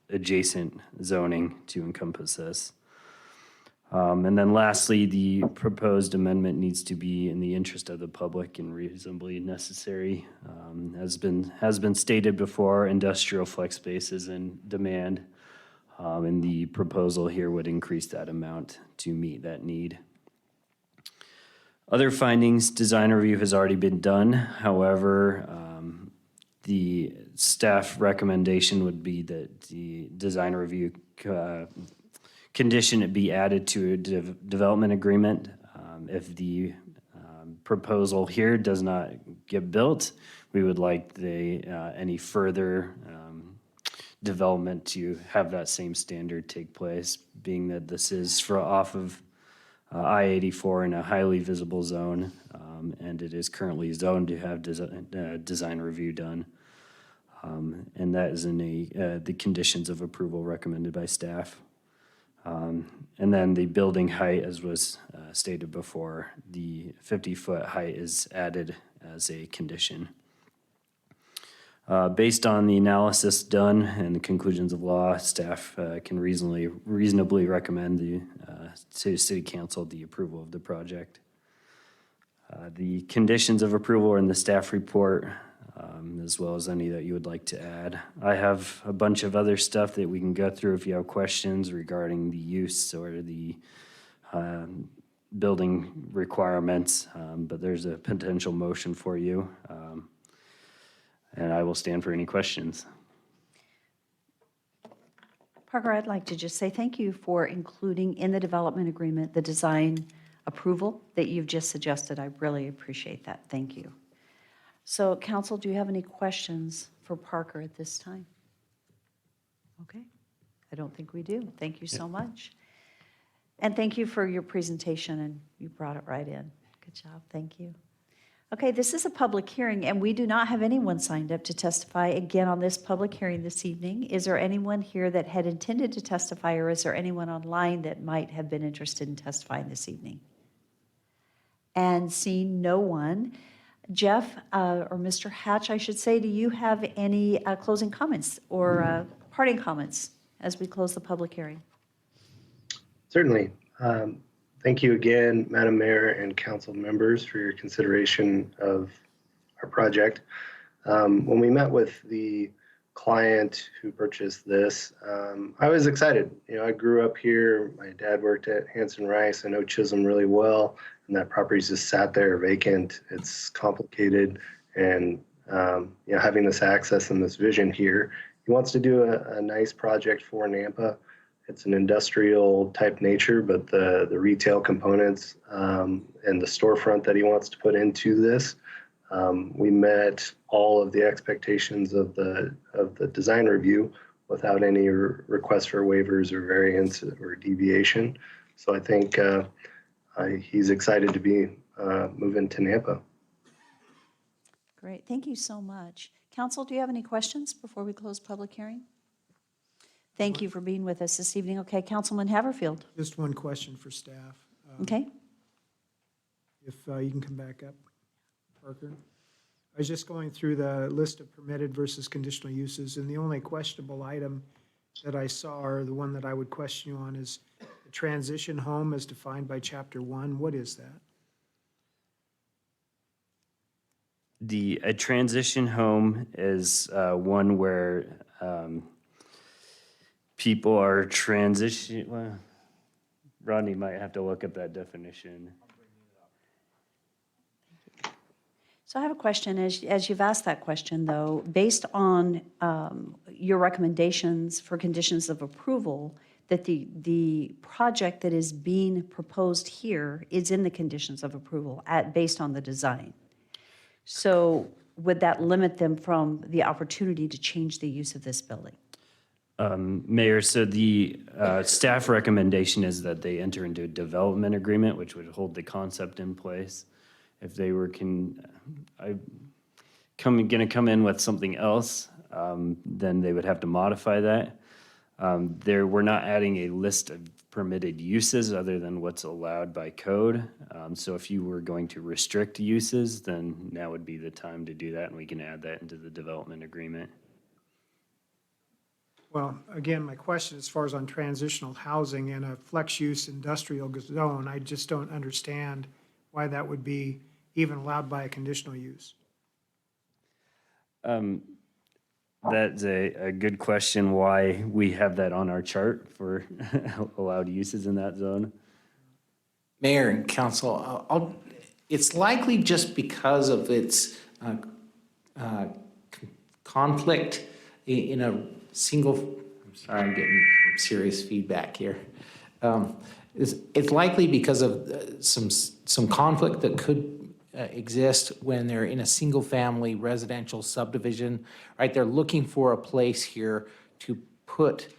adjacent zoning to encompass this. And then lastly, the proposed amendment needs to be in the interest of the public and reasonably necessary. Has been stated before, industrial flex space is in demand. And the proposal here would increase that amount to meet that need. Other findings, design review has already been done. However, the staff recommendation would be that the design review condition it be added to a development agreement. If the proposal here does not get built, we would like any further development to have that same standard take place, being that this is off of I-84 in a highly visible zone, and it is currently zoned to have design review done. And that is in the conditions of approval recommended by staff. And then the building height, as was stated before, the 50-foot height is added as a condition. Based on the analysis done and the conclusions of law, staff can reasonably recommend to City Council the approval of the project. The conditions of approval are in the staff report, as well as any that you would like to add. I have a bunch of other stuff that we can go through if you have questions regarding the use or the building requirements, but there's a potential motion for you, and I will stand for any questions. Parker, I'd like to just say thank you for including in the development agreement the design approval that you've just suggested. I really appreciate that. Thank you. So, council, do you have any questions for Parker at this time? Okay. I don't think we do. Thank you so much. And thank you for your presentation, and you brought it right in. Good job. Thank you. Okay, this is a public hearing, and we do not have anyone signed up to testify again on this public hearing this evening. Is there anyone here that had intended to testify, or is there anyone online that might have been interested in testifying this evening? And seeing no one, Jeff, or Mr. Hatch, I should say, do you have any closing comments or parting comments as we close the public hearing? Certainly. Thank you again, Madam Mayor and council members, for your consideration of our project. When we met with the client who purchased this, I was excited. I grew up here. My dad worked at Hanson Rice. I know Chisholm really well, and that property's just sat there vacant. It's complicated, and having this access and this vision here, he wants to do a nice project for Nampa. It's an industrial type nature, but the retail components and the storefront that he wants to put into this, we met all of the expectations of the design review without any request for waivers or variance or deviation. So I think he's excited to be moving to Nampa. Great. Thank you so much. Council, do you have any questions before we close public hearing? Thank you for being with us this evening. Okay, Councilman Haverfield. Just one question for staff. Okay. If you can come back up, Parker. I was just going through the list of permitted versus conditional uses, and the only questionable item that I saw, or the one that I would question you on, is the transition home as defined by Chapter 1. What is that? A transition home is one where people are transitioning. Well, Rodney might have to look up that definition. So I have a question. As you've asked that question, though, based on your recommendations for conditions of approval, that the project that is being proposed here is in the conditions of approval based on the design. So would that limit them from the opportunity to change the use of this building? Mayor, so the staff recommendation is that they enter into a development agreement, which would hold the concept in place. If they were going to come in with something else, then they would have to modify that. We're not adding a list of permitted uses other than what's allowed by code. So if you were going to restrict uses, then now would be the time to do that, and we can add that into the development agreement. Well, again, my question as far as on transitional housing in a flex use industrial zone, I just don't understand why that would be even allowed by a conditional use. That's a good question, why we have that on our chart for allowed uses in that zone. Mayor and council, it's likely just because of its conflict in a single, I'm sorry, I'm getting some serious feedback here. It's likely because of some conflict that could exist when they're in a single-family residential subdivision, right? They're looking for a place here to put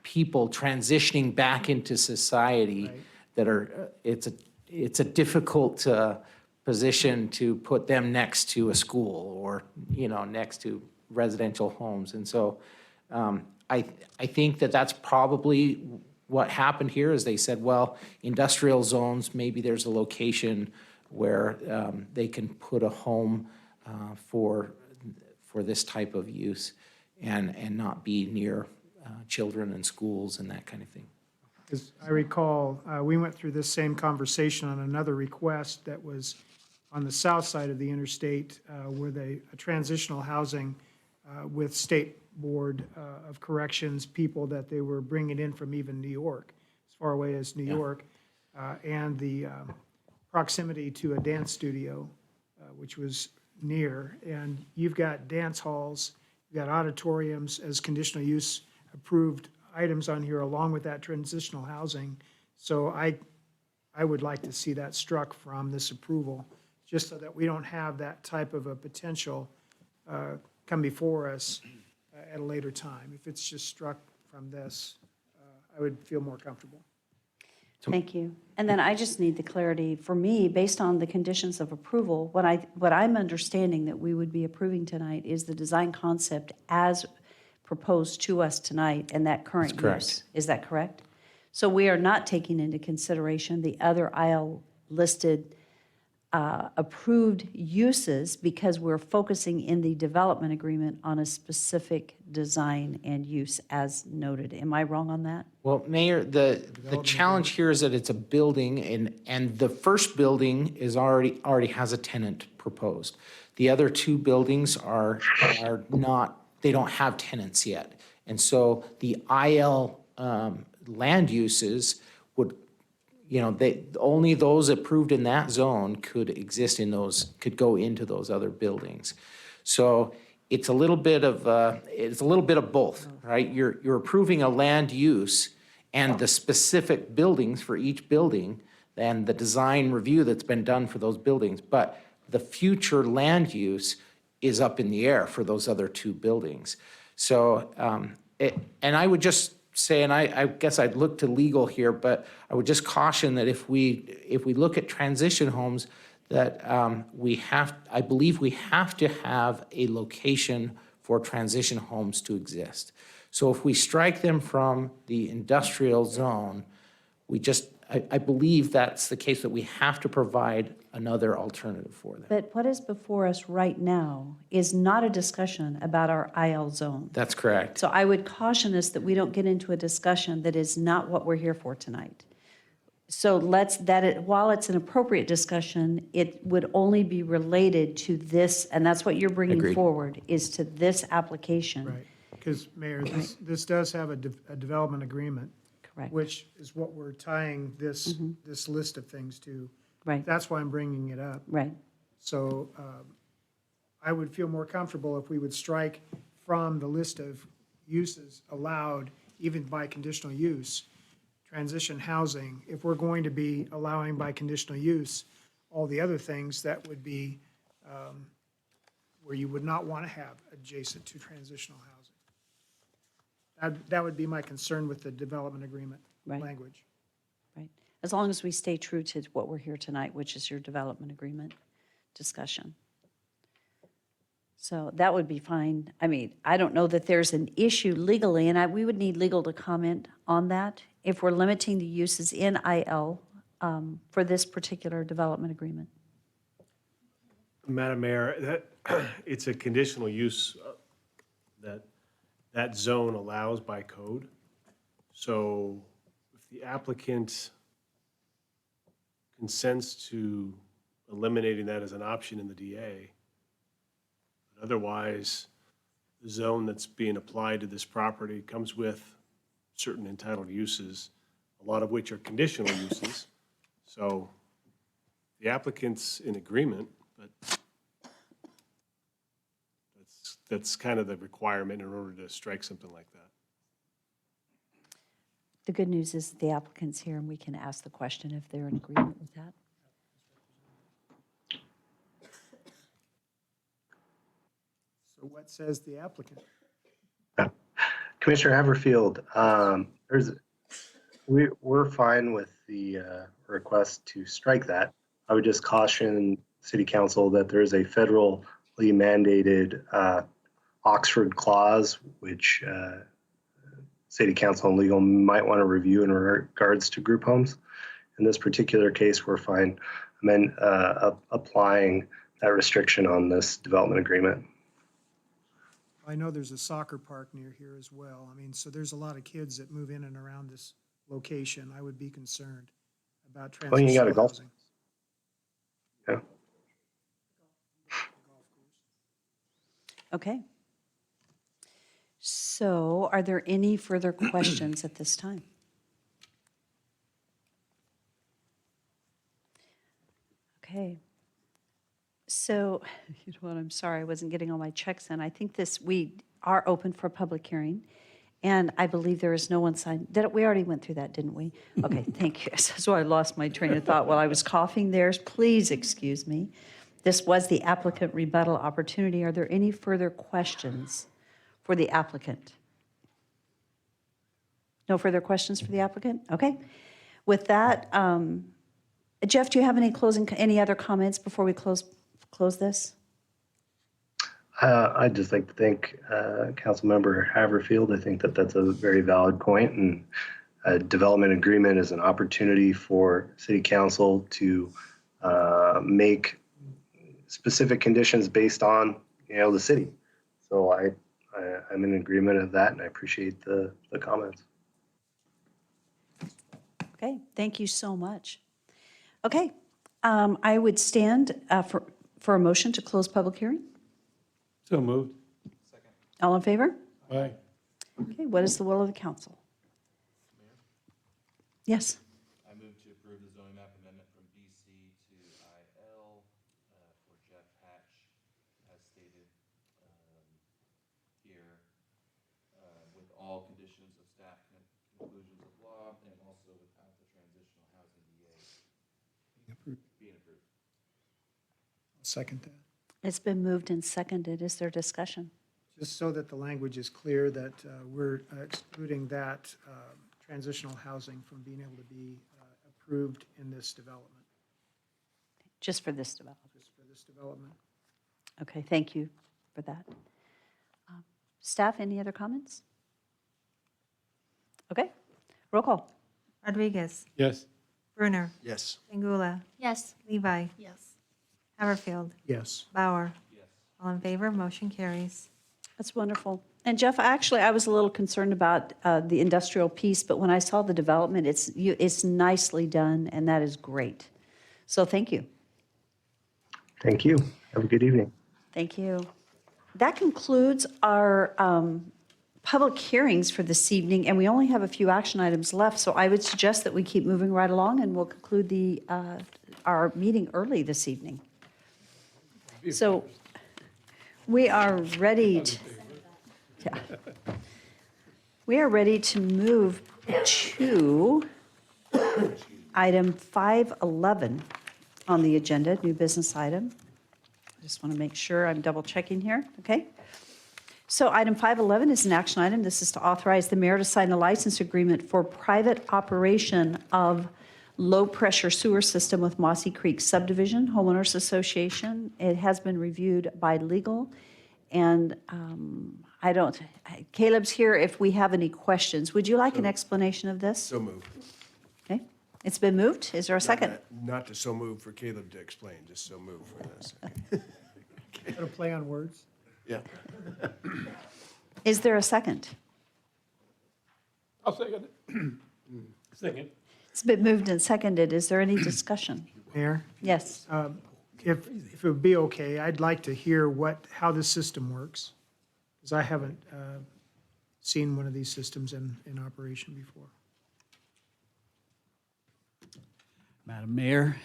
people transitioning back into society, right, that are, it's a difficult position to put them next to a school or, next to residential homes. And so I think that's probably what happened here is they said, well, industrial zones, maybe there's a location where they can put a home for this type of use and not be near children and schools and that kind of thing. As I recall, we went through this same conversation on another request that was on the south side of the interstate where a transitional housing with State Board of Corrections people that they were bringing in from even New York, as far away as New York, and the proximity to a dance studio, which was near. And you've got dance halls, you've got auditoriums as conditional use approved items on here along with that transitional housing. So I would like to see that struck from this approval, just so that we don't have that type of a potential come before us at a later time. If it's just struck from this, I would feel more comfortable. Thank you. And then I just need the clarity, for me, based on the conditions of approval, what I'm understanding that we would be approving tonight is the design concept as proposed to us tonight and that current use. correct. Is that correct? So we are not taking into consideration the other IL listed approved uses because we're focusing in the development agreement on a specific design and use as noted. Am I wrong on that? Well, Mayor, the challenge here is that it's a building, and the first building is already has a tenant proposed. The other two buildings are not, they don't have tenants yet. And so the IL land uses would, only those approved in that zone could exist in those, could go into those other buildings. So it's a little bit of both, right? You're approving a land use and the specific buildings for each building and the design review that's been done for those buildings. But the future land use is up in the air for those other two buildings. So, and I would just say, and I guess I'd look to legal here, but I would just caution that if we look at transition homes, that I believe we have to have a location for transition homes to exist. So if we strike them from the industrial zone, I believe that's the case, that we have to provide another alternative for them. But what is before us right now is not a discussion about our IL zone. That's correct. So I would caution us that we don't get into a discussion that is not what we're here for tonight. So while it's an appropriate discussion, it would only be related to this, and that's what you're bringing Agreed. forward, is to this application. Right, because Mayor, this does have a development agreement. Correct. Which is what we're tying this list of things to. Right. That's why I'm bringing it up. Right. So I would feel more comfortable if we would strike from the list of uses allowed, even by conditional use, transition housing. If we're going to be allowing by conditional use all the other things, that would be where you would not want to have adjacent to transitional housing. That would be my concern with the development agreement Right. language. Right. As long as we stay true to what we're here tonight, which is your development agreement discussion. So that would be fine. I mean, I don't know that there's an issue legally, and we would need legal to comment on that if we're limiting the uses in IL for this particular development agreement. Madam Mayor, it's a conditional use that zone allows by code. So if the applicant consents to eliminating that as an option in the DA, otherwise, the zone that's being applied to this property comes with certain entitled uses, a lot of which are conditional uses. So the applicant's in agreement, but that's kind of the requirement in order to strike something like that. The good news is the applicant's here, and we can ask the question if they're in agreement with that. So what says the applicant? Commissioner Haverfield, we're fine with the request to strike that. I would just caution City Council that there is a federally mandated Oxford Clause, which City Council and legal might want to review in regards to group homes. In this particular case, we're fine applying that restriction on this development agreement. I know there's a soccer park near here as well. I mean, so there's a lot of kids that move in and around this location. I would be concerned about Well, you got a transitional golf. housing. Yeah. Okay. So are there any further questions at this time? Okay. So, you know what, I'm sorry, I wasn't getting all my checks in. I think we are open for public hearing, and I believe there is no one signed. We already went through that, didn't we? Okay, thank you. So I lost my train of thought while I was coughing there. Please excuse me. This was the applicant rebuttal opportunity. Are there any further questions for the applicant? No further questions for the applicant? Okay. With that, Jeff, do you have any other comments before we close this? I'd just like to thank Councilmember Haverfield. I think that that's a very valid point, and a development agreement is an opportunity for City Council to make specific conditions based on, the city. So I'm in agreement of that, and I appreciate the comments. Okay, thank you so much. Okay, I would stand for a motion to close public hearing. So moved. All in favor? Aye. Okay, what is the will of the council? Yes. I move to approve the zoning map amendment from BC to IL for Jeff Hatch, as stated here, with all conditions of staff conclusions of law, and also without the transitional housing DA being approved. I'll second that. It's been moved and seconded. Is there discussion? Just so that the language is clear that we're excluding that transitional housing from being able to be approved in this development, Just for this development. just for this development. Okay, thank you for that. Staff, any other comments? Okay, roll call. Rodriguez. Yes. Brunner. Yes. Pingula. Yes. Levi. Yes. Haverfield. Yes. Bauer. All in favor, motion carries. That's wonderful. And Jeff, actually, I was a little concerned about the industrial piece, but when I saw the development, it's nicely done, and that is great. So thank you. Thank you. Have a good evening. Thank you. That concludes our public hearings for this evening, and we only have a few action items left, so I would suggest that we keep moving right along, and we'll conclude our meeting early this evening. So we are ready to, we are ready to move to item 511 on the agenda, new business item. I just want to make sure I'm double checking here, okay? So item 511 is an action item. This is to authorize the mayor to sign a license agreement for private operation of low-pressure sewer system with Mossy Creek Subdivision Homeowners Association. It has been reviewed by legal, and Caleb's here if we have any questions. Would you like an explanation of this? So moved. Okay, it's been moved. Is there a second? Not to so move for Caleb to explain, just so move for this. Is that a play on words? Yeah. Is there a second? I'll second it. Second. It's been moved and seconded. Is there any discussion? Mayor? Yes. If it would be okay, I'd like to hear how this system works, because I haven't seen one of these systems in operation before. Madam Mayor,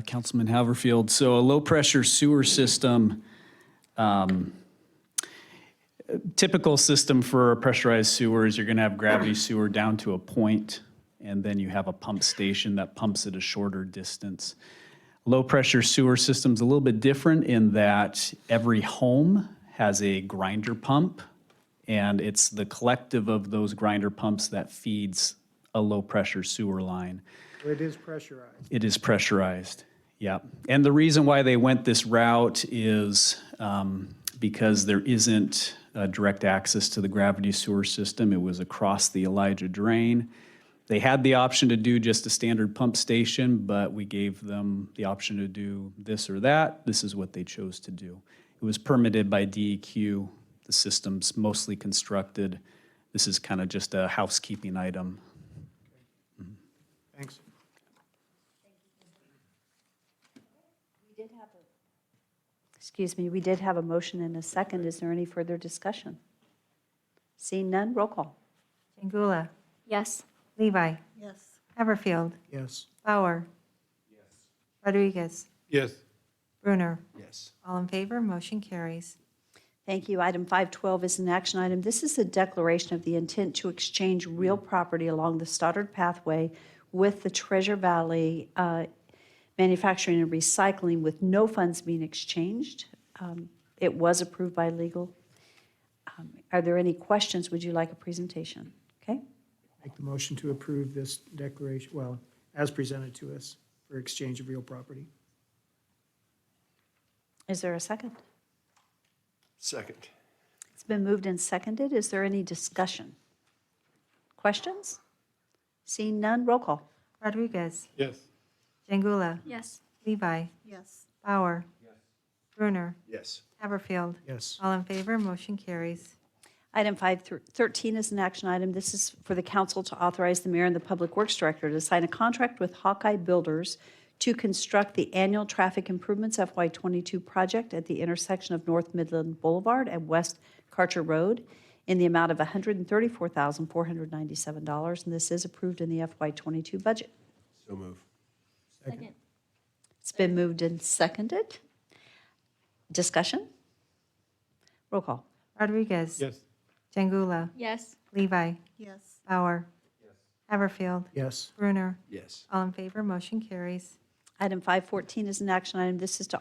Councilman Haverfield, so a low-pressure sewer system, typical system for a pressurized sewer is you're going to have gravity sewer down to a point, and then you have a pump station that pumps at a shorter distance. Low-pressure sewer system's a little bit different in that every home has a grinder pump, and it's the collective of those grinder pumps that feeds a low-pressure sewer line. It is pressurized. It is pressurized, yeah. And the reason why they went this route is because there isn't direct access to the gravity sewer system. It was across the Elijah Drain. They had the option to do just a standard pump station, but we gave them the option to do this or that. This is what they chose to do. It was permitted by DEQ. The system's mostly constructed. This is kind of just a housekeeping item. Thanks. Excuse me, we did have a motion and a second. Is there any further discussion? Seeing none, roll call. Jangula. Yes. Levi. Yes. Haverfield. Yes. Bauer. Rodriguez. Yes. Brunner. Yes. All in favor, motion carries. Thank you. Item 512 is an action item. This is a declaration of the intent to exchange real property along the Stoddard Pathway with the Treasure Valley Manufacturing and Recycling with no funds being exchanged. It was approved by legal. Are there any questions? Would you like a presentation? Okay. Make the motion to approve this declaration, well, as presented to us for exchange of real property. Is there a second? Second. It's been moved and seconded. Is there any discussion? Questions? Seeing none, roll call. Rodriguez. Yes. Jangula. Yes. Levi. Yes. Bauer. Brunner. Yes. Haverfield. Yes. All in favor, motion carries. Item 513 is an action item. This is for the council to authorize the mayor and the public works director to sign a contract with Hawkeye Builders to construct the annual traffic improvements FY22 project at the intersection of North Midland Boulevard and West Karcher Road in the amount of $134,497, and this is approved in the FY22 budget. So move. Second. It's been moved and seconded. Discussion? Roll call. Rodriguez. Yes. Jangula. Yes. Levi. Yes. Bauer. Haverfield. Yes. Brunner. Yes. All in favor, motion carries. Item 514 is an action item. This is to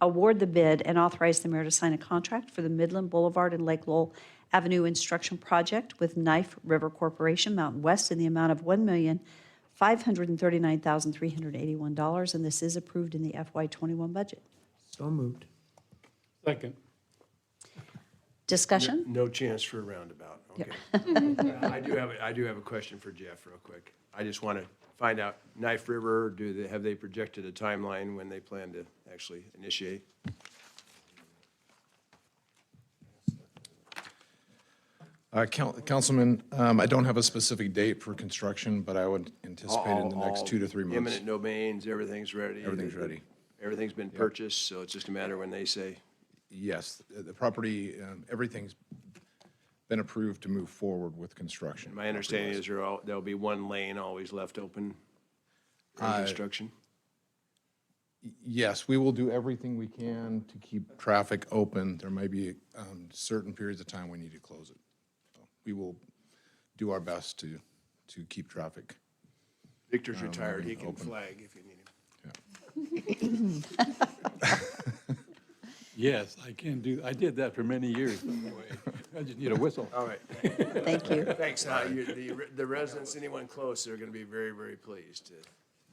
award the bid and authorize the mayor to sign a contract for the Midland Boulevard and Lake Lowell Avenue Instruction Project with Knife River Corporation, Mountain West, in the amount of $1,539,381, and this is approved in the FY21 budget. So moved. Second. Discussion? No chance for a roundabout. Okay. I do have a question for Jeff real quick. I just want to find out, Knife River, have they projected a timeline when they plan to actually initiate? Councilman, I don't have a specific date for construction, but I would anticipate in the next All 2 to 3 months. Imminent domains, everything's ready? Everything's ready. Everything's been purchased, so it's just a matter when they say, Yes, the property, everything's been approved to move forward with construction. my understanding is there'll be one lane always left open during construction? Yes, we will do everything we can to keep traffic open. There may be certain periods of time we need to close it. So we will do our best to keep traffic. Victor's retired, he can open. flag if you need him. Yes, I can do, I did that for many years, by the way. I just need a whistle. All right. Thank you. Thanks. The residents, anyone close, they're going to be very, very pleased.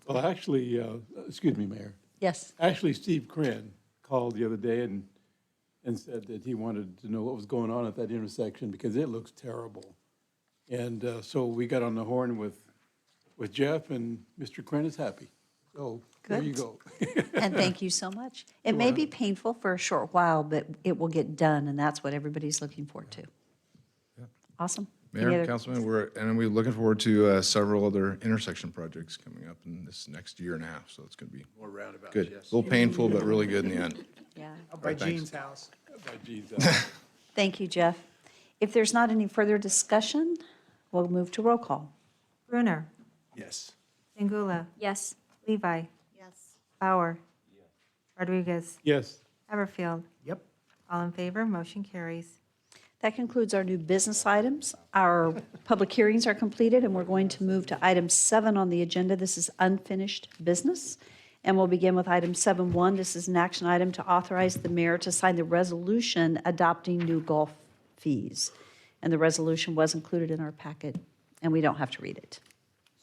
Well, actually, excuse me, Mayor. Yes. Actually, Steve Kren called the other day and said that he wanted to know what was going on at that intersection because it looks terrible. And so we got on the horn with Jeff, and Mr. Kren is happy. So there you Good. go. And thank you so much. It may be painful for a short while, but it will get done, and that's what everybody's looking forward to. Awesome. Any Mayor, other- Councilman, we're looking forward to several other intersection projects coming up in this next year and a half, so it's going to be More roundabouts, good. yes. A little painful, but really good in the end. Yeah. Up by Right, thanks. Gene's house. Thank you, Jeff. If there's not any further discussion, we'll move to roll call. Brunner. Yes. Jangula. Yes. Levi. Yes. Bauer. Rodriguez. Yes. Haverfield. Yep. All in favor, motion carries. That concludes our new business items. Our public hearings are completed, and we're going to move to item 7 on the agenda. This is unfinished business. And we'll begin with item 7.1. This is an action item to authorize the mayor to sign the resolution adopting new golf fees. And the resolution was included in our packet, and we don't have to read it.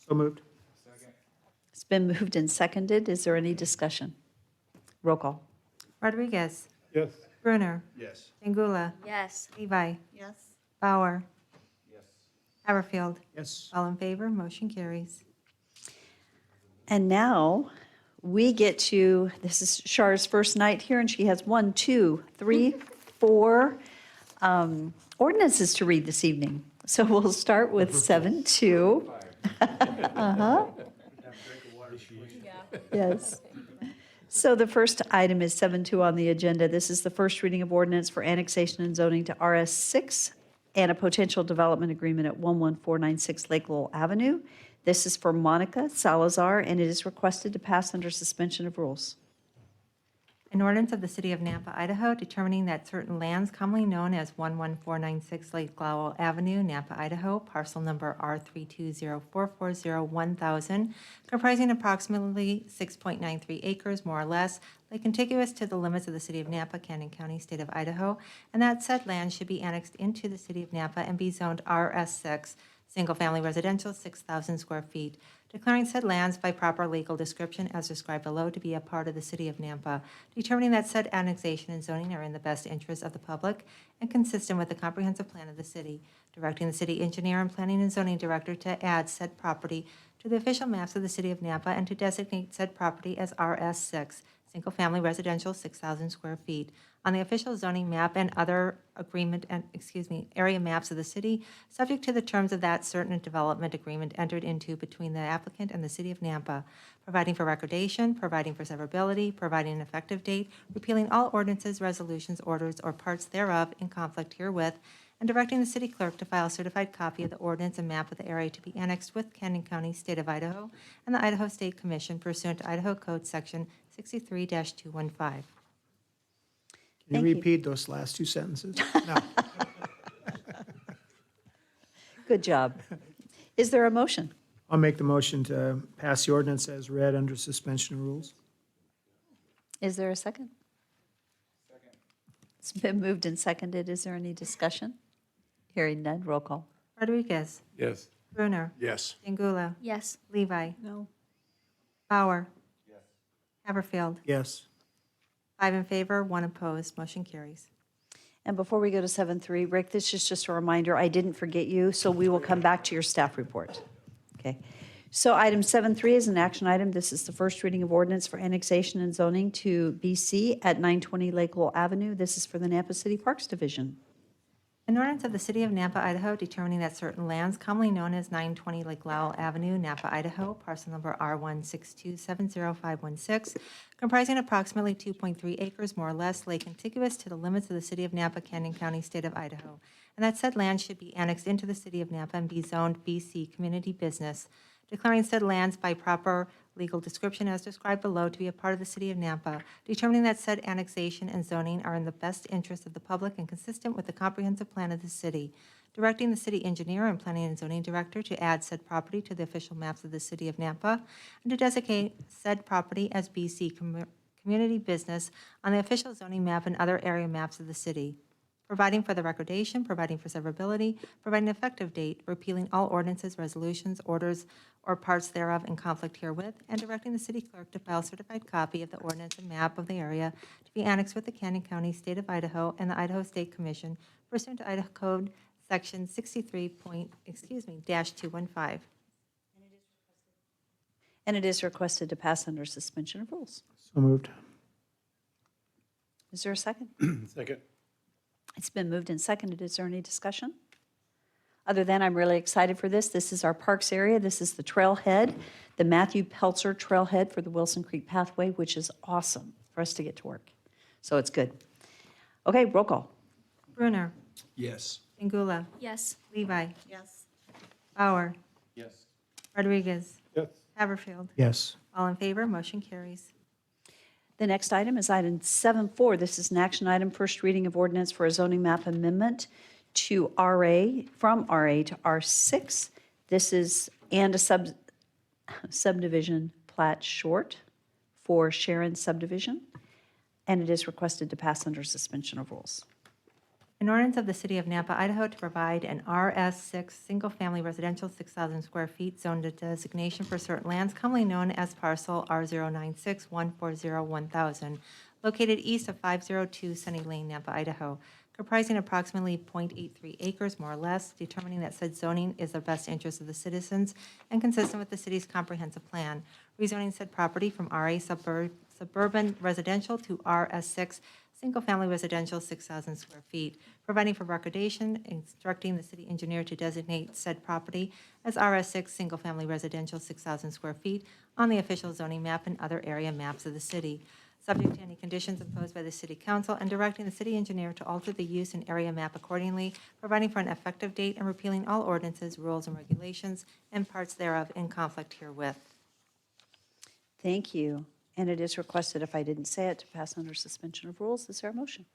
So moved. It's been moved and seconded. Is there any discussion? Roll call. Rodriguez. Yes. Brunner. Yes. Jangula. Yes. Levi. Yes. Bauer. Haverfield. Yes. All in favor, motion carries. And now we get to, this is Char's first night here, and she has 1, 2, 3, 4 ordinances to read this evening. So we'll start with 7.2. Uh-huh. Yes. So the first item is 7.2 on the agenda. This is the first reading of ordinance for annexation and zoning to RS6 and a potential development agreement at 11496 Lake Lowell Avenue. This is for Monica Salazar, and it is requested to pass under suspension of rules. An ordinance of the City of Nampa, Idaho, determining that certain lands commonly known as 11496 Lake Lowell Avenue, Nampa, Idaho, parcel number R3204401,000, comprising approximately 6.93 acres, more or less, lay contiguous to the limits of the City of Nampa, Cannon County, State of Idaho, and that said land should be annexed into the City of Nampa and be zoned RS6, single-family residential, 6,000 square feet, declaring said lands by proper legal description as described below to be a part of the City of Nampa, determining that said annexation and zoning are in the best interest of the public and consistent with the comprehensive plan of the city, directing the city engineer and planning and zoning director to add said property to the official maps of the City of Nampa and to designate said property as RS6, single-family residential, 6,000 square feet, on the official zoning map and other area maps of the city, subject to the terms of that certain development agreement entered into between the applicant and the City of Nampa, providing for recordation, providing for severability, providing an effective date, repealing all ordinances, resolutions, orders, or parts thereof in conflict herewith, and directing the city clerk to file a certified copy of the ordinance and map of the area to be annexed with Cannon County, State of Idaho, and the Idaho State Commission pursuant to Idaho Code Section 63-215. Can Thank you you. repeat those last two sentences? No. Good job. Is there a motion? I'll make the motion to pass the ordinance as read under suspension of rules. Is there a second? It's been moved and seconded. Is there any discussion? Hearing none, roll call. Rodriguez? Yes. Brunner? Yes. Pingula? Yes. Levi? No. Bauer? Yes. Haverfield? Yes. 5 in favor, 1 opposed, motion carries. And before we go to 7.3, Rick, this is just a reminder, I didn't forget you, so we will come back to your staff report. Okay. So item 7.3 is an action item. This is the first reading of ordinance for annexation and zoning to BC at 920 Lake Lowell Avenue. This is for the Nampa City Parks Division. An ordinance of the City of Nampa, Idaho, determining that certain lands commonly known as 920 Lake Lowell Avenue, Nampa, Idaho, parcel number R162700516, comprising approximately 2.3 acres, more or less, lay contiguous to the limits of the City of Nampa, Cannon County, State of Idaho, and that said land should be annexed into the City of Nampa and be zoned BC Community Business, declaring said lands by proper legal description as described below to be a part of the City of Nampa, determining that said annexation and zoning are in the best interest of the public and consistent with the comprehensive plan of the city, directing the city engineer and planning and zoning director to add said property to the official maps of the City of Nampa and to designate said property as BC Community Business on the official zoning map and other area maps of the city, providing for the recordation, providing for severability, providing an effective date, repealing all ordinances, resolutions, orders, or parts thereof in conflict herewith, and directing the city clerk to file a certified copy of the ordinance and map of the area to be annexed with the Cannon County, State of Idaho, and the Idaho State Commission pursuant to Idaho Code Section 63-215. And it is requested to pass under suspension of rules. So moved. Is there a second? Second. It's been moved and seconded. Is there any discussion? Other than I'm really excited for this. This is our parks area. This is the trailhead, the Matthew Peltzer Trailhead for the Wilson Creek Pathway, which is awesome for us to get to work. So it's good. Okay, roll call. Brunner? Yes. Pingula? Yes. Levi? Yes. Bauer? Yes. Rodriguez? Yes. Haverfield? Yes. All in favor, motion carries. The next item is item 7.4. This is an action item, first reading of ordinance for a zoning map amendment to RA, from RA to R6. This is, and a subdivision plat short for Sharon subdivision, and it is requested to pass under suspension of rules. An ordinance of the City of Nampa, Idaho to provide an RS6 single-family residential 6,000 square feet zone designation for certain lands commonly known as parcel R0961401,000, located east of 502 Sunny Lane, Nampa, Idaho, comprising approximately 0.83 acres, more or less, determining that said zoning is the best interest of the citizens and consistent with the city's comprehensive plan, rezoning said property from RA suburban residential to RS6 single-family residential, 6,000 square feet, providing for recordation, instructing the city engineer to designate said property as RS6, single-family residential, 6,000 square feet on the official zoning map and other area maps of the city, subject to any conditions imposed by the city council, and directing the city engineer to alter the use and area map accordingly, providing for an effective date and repealing all ordinances, rules, and regulations and parts thereof in conflict herewith. Thank you. And it is requested, if I didn't say it, to pass under suspension of rules. Is there a motion?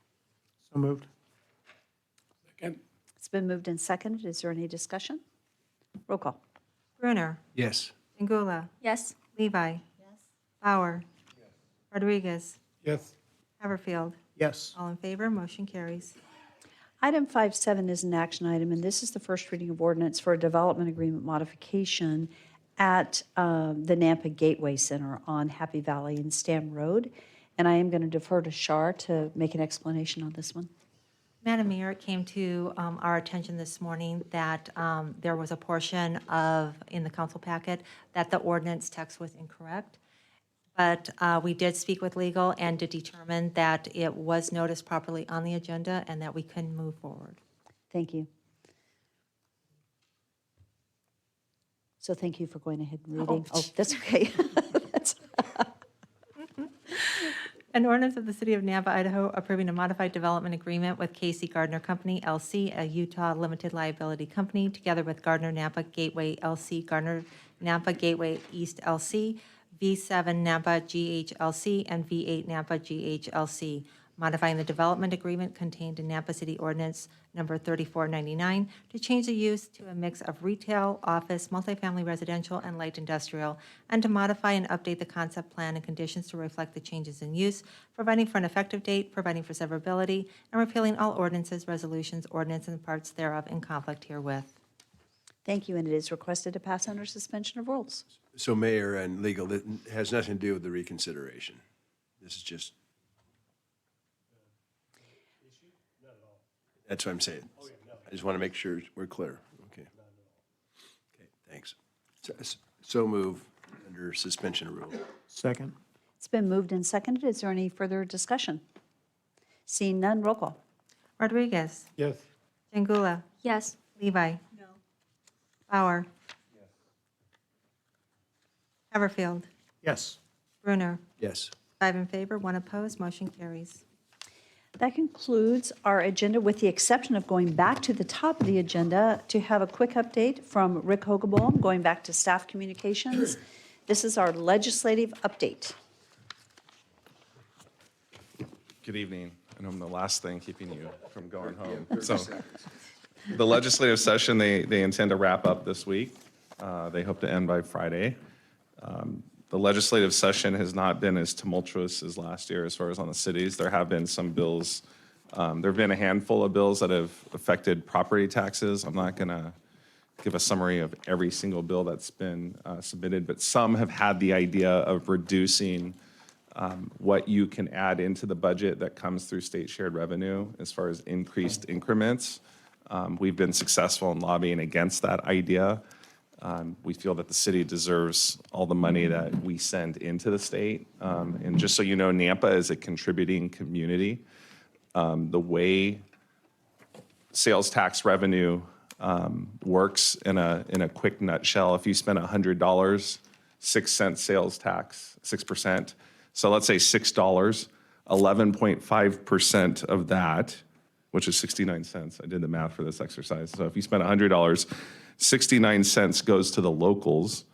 So moved. Second. It's been moved and seconded. Is there any discussion? Roll call. Brunner. Yes. Ingula. Yes. Levi. Yes. Bauer. Rodriguez. Yes. Haverfield. Yes. All in favor, motion carries. Item 5.7 is an action item, and this is the first reading of ordinance for a development agreement modification at the Nampa Gateway Center on Happy Valley and Stam Road. And I am going to defer to Shar to make an explanation on this one. Madam Mayor, it came to our attention this morning that there was a portion in the council packet that the ordinance text was incorrect. But we did speak with legal and to determine that it was noticed properly on the agenda and that we can move forward. Thank you. So thank you for going ahead and reading. Oh, that's okay. An ordinance of the City of Nampa, Idaho, approving a modified development agreement with Casey Gardner Company, LC, a Utah limited liability company, together with Gardner Nampa Gateway, LC, Gardner Nampa Gateway East, LC, V7 Nampa GHLC, and V8 Nampa GHLC, modifying the development agreement contained in Nampa City Ordinance Number 3499 to change the use to a mix of retail, office, multifamily residential, and light industrial, and to modify and update the concept plan and conditions to reflect the changes in use, providing for an effective date, providing for severability, and repealing all ordinances, resolutions, ordinance, and parts thereof in conflict herewith. Thank you, and it is requested to pass under suspension of rules. So Mayor and legal, that has nothing to do with the reconsideration. This is just. That's what I'm saying. I just want to make sure we're clear. Okay. Okay, thanks. So move under suspension of rule. Second. It's been moved and seconded. Is there any further discussion? Seeing none, roll call. Rodriguez. Yes. Jangula. Yes. Levi. No. Bauer. Haverfield. Yes. Brunner. Yes. 5 in favor, 1 opposed, motion carries. That concludes our agenda, with the exception of going back to the top of the agenda to have a quick update from Rick Hogaboam, going back to staff communications. This is our legislative update. Good evening. And I'm the last thing keeping you from going home. So the legislative session, they intend to wrap up this week. They hope to end by Friday. The legislative session has not been as tumultuous as last year as far as on the cities. There have been some bills. There have been a handful of bills that have affected property taxes. I'm not going to give a summary of every single bill that's been submitted, but some have had the idea of reducing what you can add into the budget that comes through state shared revenue as far as increased increments. We've been successful in lobbying against that idea. We feel that the city deserves all the money that we send into the state. And just so you know, Nampa is a contributing community. The way sales tax revenue works in a quick nutshell, if you spend $100, 6 cent sales tax, 6%. So let's say $6, 11.5% of that, which is 69 cents. I did the math for this exercise. So if you spend $100, 69 cents goes to the locals.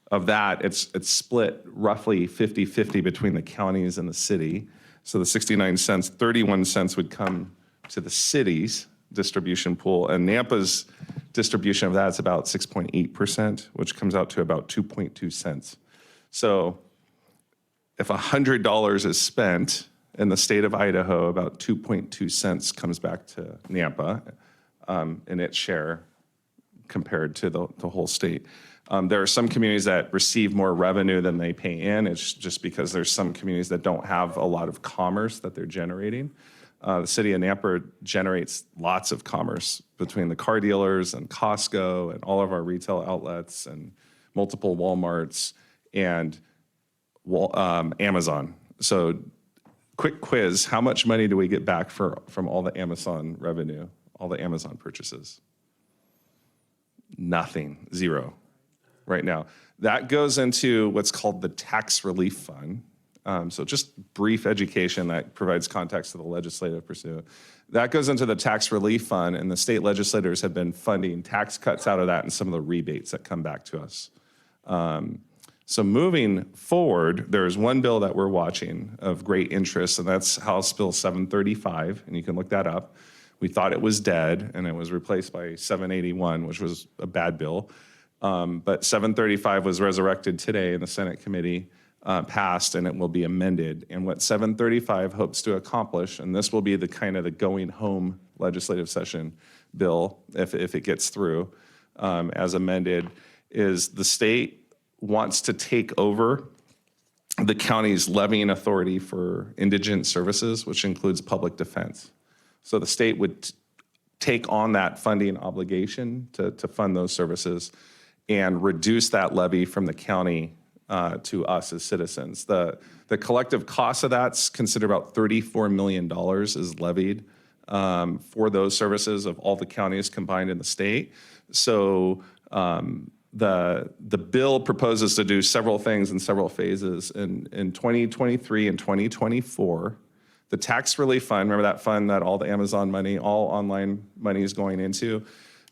Of that, it's split roughly 50-50 between the counties and the city. So the 69 cents, 31 cents would come to the city's distribution pool, and Nampa's distribution of that is about 6.8%, which comes out to about 2.2 cents. So if $100 is spent in the state of Idaho, about 2.2 cents comes back to Nampa in its share compared to the whole state. There are some communities that receive more revenue than they pay in. It's just because there's some communities that don't have a lot of commerce that they're generating. The city of Nampa generates lots of commerce between the car dealers and Costco and all of our retail outlets and multiple Walmarts and Amazon. So quick quiz, how much money do we get back from all the Amazon revenue, all the Amazon purchases? Nothing, zero, right now. That goes into what's called the Tax Relief Fund. So just brief education that provides context to the legislative pursuit. That goes into the Tax Relief Fund, and the state legislators have been funding tax cuts out of that and some of the rebates that come back to us. So moving forward, there's one bill that we're watching of great interest, and that's House Bill 735, and you can look that up. We thought it was dead, and it was replaced by 781, which was a bad bill. But 735 was resurrected today in the Senate committee, passed, and it will be amended. And what 735 hopes to accomplish, and this will be the kind of the going home legislative session bill, if it gets through, as amended, is the state wants to take over the county's levying authority for indigent services, which includes public defense. So the state would take on that funding obligation to fund those services and reduce that levy from the county to us as citizens. The collective cost of that's considered about $34 million is levied for those services of all the counties combined in the state. So the bill proposes to do several things in several phases. In 2023 and 2024, the Tax Relief Fund, remember that fund that all the Amazon money, all online money is going into?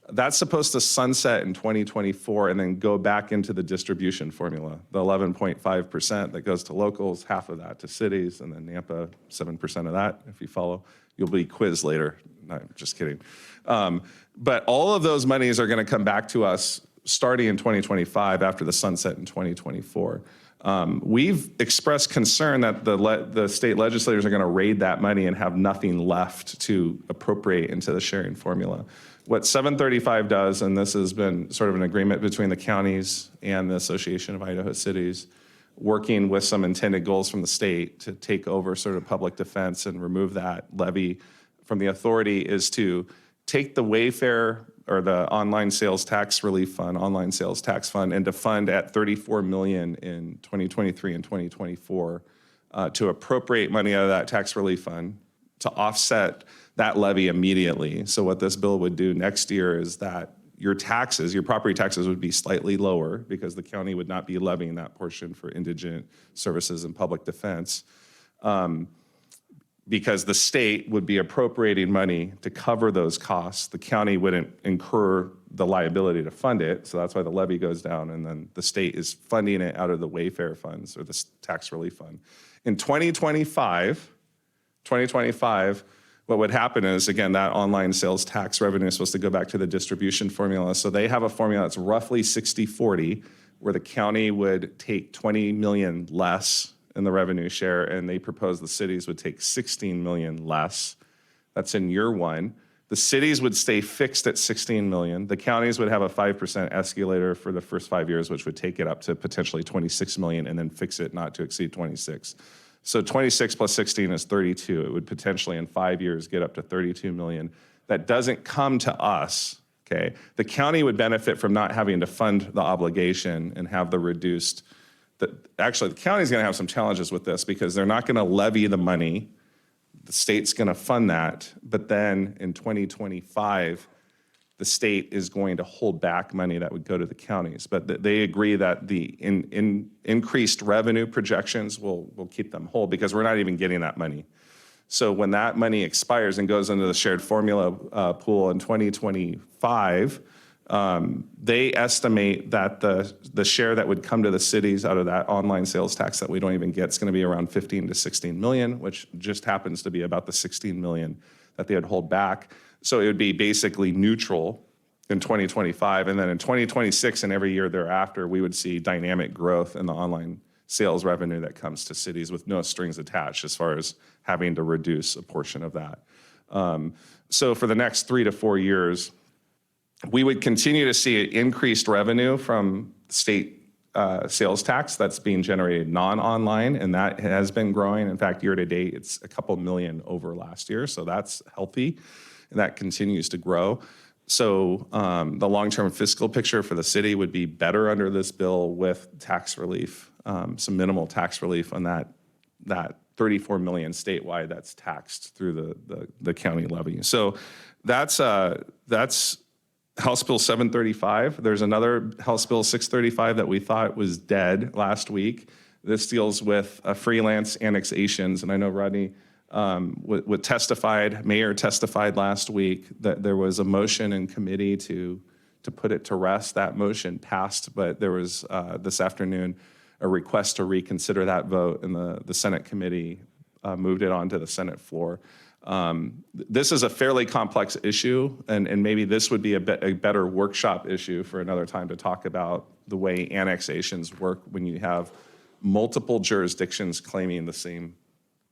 That's supposed to sunset in 2024 and then go back into the distribution formula, the 11.5% that goes to locals, half of that to cities, and then Nampa, 7% of that, if you follow. You'll be quizzed later. No, just kidding. But all of those monies are going to come back to us starting in 2025 after the sunset in 2024. We've expressed concern that the state legislators are going to raid that money and have nothing left to appropriate into the sharing formula. What 735 does, and this has been sort of an agreement between the counties and the Association of Idaho Cities, working with some intended goals from the state to take over sort of public defense and remove that levy from the authority, is to take the Wayfair or the online sales tax relief fund, online sales tax fund, and to fund at $34 million in 2023 and 2024 to appropriate money out of that tax relief fund to offset that levy immediately. So what this bill would do next year is that your taxes, your property taxes would be slightly lower because the county would not be levying that portion for indigent services and public defense. Because the state would be appropriating money to cover those costs. The county wouldn't incur the liability to fund it, so that's why the levy goes down, and then the state is funding it out of the Wayfair funds or the tax relief fund. In 2025, what would happen is, again, that online sales tax revenue is supposed to go back to the distribution formula. So they have a formula that's roughly 60-40, where the county would take 20 million less in the revenue share, and they propose the cities would take 16 million less. That's in year one. The cities would stay fixed at 16 million. The counties would have a 5% escalator for the first 5 years, which would take it up to potentially 26 million, and then fix it not to exceed 26. So 26 plus 16 is 32. It would potentially in 5 years get up to 32 million. That doesn't come to us, okay? The county would benefit from not having to fund the obligation and have the reduced. Actually, the county's going to have some challenges with this because they're not going to levy the money. The state's going to fund that. But then in 2025, the state is going to hold back money that would go to the counties. But they agree that the increased revenue projections will keep them whole because we're not even getting that money. So when that money expires and goes into the shared formula pool in 2025, they estimate that the share that would come to the cities out of that online sales tax that we don't even get is going to be around 15 to 16 million, which just happens to be about the 16 million that they would hold back. So it would be basically neutral in 2025. And then in 2026 and every year thereafter, we would see dynamic growth in the online sales revenue that comes to cities with no strings attached as far as having to reduce a portion of that. So for the next 3 to 4 years, we would continue to see increased revenue from state sales tax that's being generated non-online, and that has been growing. In fact, year to date, it's a couple million over last year, so that's healthy, and that continues to grow. So the long-term fiscal picture for the city would be better under this bill with tax relief, some minimal tax relief on that 34 million statewide that's taxed through the county levy. So that's House Bill 735. There's another House Bill 635 that we thought was dead last week. This deals with freelance annexations, and I know Rodney Mayor testified last week that there was a motion in committee to put it to rest. That motion passed, but there was this afternoon a request to reconsider that vote, and the Senate committee moved it onto the Senate floor. This is a fairly complex issue, and maybe this would be a better workshop issue for another time to talk about the way annexations work when you have multiple jurisdictions claiming the same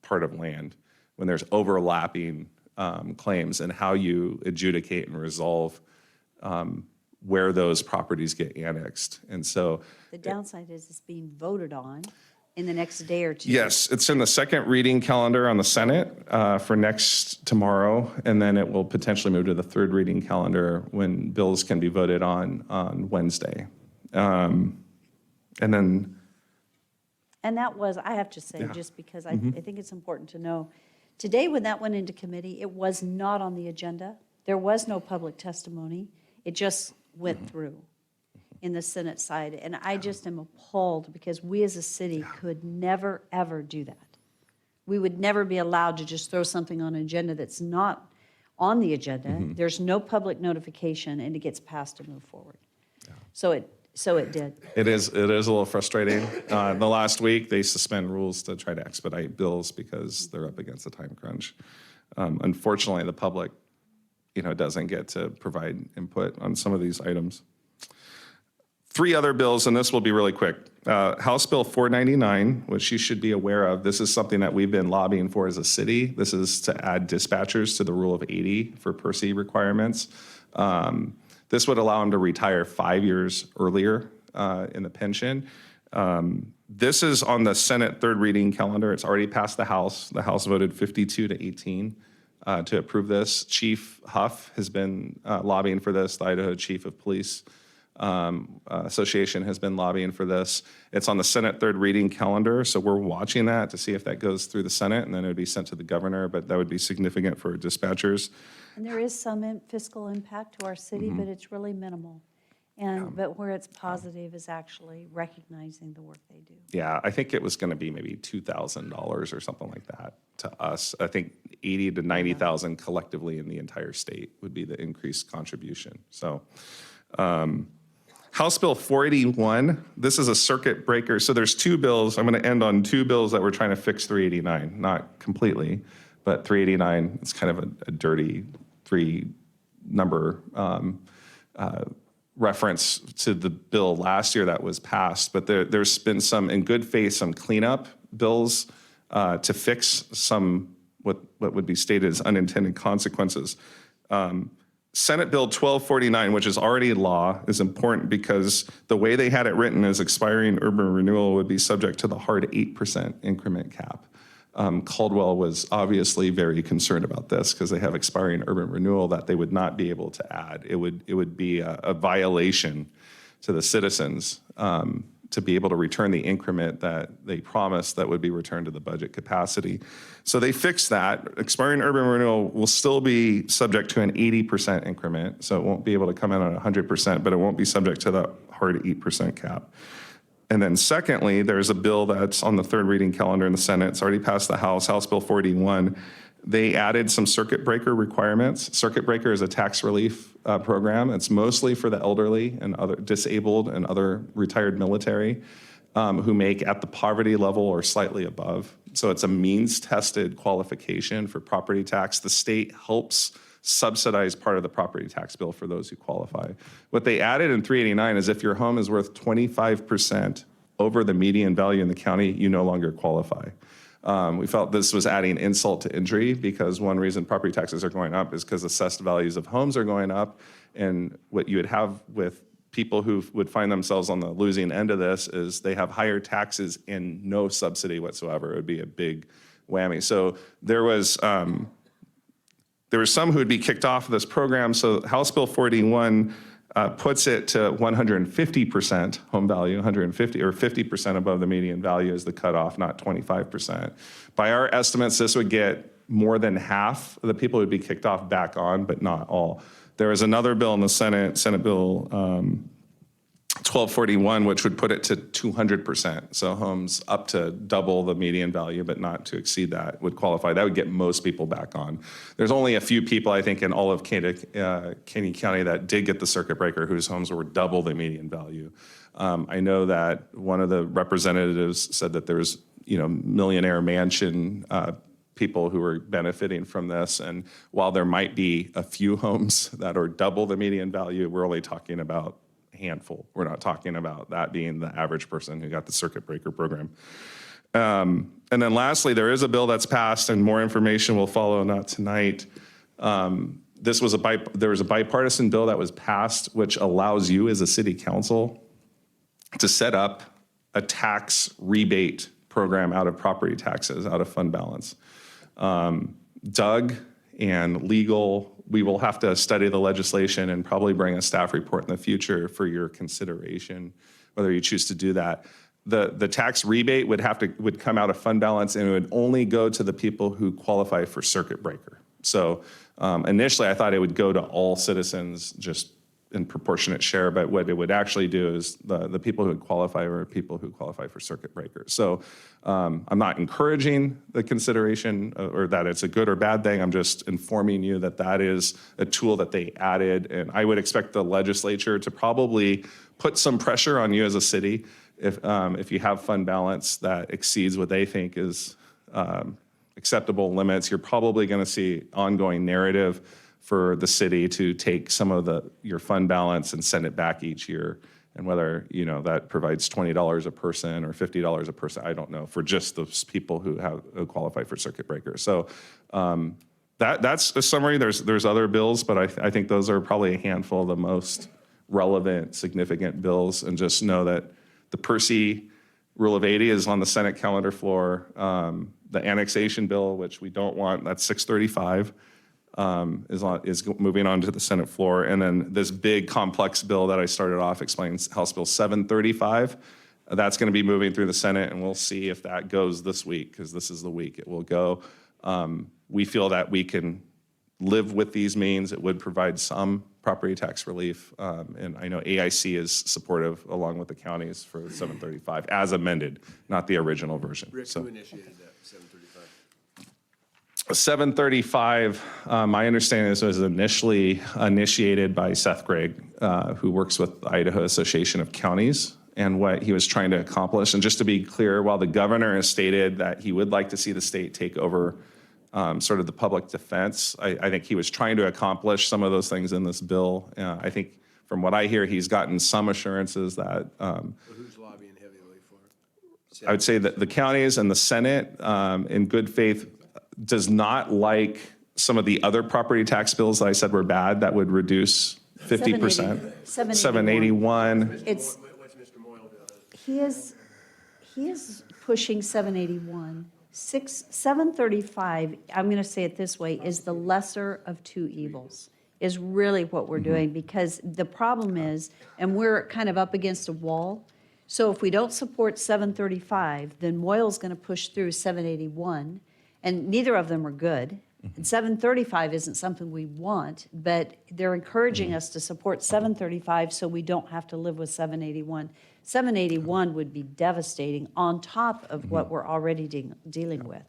part of land, when there's overlapping claims, and how you adjudicate and resolve where those properties get annexed. And so The downside is it's being voted on in the next day or two. yes, it's in the second reading calendar on the Senate for tomorrow, and then it will potentially move to the third reading calendar when bills can be voted on Wednesday. And then, And that was, I have to say, just because I think it's important to know, today when that went into committee, it was not on the agenda. There was no public testimony. It just went through in the Senate side. And I just am appalled because we as a city could never, ever do that. We would never be allowed to just throw something on an agenda that's not on the agenda. There's no public notification, and it gets passed to move forward. So it did. it is a little frustrating. The last week, they suspend rules to try to expedite bills because they're up against a time crunch. Unfortunately, the public, doesn't get to provide input on some of these items. 3 other bills, and this will be really quick. House Bill 499, which you should be aware of. This is something that we've been lobbying for as a city. This is to add dispatchers to the rule of 80 for PERSE requirements. This would allow them to retire 5 years earlier in the pension. This is on the Senate third reading calendar. It's already passed the House. The House voted 52-18 to approve this. Chief Huff has been lobbying for this. The Idaho Chief of Police Association has been lobbying for this. It's on the Senate third reading calendar, so we're watching that to see if that goes through the Senate, and then it would be sent to the governor, but that would be significant for dispatchers. And there is some fiscal impact to our city, but it's really minimal. But where it's positive is actually recognizing the work they do. Yeah, I think it was going to be maybe $2,000 or something like that to us. I think 80 to 90,000 collectively in the entire state would be the increased contribution. So House Bill 481, this is a circuit breaker. So there's 2 bills. I'm going to end on 2 bills that we're trying to fix 389, not completely, but 389, it's kind of a dirty 3-number reference to the bill last year that was passed. But there's been some, in good faith, some cleanup bills to fix some what would be stated as unintended consequences. Senate Bill 1249, which is already law, is important because the way they had it written is expiring urban renewal would be subject to the hard 8% increment cap. Caldwell was obviously very concerned about this because they have expiring urban renewal that they would not be able to add. It would be a violation to the citizens to be able to return the increment that they promised that would be returned to the budget capacity. So they fixed that. Expiring urban renewal will still be subject to an 80% increment, so it won't be able to come in on 100%, but it won't be subject to the hard 8% cap. And then secondly, there's a bill that's on the third reading calendar in the Senate. It's already passed the House, House Bill 41. They added some circuit breaker requirements. Circuit breaker is a tax relief program. It's mostly for the elderly and other disabled and other retired military who make at the poverty level or slightly above. So it's a means-tested qualification for property tax. The state helps subsidize part of the property tax bill for those who qualify. What they added in 389 is if your home is worth 25% over the median value in the county, you no longer qualify. We felt this was adding insult to injury because one reason property taxes are going up is because assessed values of homes are going up. And what you would have with people who would find themselves on the losing end of this is they have higher taxes and no subsidy whatsoever. It would be a big whammy. So there was some who would be kicked off of this program. So House Bill 41 puts it to 150% home value, 150 or 50% above the median value is the cutoff, not 25%. By our estimates, this would get more than half of the people who would be kicked off back on, but not all. There is another bill in the Senate, Senate Bill 1241, which would put it to 200%. So homes up to double the median value, but not to exceed that, would qualify. That would get most people back on. There's only a few people, I think, in all of Caney County that did get the circuit breaker whose homes were double the median value. I know that one of the representatives said that there's, millionaire mansion people who are benefiting from this. And while there might be a few homes that are double the median value, we're only talking about handful. We're not talking about that being the average person who got the circuit breaker program. And then lastly, there is a bill that's passed and more information will follow, not tonight. There was a bipartisan bill that was passed which allows you as a city council to set up a tax rebate program out of property taxes, out of fund balance. Doug and legal, we will have to study the legislation and probably bring a staff report in the future for your consideration, whether you choose to do that. The tax rebate would come out of fund balance and it would only go to the people who qualify for circuit breaker. So initially I thought it would go to all citizens just in proportionate share, but what it would actually do is the people who would qualify are people who qualify for circuit breaker. So I'm not encouraging the consideration or that it's a good or bad thing. I'm just informing you that that is a tool that they added. And I would expect the legislature to probably put some pressure on you as a city if you have fund balance that exceeds what they think is acceptable limits. You're probably going to see ongoing narrative for the city to take some of your fund balance and send it back each year. And whether, that provides $20 a person or $50 a person, I don't know, for just those people who qualify for circuit breaker. So that's a summary. There's other bills, but I think those are probably a handful of the most relevant, significant bills. And just know that the Percy Rule of 80 is on the Senate calendar floor. The annexation bill, which we don't want, that's 635. Is moving on to the Senate floor. And then this big complex bill that I started off explains House Bill 735. That's going to be moving through the Senate, and we'll see if that goes this week, because this is the week it will go. We feel that we can live with these means. It would provide some property tax relief. And I know AIC is supportive along with the counties for 735 as amended, not the original version. Rick, who initiated that, 735? 735, my understanding is, was initially initiated by Seth Gregg, who works with the Idaho Association of Counties, and what he was trying to accomplish. And just to be clear, while the governor has stated that he would like to see the state take over sort of the public defense, I think he was trying to accomplish some of those things in this bill. I think from what I hear, he's gotten some assurances that Who's lobbying heavily for it? I would say that the counties and the Senate, in good faith, does not like some of the other property tax bills that I said were bad that would reduce 50%. 781. It's, he is pushing 781. 735, I'm going to say it this way, is the lesser of two evils, is really what we're doing, because the problem is, and we're kind of up against a wall, so if we don't support 735, then Moyle's going to push through 781, and neither of them are good. And 735 isn't something we want, but they're encouraging us to support 735 so we don't have to live with 781. 781 would be devastating on top of what we're already dealing with.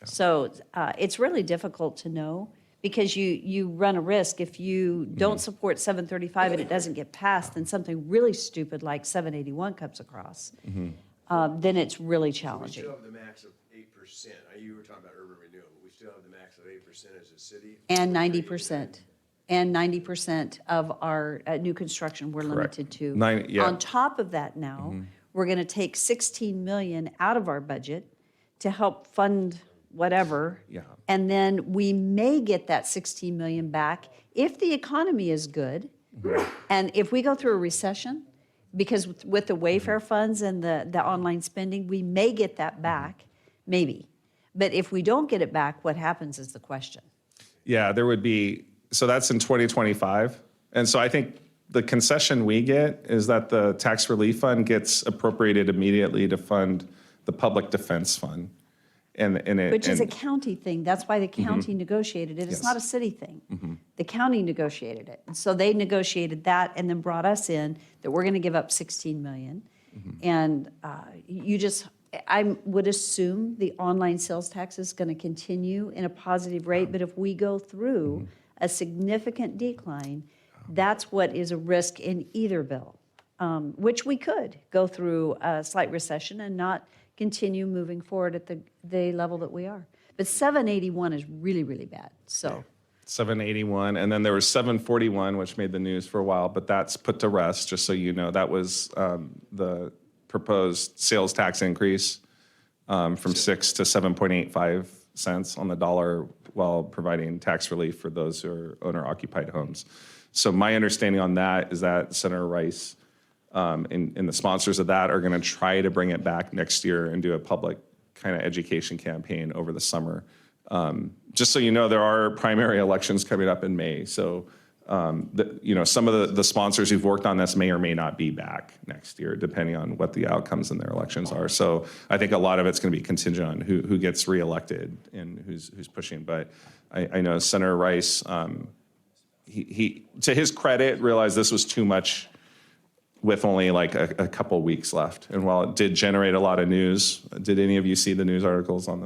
So it's really difficult to know, because you run a risk if you don't support 735 and it doesn't get passed, then something really stupid like 781 comes across. Then it's really We challenging. still have the max of 8%. You were talking about urban renewal, but we still have the max of 8% as a city. And 90%. And 90% of our new construction we're limited to. On top of that now, we're going to take 16 million out of our budget to help fund whatever. And then we may get that 16 million back if the economy is good. And if we go through a recession, because with the Wayfair funds and the online spending, we may get that back, maybe. But if we don't get it back, what happens is the question. Yeah, there would be, so that's in 2025. And so I think the concession we get is that the tax relief fund gets appropriated immediately to fund the public defense fund. And it. Which is a and- county thing. That's why the county negotiated it. It's not a city thing. The county negotiated it. And so they negotiated that and then brought us in that we're going to give up 16 million. And you just, I would assume the online sales tax is going to continue in a positive rate. But if we go through a significant decline, that's what is a risk in either bill, which we could go through a slight recession and not continue moving forward at the level that we are. But 781 is really, really bad, so. 781, and then there was 741, which made the news for a while, but that's put to rest, just so you know. That was the proposed sales tax increase from 6 to 7.85 cents on the dollar while providing tax relief for those who are owner-occupied homes. So my understanding on that is that Senator Rice and the sponsors of that are going to try to bring it back next year and do a public kind of education campaign over the summer. Just so you know, there are primary elections coming up in May. So, some of the sponsors who've worked on this may or may not be back next year, depending on what the outcomes in their elections are. So I think a lot of it's going to be contingent on who gets reelected and who's pushing. But I know Senator Rice, he to his credit, realized this was too much with only like a couple weeks left. And while it did generate a lot of news, did any of you see the news articles on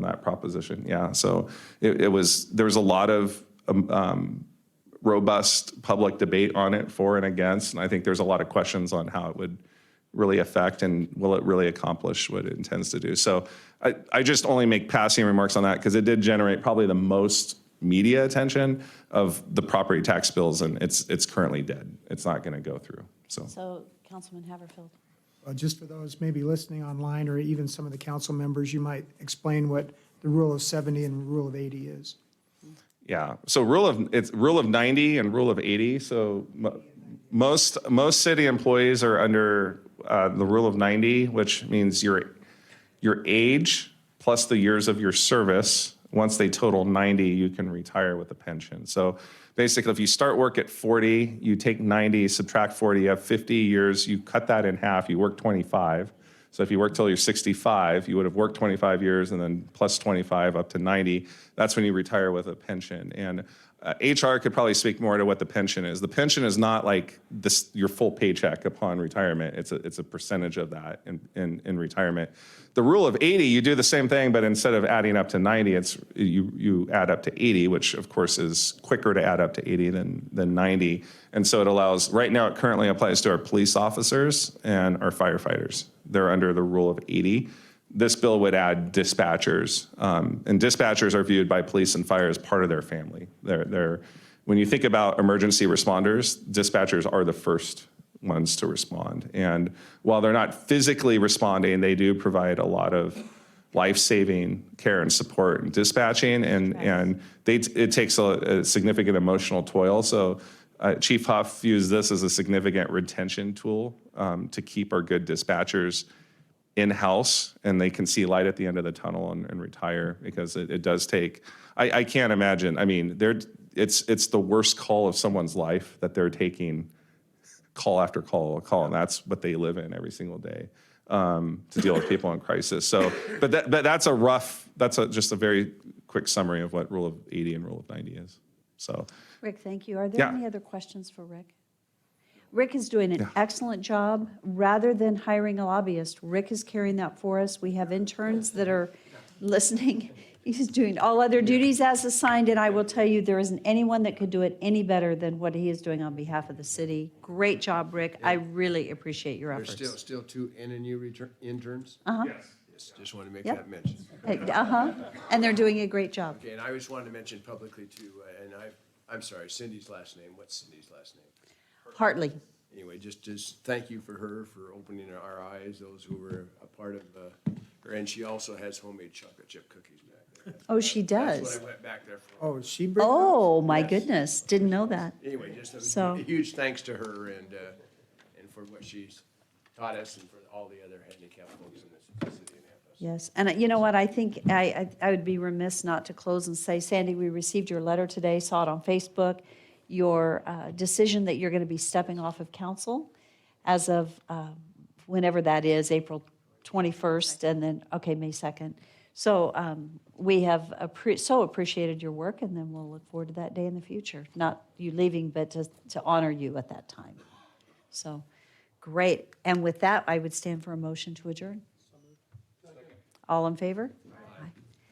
that proposition? Yeah, so there was a lot of robust public debate on it, for and against, and I think there's a lot of questions on how it would really affect and will it really accomplish what it intends to do. So I just only make passing remarks on that because it did generate probably the most media attention of the property tax bills, and it's currently dead. It's not going to go through. So Councilman Haverfield. Just for those maybe listening online or even some of the council members, you might explain what the rule of 70 and rule of 80 is. Yeah, so it's rule of 90 and rule of 80. So most city employees are under the rule of 90, which means your age plus the years of your service. Once they total 90, you can retire with a pension. So basically, if you start work at 40, you take 90, subtract 40, you have 50 years, you cut that in half, you work 25. So if you work till you're 65, you would have worked 25 years and then plus 25 up to 90. That's when you retire with a pension. And HR could probably speak more to what the pension is. The pension is not like your full paycheck upon retirement. It's a percentage of that in retirement. The rule of 80, you do the same thing, but instead of adding up to 90, you add up to 80, which of course is quicker to add up to 80 than 90. And so it allows, right now it currently applies to our police officers and our firefighters. They're under the rule of 80. This bill would add dispatchers, and dispatchers are viewed by police and fire as part of their family. When you think about emergency responders, dispatchers are the first ones to respond. And while they're not physically responding, they do provide a lot of life-saving care and support and dispatching, and it takes a significant emotional toil. So Chief Huff views this as a significant retention tool to keep our good dispatchers in-house, and they can see light at the end of the tunnel and retire, because it does take, I can't imagine, I mean, it's the worst call of someone's life that they're taking call after call, and that's what they live in every single day, to deal with people in crisis. So, but that's just a very quick summary of what rule of 80 and rule of 90 is. So, Rick, thank you. Are there any other questions for Rick? Rick is doing an excellent job. Rather than hiring a lobbyist, Rick is carrying that for us. We have interns that are listening. He's doing all other duties as assigned, and I will tell you, there isn't anyone that could do it any better than what he is doing on behalf of the city. Great job, Rick. I really appreciate your efforts. There's still 2 NNU interns? Uh-huh. Yes, just want to make Yep. that mention. Uh-huh. And they're doing a great job. Okay, and I just wanted to mention publicly too, and I'm sorry, Cindy's last name, what's Cindy's last name? Hartley. Anyway, just thank you for her for opening our eyes, those who were a part of her, and she also has homemade chocolate chip cookies back there. Oh, she does? That's what I went back there for. Oh, she Oh, my goodness. Didn't know that. Anyway, just So- a huge thanks to her and for what she's taught us and for all the other handicapped folks in the city of Nampa. Yes, and you know what, I think I would be remiss not to close and say, Sandy, we received your letter today, saw it on Facebook. your decision that you're going to be stepping off of council as of whenever that is, April 21st, and then, okay, May 2nd. So we have so appreciated your work, and then we'll look forward to that day in the future. Not you leaving, but to honor you at that time. So, great. And with that, I would stand for a motion to adjourn. All in favor?